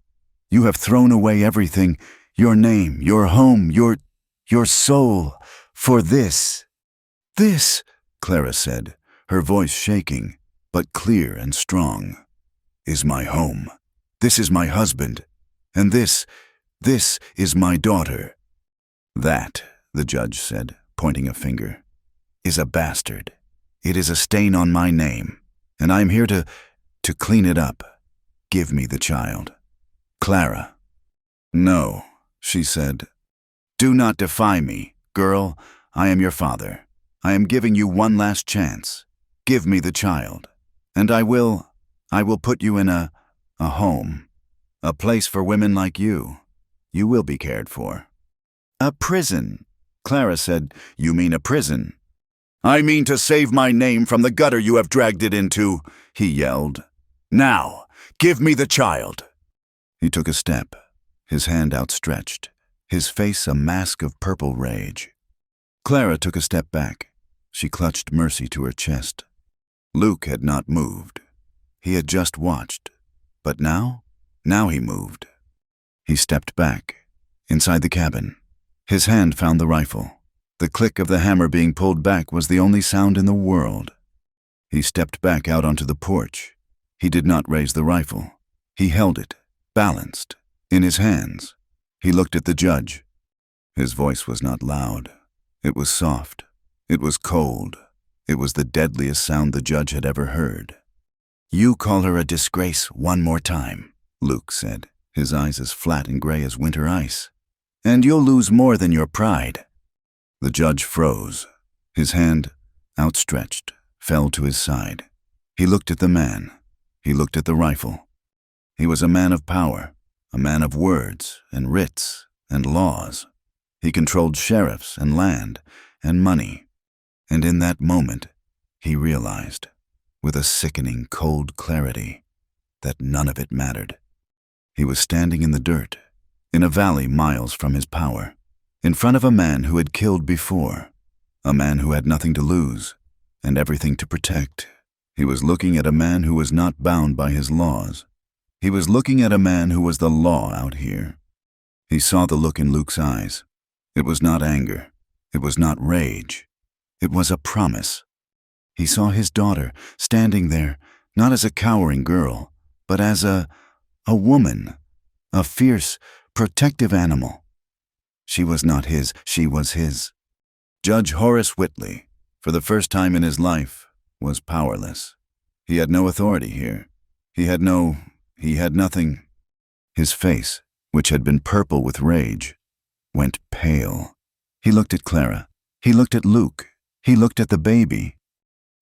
You have thrown away everything, your name, your home, your soul, for this." "This," Clara said, her voice shaking, but clear and strong, "is my home. This is my husband. And this is my daughter." "That," the judge said, pointing a finger, "is a bastard. It is a stain on my name, and I am here to clean it up. Give me the child." "Clara." "No," she said. "Do not defy me, girl. I am your father. I am giving you one last chance. Give me the child, and I will put you in a home, a place for women like you. You will be cared for." "A prison," Clara said. "You mean a prison?" "I mean to save my name from the gutter you have dragged it into," he yelled. "Now, give me the child." He took a step, his hand outstretched, his face a mask of purple rage. Clara took a step back. She clutched Mercy to her chest. Luke had not moved. He had just watched. But now he moved. He stepped back, inside the cabin. His hand found the rifle. The click of the hammer being pulled back was the only sound in the world. He stepped back out onto the porch. He did not raise the rifle. He held it, balanced, in his hands. He looked at the judge. His voice was not loud. It was soft. It was cold. It was the deadliest sound the judge had ever heard. "You call her a disgrace one more time," Luke said, his eyes as flat and gray as winter ice. "And you'll lose more than your pride." The judge froze. His hand, outstretched, fell to his side. He looked at the man. He looked at the rifle. He was a man of power, a man of words and writs and laws. He controlled sheriffs and land and money. And in that moment, he realized, with a sickening, cold clarity, that none of it mattered. He was standing in the dirt, in a valley miles from his power, in front of a man who had killed before, a man who had nothing to lose and everything to protect. He was looking at a man who was not bound by his laws. He was looking at a man who was the law out here. He saw the look in Luke's eyes. It was not anger. It was not rage. It was a promise. He saw his daughter standing there, not as a cowering girl, but as a woman, a fierce, protective animal. She was not his, she was his. Judge Horace Whitley, for the first time in his life, was powerless. He had no authority here. He had nothing. His face, which had been purple with rage, went pale. He looked at Clara. He looked at Luke. He looked at the baby.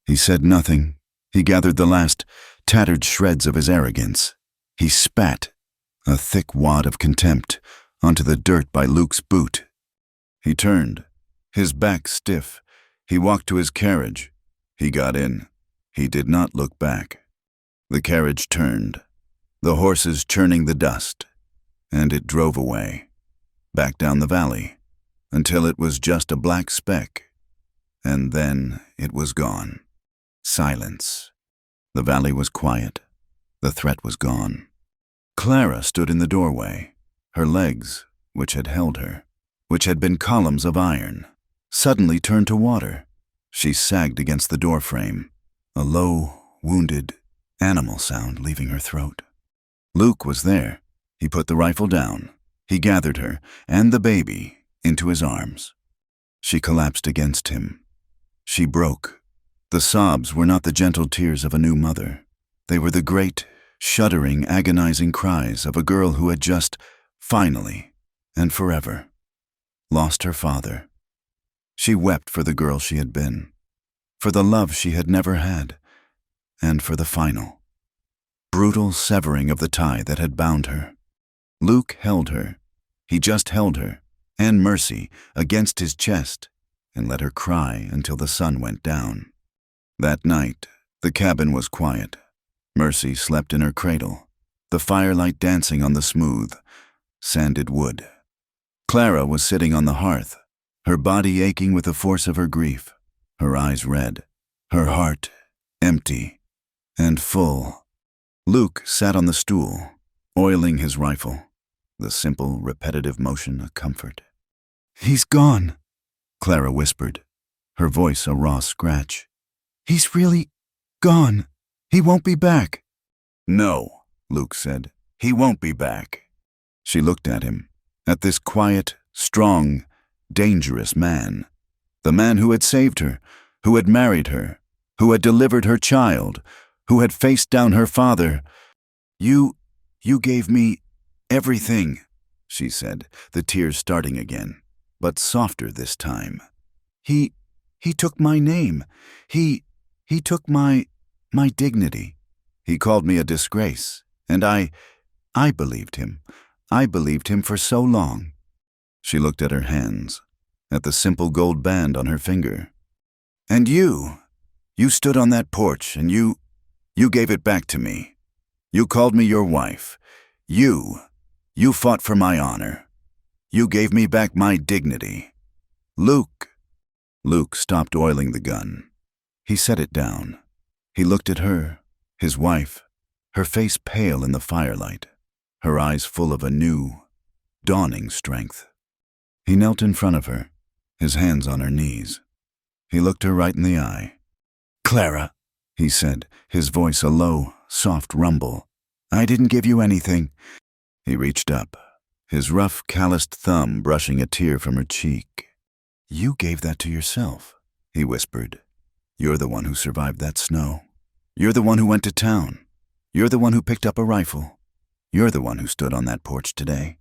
He said nothing. He gathered the last tattered shreds of his arrogance. He spat, a thick wad of contempt, onto the dirt by Luke's boot. He turned, his back stiff. He walked to his carriage. He got in. He did not look back. The carriage turned, the horses churning the dust, and it drove away, back down the valley, until it was just a black speck, and then it was gone. Silence. The valley was quiet. The threat was gone. Clara stood in the doorway. Her legs, which had held her, which had been columns of iron, suddenly turned to water. She sagged against the doorframe, a low, wounded, animal sound leaving her throat. Luke was there. He put the rifle down. He gathered her and the baby into his arms. She collapsed against him. She broke. The sobs were not the gentle tears of a new mother. They were the great, shuddering, agonizing cries of a girl who had just, finally, and forever, lost her father. She wept for the girl she had been, for the love she had never had, and for the final, brutal severing of the tie that had bound her. Luke held her. He just held her, and Mercy, against his chest, and let her cry until the sun went down. That night, the cabin was quiet. Mercy slept in her cradle, the firelight dancing on the smooth, sanded wood. Clara was sitting on the hearth, her body aching with the force of her grief, her eyes red, her heart empty and full. Luke sat on the stool, oiling his rifle, the simple, repetitive motion a comfort. "He's gone," Clara whispered, her voice a raw scratch. "He's really gone. He won't be back." "No," Luke said. "He won't be back." She looked at him, at this quiet, strong, dangerous man. The man who had saved her, who had married her, who had delivered her child, who had faced down her father. You gave me everything," she said, the tears starting again, but softer this time. He took my name. He took my dignity. He called me a disgrace, and I believed him. I believed him for so long." She looked at her hands, at the simple gold band on her finger. "And you stood on that porch and you gave it back to me. You called me your wife. You fought for my honor. You gave me back my dignity. Luke." Luke stopped oiling the gun. He set it down. He looked at her, his wife, her face pale in the firelight, her eyes full of a new, dawning strength. He knelt in front of her, his hands on her knees. He looked her right in the eye. "Clara," he said, his voice a low, soft rumble, "I didn't give you anything." He reached up, his rough, calloused thumb brushing a tear from her cheek. "You gave that to yourself," he whispered. "You're the one who survived that snow. You're the one who went to town. You're the one who picked up a rifle. You're the one who stood on that porch today."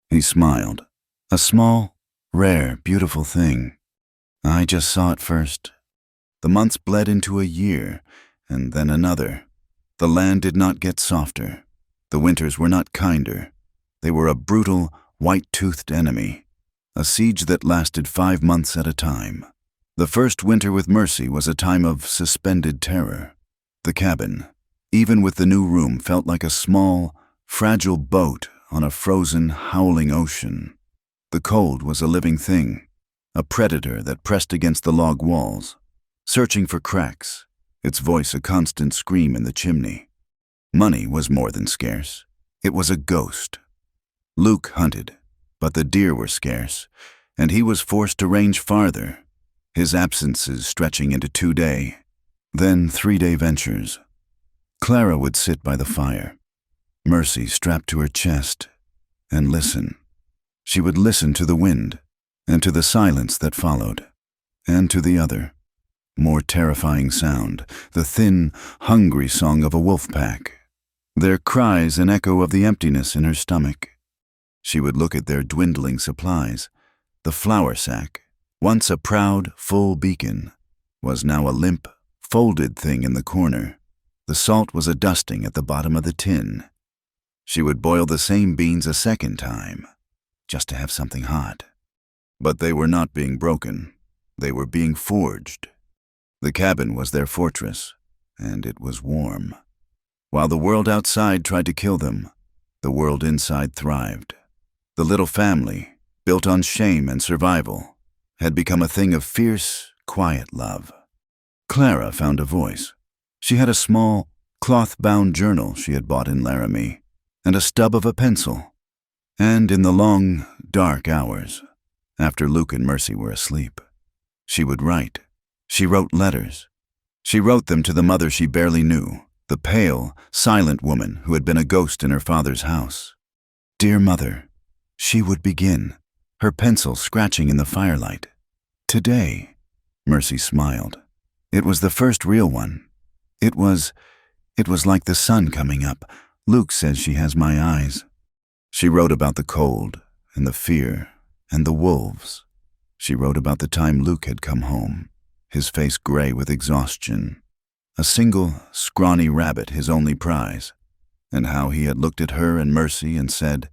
He smiled. "A small, rare, beautiful thing. I just saw it first. The months bled into a year, and then another. The land did not get softer. The winters were not kinder. They were a brutal, white-toothed enemy, a siege that lasted 5 months at a time. The first winter with Mercy was a time of suspended terror. The cabin, even with the new room, felt like a small, fragile boat on a frozen, howling ocean. The cold was a living thing, a predator that pressed against the log walls, searching for cracks, its voice a constant scream in the chimney. Money was more than scarce. It was a ghost. Luke hunted, but the deer were scarce, and he was forced to range farther, his absences stretching into 2-day, then 3-day ventures. Clara would sit by the fire, Mercy strapped to her chest, and listen. She would listen to the wind, and to the silence that followed, and to the other, more terrifying sound, the thin, hungry song of a wolf pack, their cries an echo of the emptiness in her stomach. She would look at their dwindling supplies. The flour sack, once a proud, full beacon, was now a limp, folded thing in the corner. The salt was a dusting at the bottom of the tin. She would boil the same beans a second time, just to have something hot. But they were not being broken. They were being forged. The cabin was their fortress, and it was warm. While the world outside tried to kill them, the world inside thrived. The little family, built on shame and survival, had become a thing of fierce, quiet love. Clara found a voice. She had a small, cloth-bound journal she had bought in Laramie, and a stub of a pencil. And in the long, dark hours, after Luke and Mercy were asleep, she would write. She wrote letters. She wrote them to the mother she barely knew, the pale, silent woman who had been a ghost in her father's house. Dear Mother, she would begin, her pencil scratching in the firelight. Today, Mercy smiled. It was the first real one. It was like the sun coming up. Luke says she has my eyes. She wrote about the cold, and the fear, and the wolves. She wrote about the time Luke had come home, his face gray with exhaustion, a single, scrawny rabbit his only prize, and how he had looked at her and Mercy and said,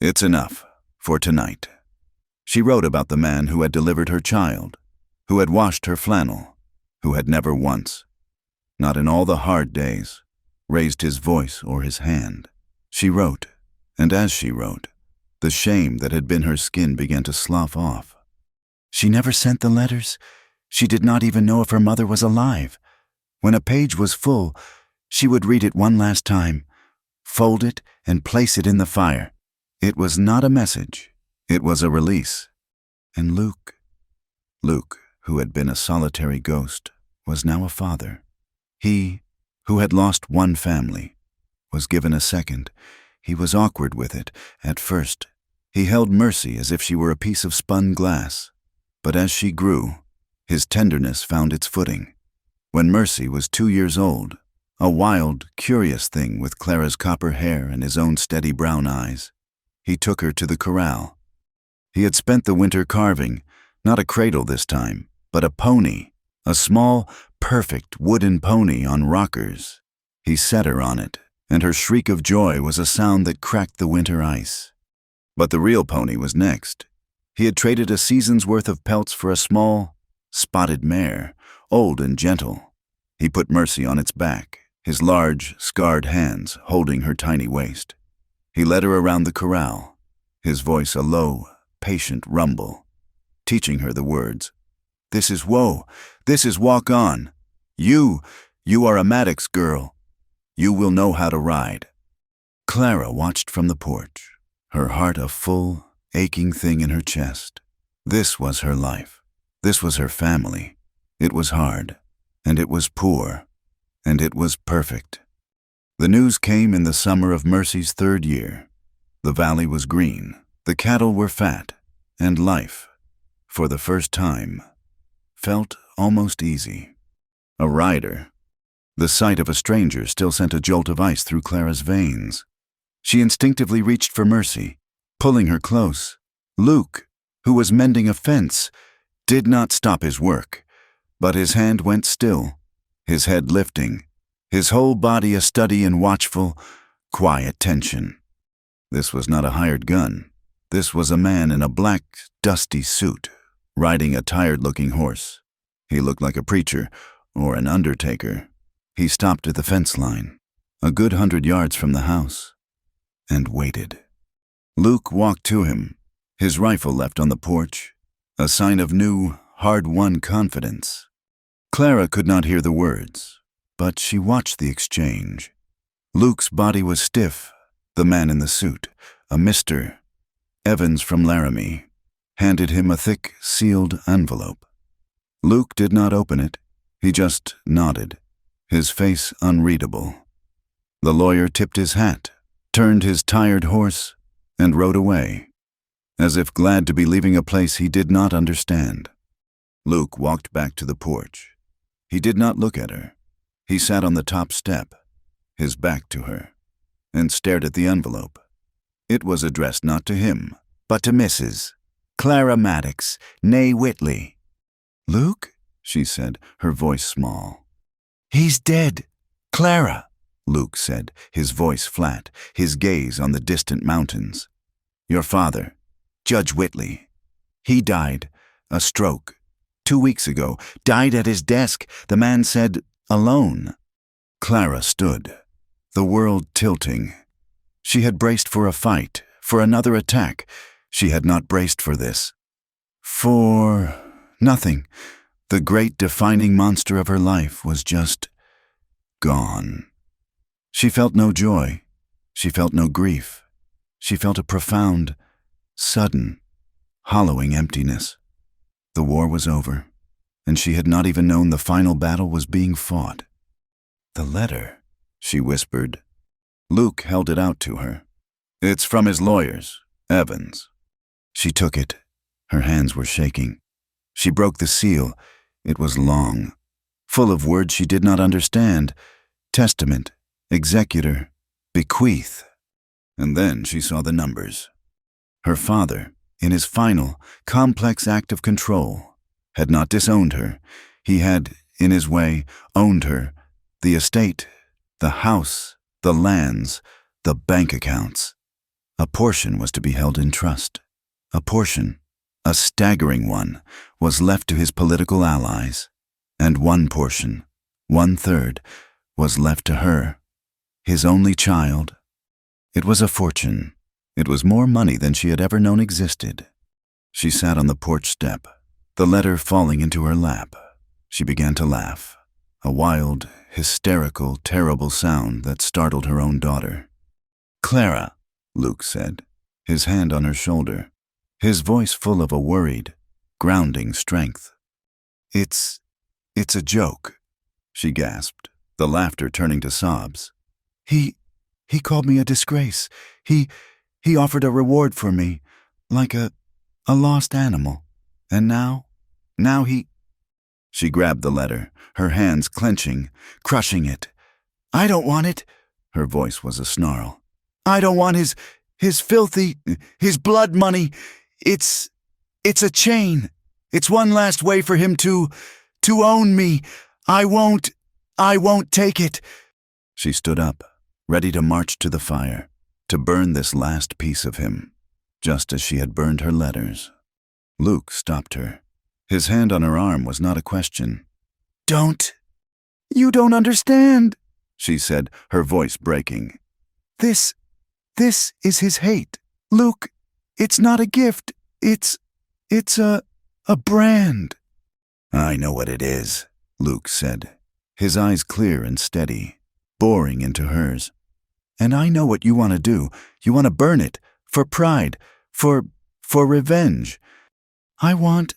"It's enough, for tonight." She wrote about the man who had delivered her child, who had washed her flannel, who had never once, not in all the hard days, raised his voice or his hand. She wrote, and as she wrote, the shame that had been her skin began to slough off. She never sent the letters. She did not even know if her mother was alive. When a page was full, she would read it one last time, fold it, and place it in the fire. It was not a message. It was a release. And Luke, who had been a solitary ghost, was now a father. He, who had lost one family, was given a second. He was awkward with it, at first. He held Mercy as if she were a piece of spun glass. But as she grew, his tenderness found its footing. When Mercy was 2 years old, a wild, curious thing with Clara's copper hair and his own steady brown eyes, he took her to the corral. He had spent the winter carving, not a cradle this time, but a pony, a small, perfect wooden pony on rockers. He set her on it, and her shriek of joy was a sound that cracked the winter ice. But the real pony was next. He had traded a season's worth of pelts for a small, spotted mare, old and gentle. He put Mercy on its back, his large, scarred hands holding her tiny waist. He led her around the corral, his voice a low, patient rumble, teaching her the words. "This is woe. This is walk on. You are a Maddox girl. You will know how to ride." Clara watched from the porch, her heart a full, aching thing in her chest. This was her life. This was her family. It was hard, and it was poor, and it was perfect. The news came in the summer of Mercy's 3rd year. The valley was green, the cattle were fat, and life, for the first time, felt almost easy. A rider. The sight of a stranger still sent a jolt of ice through Clara's veins. She instinctively reached for Mercy, pulling her close. Luke, who was mending a fence, did not stop his work, but his hand went still, his head lifting, his whole body a study in watchful, quiet tension. This was not a hired gun. This was a man in a black, dusty suit, riding a tired-looking horse. He looked like a preacher or an undertaker. He stopped at the fence line, a good 100 yards from the house, and waited. Luke walked to him, his rifle left on the porch, a sign of new, hard-won confidence. Clara could not hear the words, but she watched the exchange. Luke's body was stiff. The man in the suit, a Mr. Evans from Laramie, handed him a thick, sealed envelope. Luke did not open it. He just nodded, his face unreadable. The lawyer tipped his hat, turned his tired horse, and rode away, as if glad to be leaving a place he did not understand. Luke walked back to the porch. He did not look at her. He sat on the top step, his back to her, and stared at the envelope. It was addressed not to him, but to Mrs. Clara Maddox, née Whitley. "Luke?" she said, her voice small. "He's dead, Clara," Luke said, his voice flat, his gaze on the distant mountains. "Your father, Judge Whitley. He died, a stroke. 2 weeks ago, died at his desk, the man said, alone." Clara stood, the world tilting. She had braced for a fight, for another attack. She had not braced for this. For nothing. The great defining monster of her life was just gone. She felt no joy. She felt no grief. She felt a profound, sudden, hollowing emptiness. The war was over, and she had not even known the final battle was being fought. "The letter," she whispered. Luke held it out to her. "It's from his lawyers, Evans." She took it. Her hands were shaking. She broke the seal. It was long, full of words she did not understand. Testament, executor, bequeath. And then she saw the numbers. Her father, in his final, complex act of control, had not disowned her. He had, in his way, owned her, the estate, the house, the lands, the bank accounts. A portion was to be held in trust. A portion, a staggering one, was left to his political allies. And one portion, 1/3, was left to her, his only child. It was a fortune. It was more money than she had ever known existed. She sat on the porch step, the letter falling into her lap. She began to laugh, a wild, hysterical, terrible sound that startled her own daughter. "Clara," Luke said, his hand on her shoulder, his voice full of a worried, grounding strength. It's a joke," she gasped, the laughter turning to sobs. He called me a disgrace. He offered a reward for me, like a lost animal. And now he—" She grabbed the letter, her hands clenching, crushing it. "I don't want it." Her voice was a snarl. "I don't want his filthy, his blood money. It's a chain. It's one last way for him to own me. I won't take it." She stood up, ready to march to the fire, to burn this last piece of him, just as she had burned her letters. Luke stopped her. His hand on her arm was not a question. You don't understand," she said, her voice breaking. This is his hate. Luke, it's not a gift. It's a brand." "I know what it is," Luke said, his eyes clear and steady, boring into hers. "And I know what you want to do. You want to burn it, for pride, for revenge." I want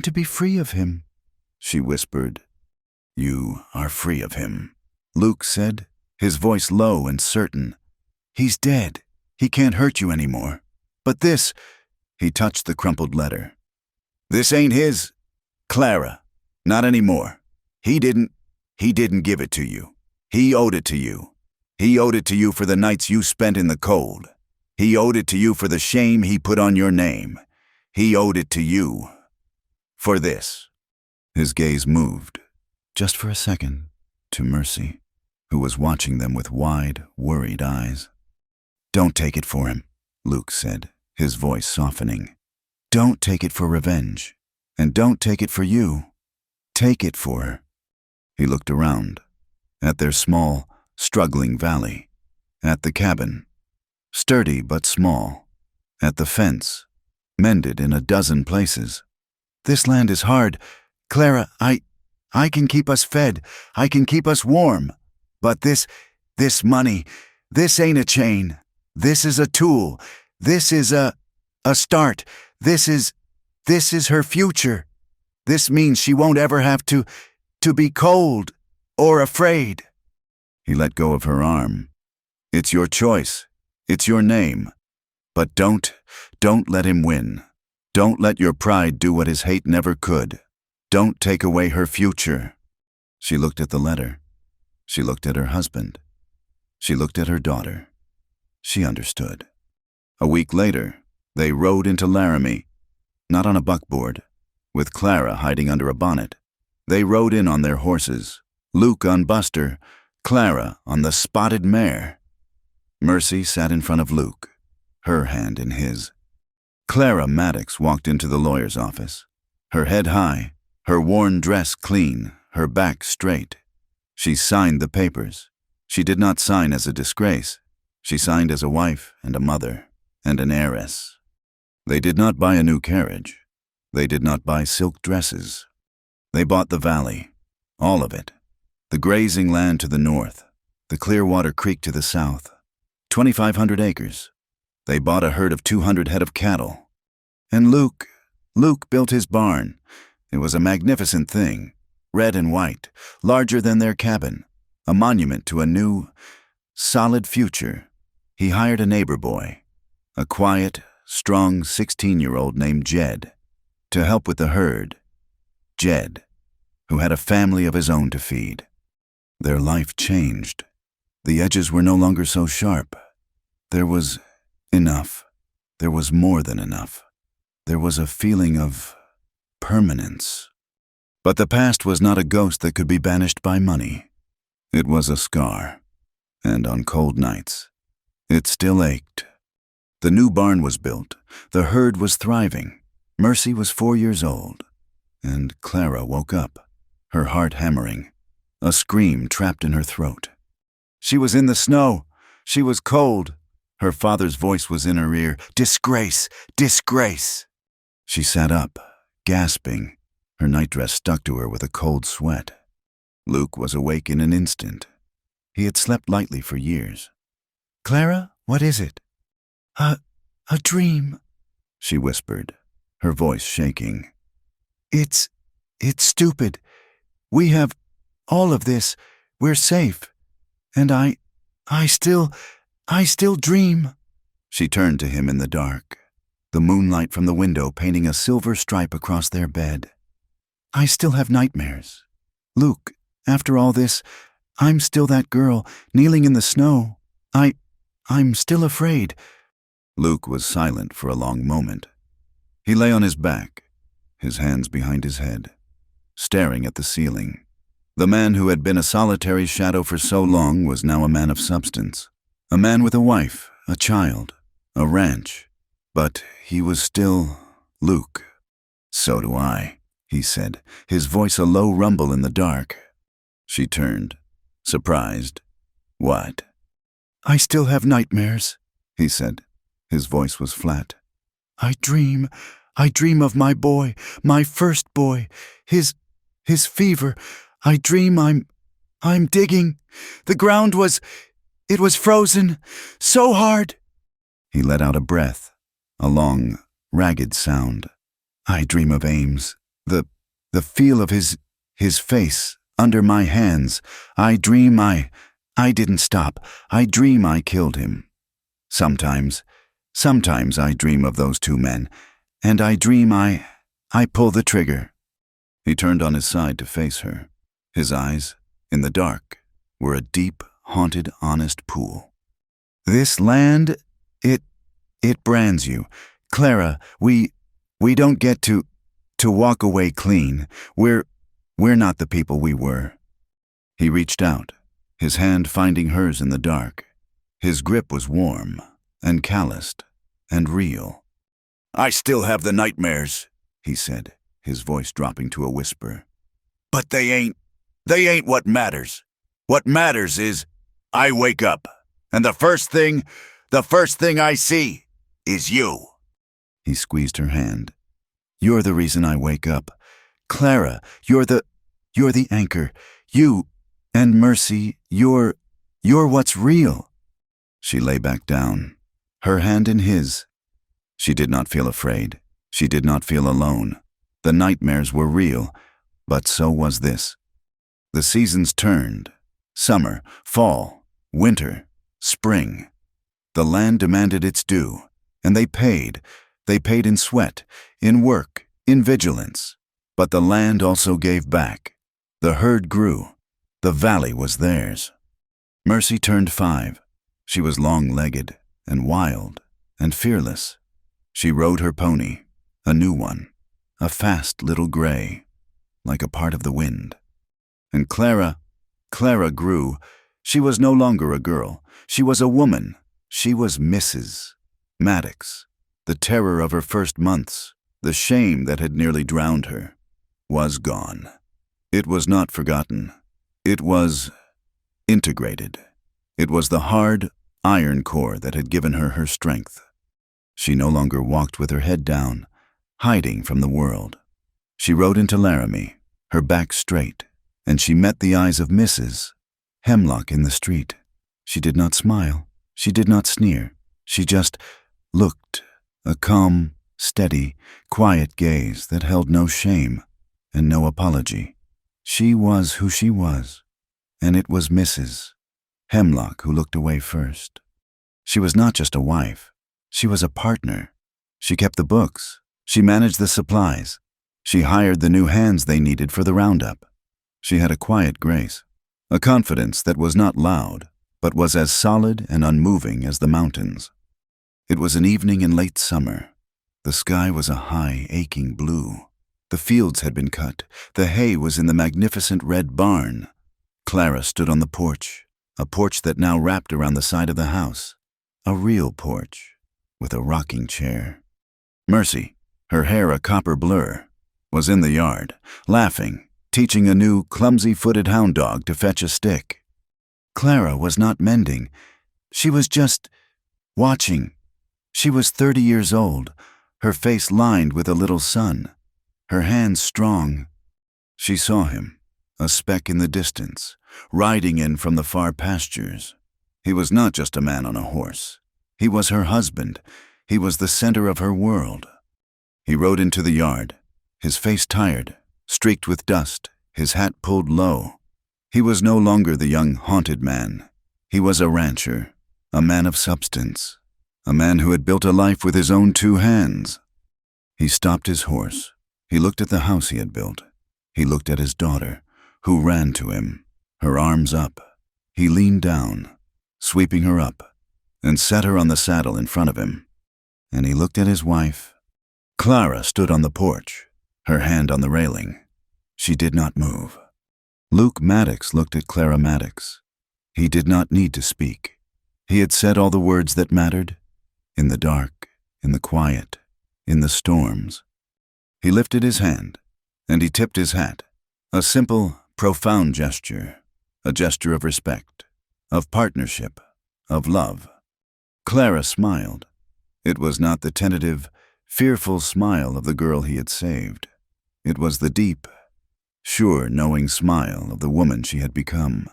to be free of him," she whispered. "You are free of him," Luke said, his voice low and certain. "He's dead. He can't hurt you anymore. But this—" He touched the crumpled letter. "This ain't his, Clara. Not anymore. He didn't give it to you. He owed it to you. He owed it to you for the nights you spent in the cold. He owed it to you for the shame he put on your name. He owed it to you for this." His gaze moved, just for a second, to Mercy, who was watching them with wide, worried eyes. Don't take it for him, Luke said, his voice softening. Don't take it for revenge. And don't take it for you. Take it for her. He looked around, at their small, struggling valley, at the cabin, sturdy but small, at the fence, mended in a dozen places. This land is hard. Clara, I can keep us fed. I can keep us warm. But this money, this ain't a chain. This is a tool. This is a start. This is her future. This means she won't ever have to be cold or afraid. He let go of her arm. It's your choice. It's your name. But don't let him win. Don't let your pride do what his hate never could. Don't take away her future. She looked at the letter. She looked at her husband. She looked at her daughter. She understood. A week later, they rode into Laramie, not on a buckboard, with Clara hiding under a bonnet. They rode in on their horses, Luke on Buster, Clara on the spotted mare. Mercy sat in front of Luke, her hand in his. Clara Maddox walked into the lawyer's office, her head high, her worn dress clean, her back straight. She signed the papers. She did not sign as a disgrace. She signed as a wife and a mother and an heiress. They did not buy a new carriage. They did not buy silk dresses. They bought the valley, all of it. The grazing land to the north, the Clearwater Creek to the south, 2,500 acres. They bought a herd of 200 head of cattle. And Luke built his barn. It was a magnificent thing, red and white, larger than their cabin, a monument to a new, solid future. He hired a neighbor boy, a quiet, strong 16-year-old named Jed, to help with the herd. Jed, who had a family of his own to feed. Their life changed. The edges were no longer so sharp. There was enough. There was more than enough. There was a feeling of permanence. But the past was not a ghost that could be banished by money. It was a scar, and on cold nights, it still ached. The new barn was built. The herd was thriving. Mercy was 4 years old, and Clara woke up, her heart hammering, a scream trapped in her throat. She was in the snow. She was cold. Her father's voice was in her ear. Disgrace! Disgrace! She sat up, gasping. Her nightdress stuck to her with a cold sweat. Luke was awake in an instant. He had slept lightly for years. Clara, what is it? A dream, she whispered, her voice shaking. It's stupid. We have all of this. We're safe. And I still dream. She turned to him in the dark, the moonlight from the window painting a silver stripe across their bed. I still have nightmares. Luke, after all this, I'm still that girl, kneeling in the snow. I'm still afraid. Luke was silent for a long moment. He lay on his back, his hands behind his head, staring at the ceiling. The man who had been a solitary shadow for so long was now a man of substance. A man with a wife, a child, a ranch. But he was still Luke. So do I, he said, his voice a low rumble in the dark. She turned, surprised. What? I still have nightmares, he said. His voice was flat. I dream of my boy, my first boy, his fever. I dream I'm digging. The ground it was frozen, so hard. He let out a breath, a long, ragged sound. I dream of Ames, the feel of his face under my hands. I dream I didn't stop. I dream I killed him. Sometimes I dream of those two men, and I dream I pull the trigger. He turned on his side to face her. His eyes, in the dark, were a deep, haunted, honest pool. This land, it brands you. Clara, we don't get to walk away clean. We're not the people we were. He reached out, his hand finding hers in the dark. His grip was warm, and calloused and real. "I still have the nightmares," he said, his voice dropping to a whisper. "But they ain't what matters. What matters is I wake up, and the first thing I see is you." He squeezed her hand. "You're the reason I wake up. Clara, you're the anchor. You and Mercy, you're what's real." She lay back down, her hand in his. She did not feel afraid. She did not feel alone. The nightmares were real, but so was this. The seasons turned. Summer, fall, winter, spring. The land demanded its due, and they paid. They paid in sweat, in work, in vigilance. But the land also gave back. The herd grew. The valley was theirs. Mercy turned 5. She was long-legged and wild and fearless. She rode her pony, a new one, a fast little gray, like a part of the wind. And Clara grew. She was no longer a girl. She was a woman. She was Mrs. Maddox. The terror of her first months, the shame that had nearly drowned her, was gone. It was not forgotten. It was integrated. It was the hard, iron core that had given her her strength. She no longer walked with her head down, hiding from the world. She rode into Laramie, her back straight, and she met the eyes of Mrs. Hemlock in the street. She did not smile. She did not sneer. She just looked, a calm, steady, quiet gaze that held no shame and no apology. She was who she was, and it was Mrs. Hemlock who looked away first. She was not just a wife. She was a partner. She kept the books. She managed the supplies. She hired the new hands they needed for the roundup. She had a quiet grace, a confidence that was not loud, but was as solid and unmoving as the mountains. It was an evening in late summer. The sky was a high, aching blue. The fields had been cut. The hay was in the magnificent red barn. Clara stood on the porch, a porch that now wrapped around the side of the house, a real porch with a rocking chair. Mercy, her hair a copper blur, was in the yard, laughing, teaching a new clumsy-footed hound dog to fetch a stick. Clara was not mending. She was just watching. She was 30 years old, her face lined with a little sun, her hands strong. She saw him, a speck in the distance, riding in from the far pastures. He was not just a man on a horse. He was her husband. He was the center of her world. He rode into the yard, his face tired, streaked with dust, his hat pulled low. He was no longer the young, haunted man. He was a rancher, a man of substance, a man who had built a life with his own 2 hands. He stopped his horse. He looked at the house he had built. He looked at his daughter, who ran to him, her arms up. He leaned down, sweeping her up, and set her on the saddle in front of him. And he looked at his wife. Clara stood on the porch, her hand on the railing. She did not move. Luke Maddox looked at Clara Maddox. He did not need to speak. He had said all the words that mattered, in the dark, in the quiet, in the storms. He lifted his hand, and he tipped his hat, a simple, profound gesture, a gesture of respect, of partnership, of love. Clara smiled. It was not the tentative, fearful smile of the girl he had saved. It was the deep, sure, knowing smile of the woman she had become.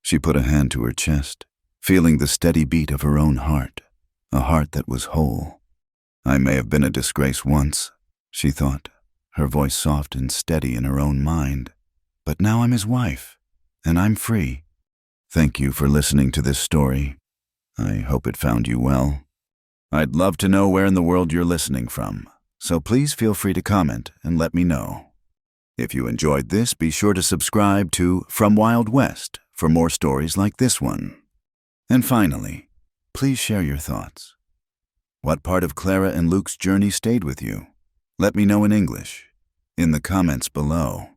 She put a hand to her chest, feeling the steady beat of her own heart, a heart that was whole. "I may have been a disgrace once," she thought, her voice soft and steady in her own mind. "But now I'm his wife, and I'm free." Thank you for listening to this story. I hope it found you well. I'd love to know where in the world you're listening from, so please feel free to comment and let me know. If you enjoyed this, be sure to subscribe to From Wild West for more stories like this one. And finally, please share your thoughts. What part of Clara and Luke's journey stayed with you? Let me know in English, in the comments below.